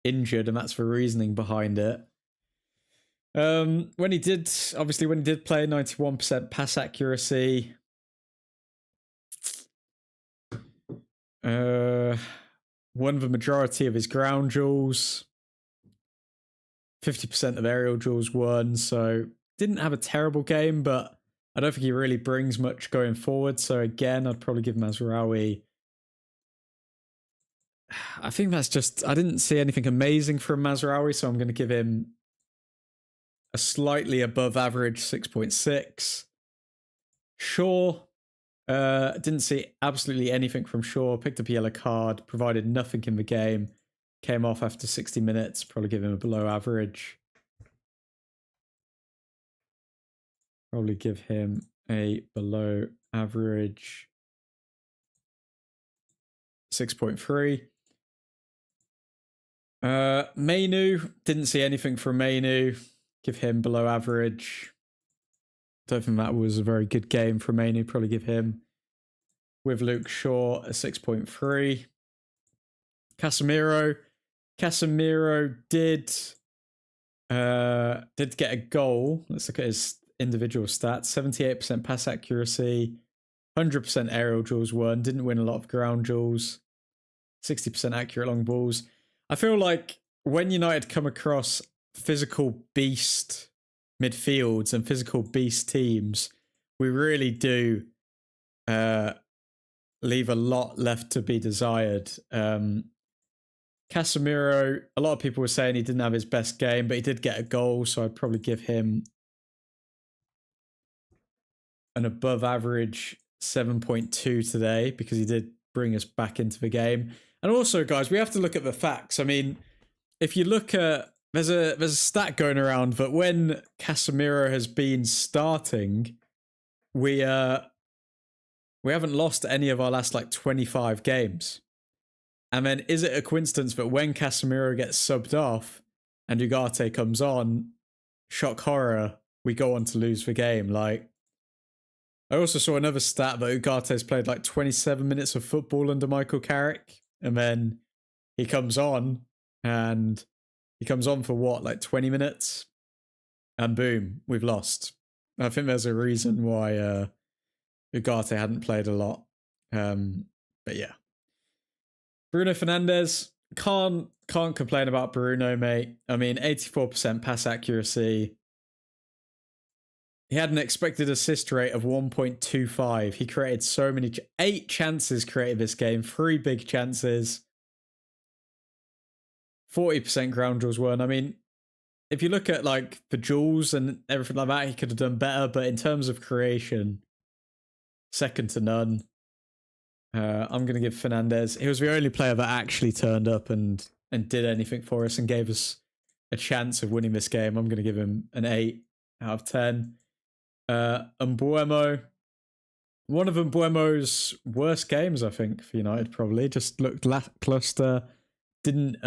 injured, and that's the reasoning behind it. When he did play, 91% pass accuracy. Won the majority of his ground duels. 50% of aerial duels won, so didn't have a terrible game, but I don't think he really brings much going forward. So again, I'd probably give Mazraoui. I think that's just, I didn't see anything amazing from Mazraoui, so I'm going to give him a slightly above average 6.6. Shaw, didn't see absolutely anything from Shaw. Picked up a yellow card, provided nothing in the game. Came off after 60 minutes. Probably give him a below average. Probably give him a below average 6.3. Mainu, didn't see anything from Mainu. Give him below average. Don't think that was a very good game for Mainu. Probably give him, with Luke Shaw, a 6.3. Casemiro did get a goal. Let's look at his individual stats. 78% pass accuracy, 100% aerial duels won. Didn't win a lot of ground duels. 60% accurate long balls. I feel like when United come across physical beast midfields and physical beast teams, we really do leave a lot left to be desired. Casemiro, a lot of people were saying he didn't have his best game, but he did get a goal, so I'd probably give him an above average 7.2 today because he did bring us back into the game. And also, guys, we have to look at the facts. I mean, if you look at, there's a stat going around that when Casemiro has been starting, we haven't lost any of our last 25 games. And then is it a coincidence that when Casemiro gets subbed off and Ugarte comes on, shock horror, we go on to lose the game? I also saw another stat that Ugarte's played 27 minutes of football under Michael Carrick, and then he comes on for what, 20 minutes? And boom, we've lost. I think there's a reason why Ugarte hadn't played a lot. But yeah. Bruno Fernandes, can't complain about Bruno, mate. I mean, 84% pass accuracy. He had an expected assist rate of 1.25. He created so many... 8 chances created this game. 3 big chances. 40% ground duels won. I mean, if you look at the duels and everything like that, he could have done better. But in terms of creation, second to none. I'm going to give Fernandes. He was the only player that actually turned up and did anything for us and gave us a chance of winning this game. I'm going to give him an 8 out of 10. Mbuemo, one of Mbuemo's worst games, I think, for United, probably. Just looked lackluster. Didn't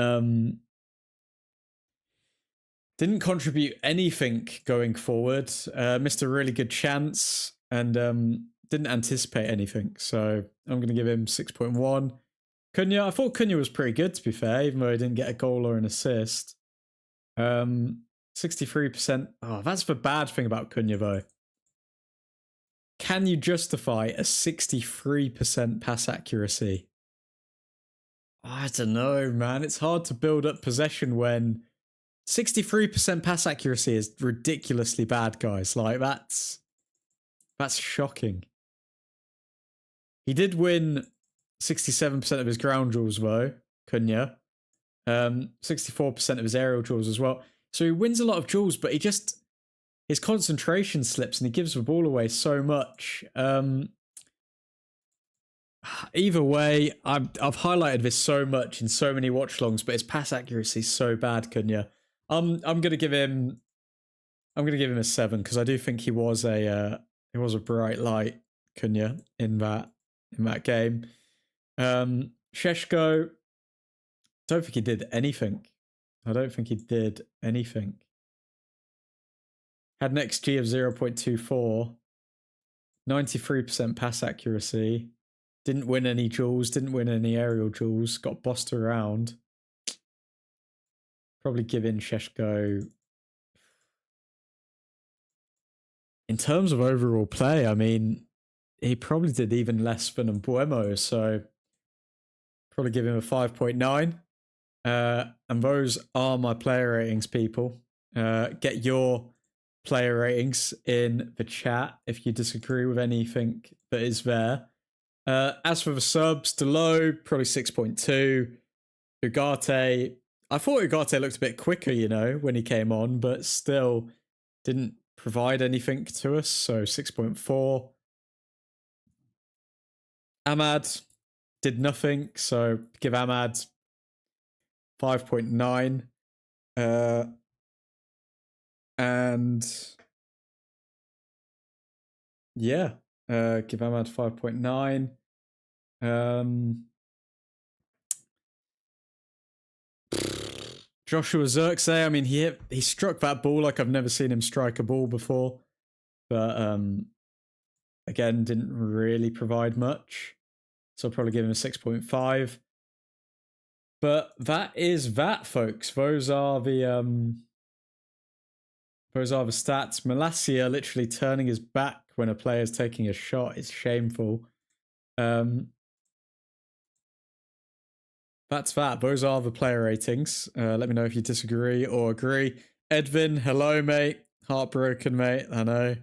contribute anything going forward. Missed a really good chance and didn't anticipate anything. So I'm going to give him 6.1. Cunha, I thought Cunha was pretty good, to be fair, even though he didn't get a goal or an assist. 63%. Oh, that's the bad thing about Cunha, though. Can you justify a 63% pass accuracy? I don't know, man. It's hard to build up possession when 63% pass accuracy is ridiculously bad, guys. Like, that's shocking. He did win 67% of his ground duels, though, Cunha. 64% of his aerial duels as well. So he wins a lot of duels, but his concentration slips and he gives the ball away so much. Either way, I've highlighted this so much in so many watchalongs, but his pass accuracy is so bad, Cunha. I'm gonna give him a 7 because I do think he was a bright light, Cunha, in that game. Sheshko, don't think he did anything. Had an XG of 0.24, 93% pass accuracy, didn't win any duels, didn't win any aerial duels, got bossed around. Probably give in Sheshko. In terms of overall play, I mean, he probably did even less than Mbuemo, so probably give him a 5.9. And those are my player ratings, people. Get your player ratings in the chat if you disagree with anything that is there. As for the subs, Delo, probably 6.2. Ugarte, I thought Ugarte looked a bit quicker, when he came on, but still didn't provide anything to us, so 6.4. Ahmad did nothing, so give Ahmad 5.9. And yeah, give Ahmad 5.9. Joshua Zirkzee, I mean, he struck that ball like I've never seen him strike a ball before. But again, didn't really provide much. So I'll probably give him a 6.5. But that is that, folks. Those are the stats. Malacia literally turning his back when a player is taking a shot is shameful. That's that. Those are the player ratings. Let me know if you disagree or agree. Edvin, hello, mate. Heartbroken, mate. I know.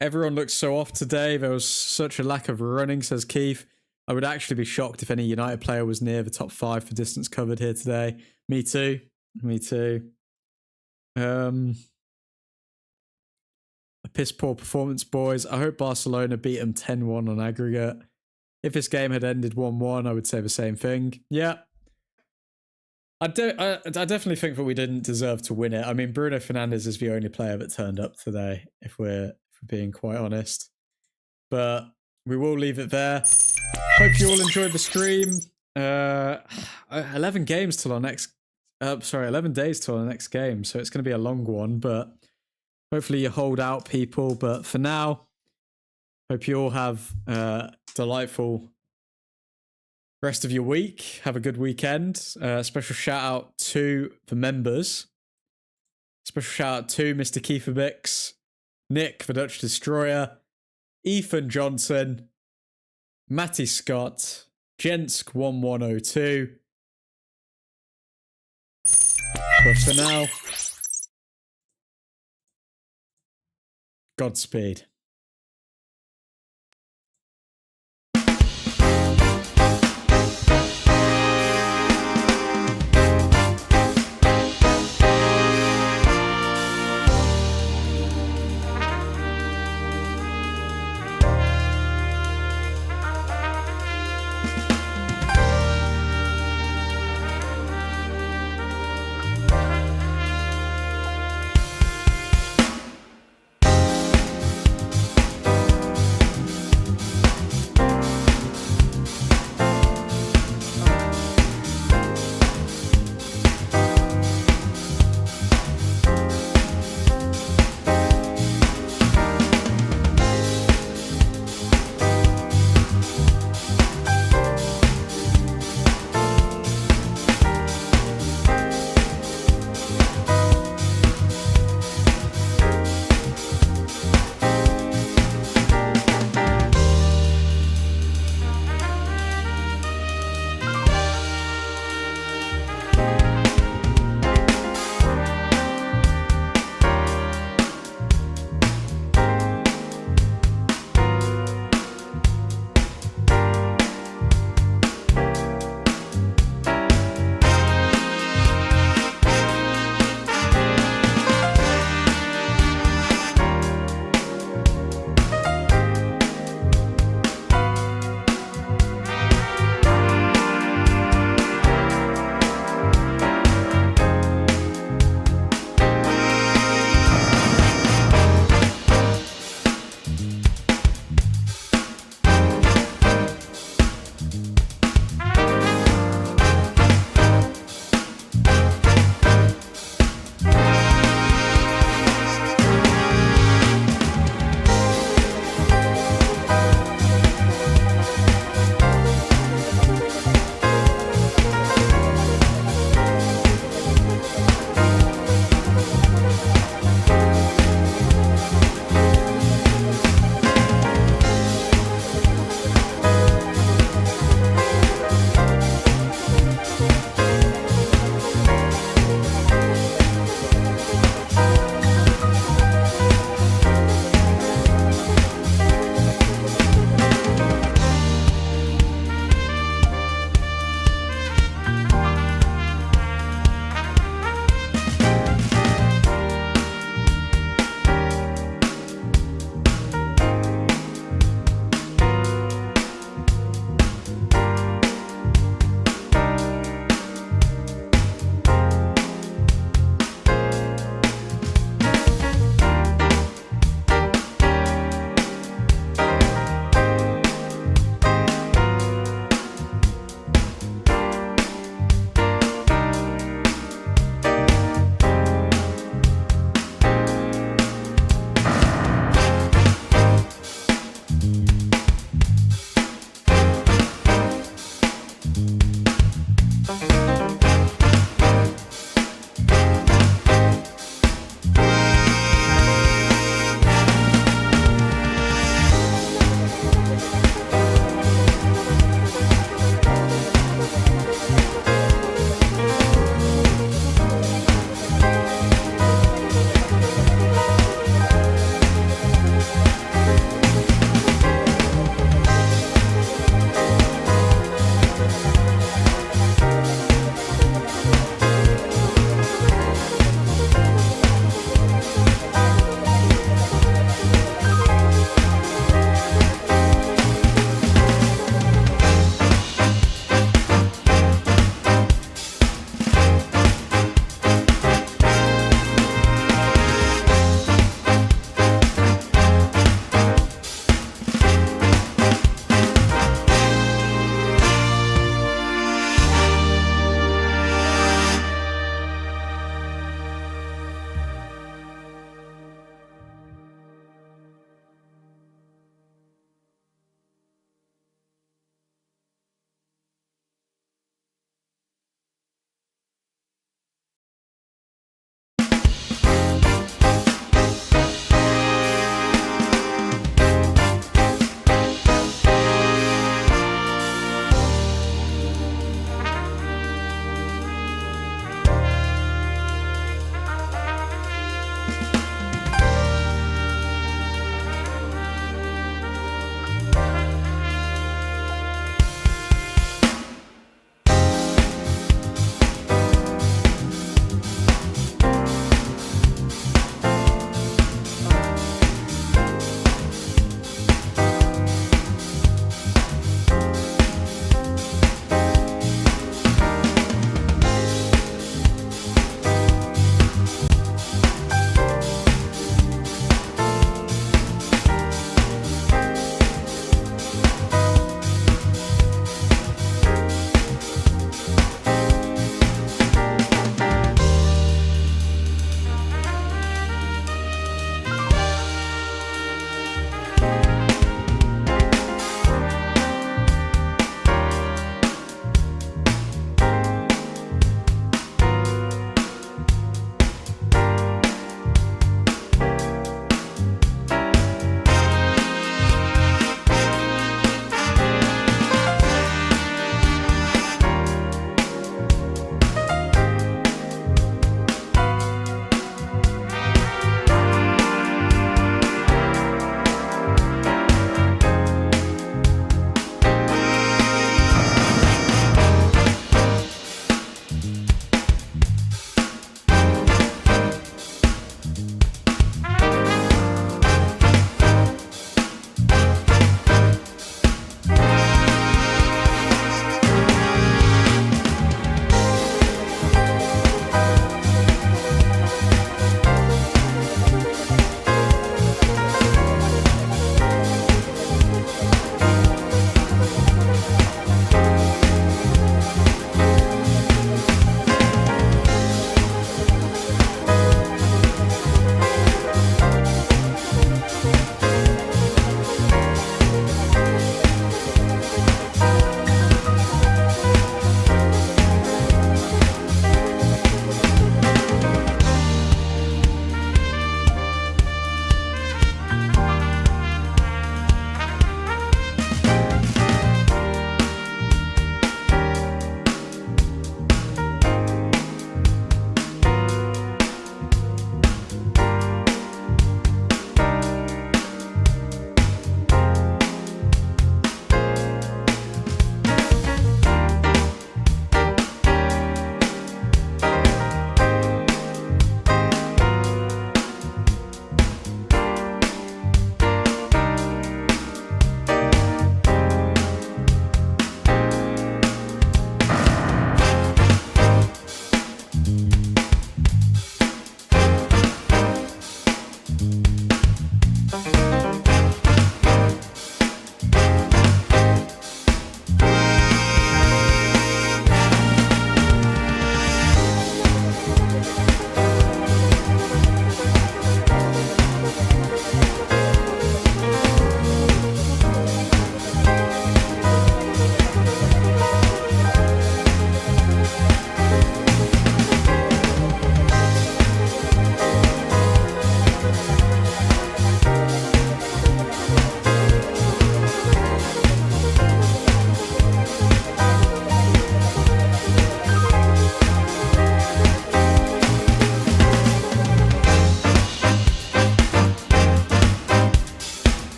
Everyone looks so off today. There was such a lack of running, says Keith. I would actually be shocked if any United player was near the top 5 for distance covered here today. Me too. A piss poor performance, boys. I hope Barcelona beat them 10-1 on aggregate. If this game had ended 1-1, I would say the same thing. Yeah. I definitely think that we didn't deserve to win it. I mean, Bruno Fernandes is the only player that turned up today, if we're being quite honest. But we will leave it there. Hope you all enjoyed the stream. 11 days till our next game, so it's going to be a long one, but hopefully you hold out, people. But for now, hope you all have a delightful rest of your week. Have a good weekend. Special shout out to the members. Special shout out to Mr. Kiefer Bix, Nick, the Dutch Destroyer, Ethan Johnson, Matty Scott, Jensk1102. But for now, Godspeed. Bye.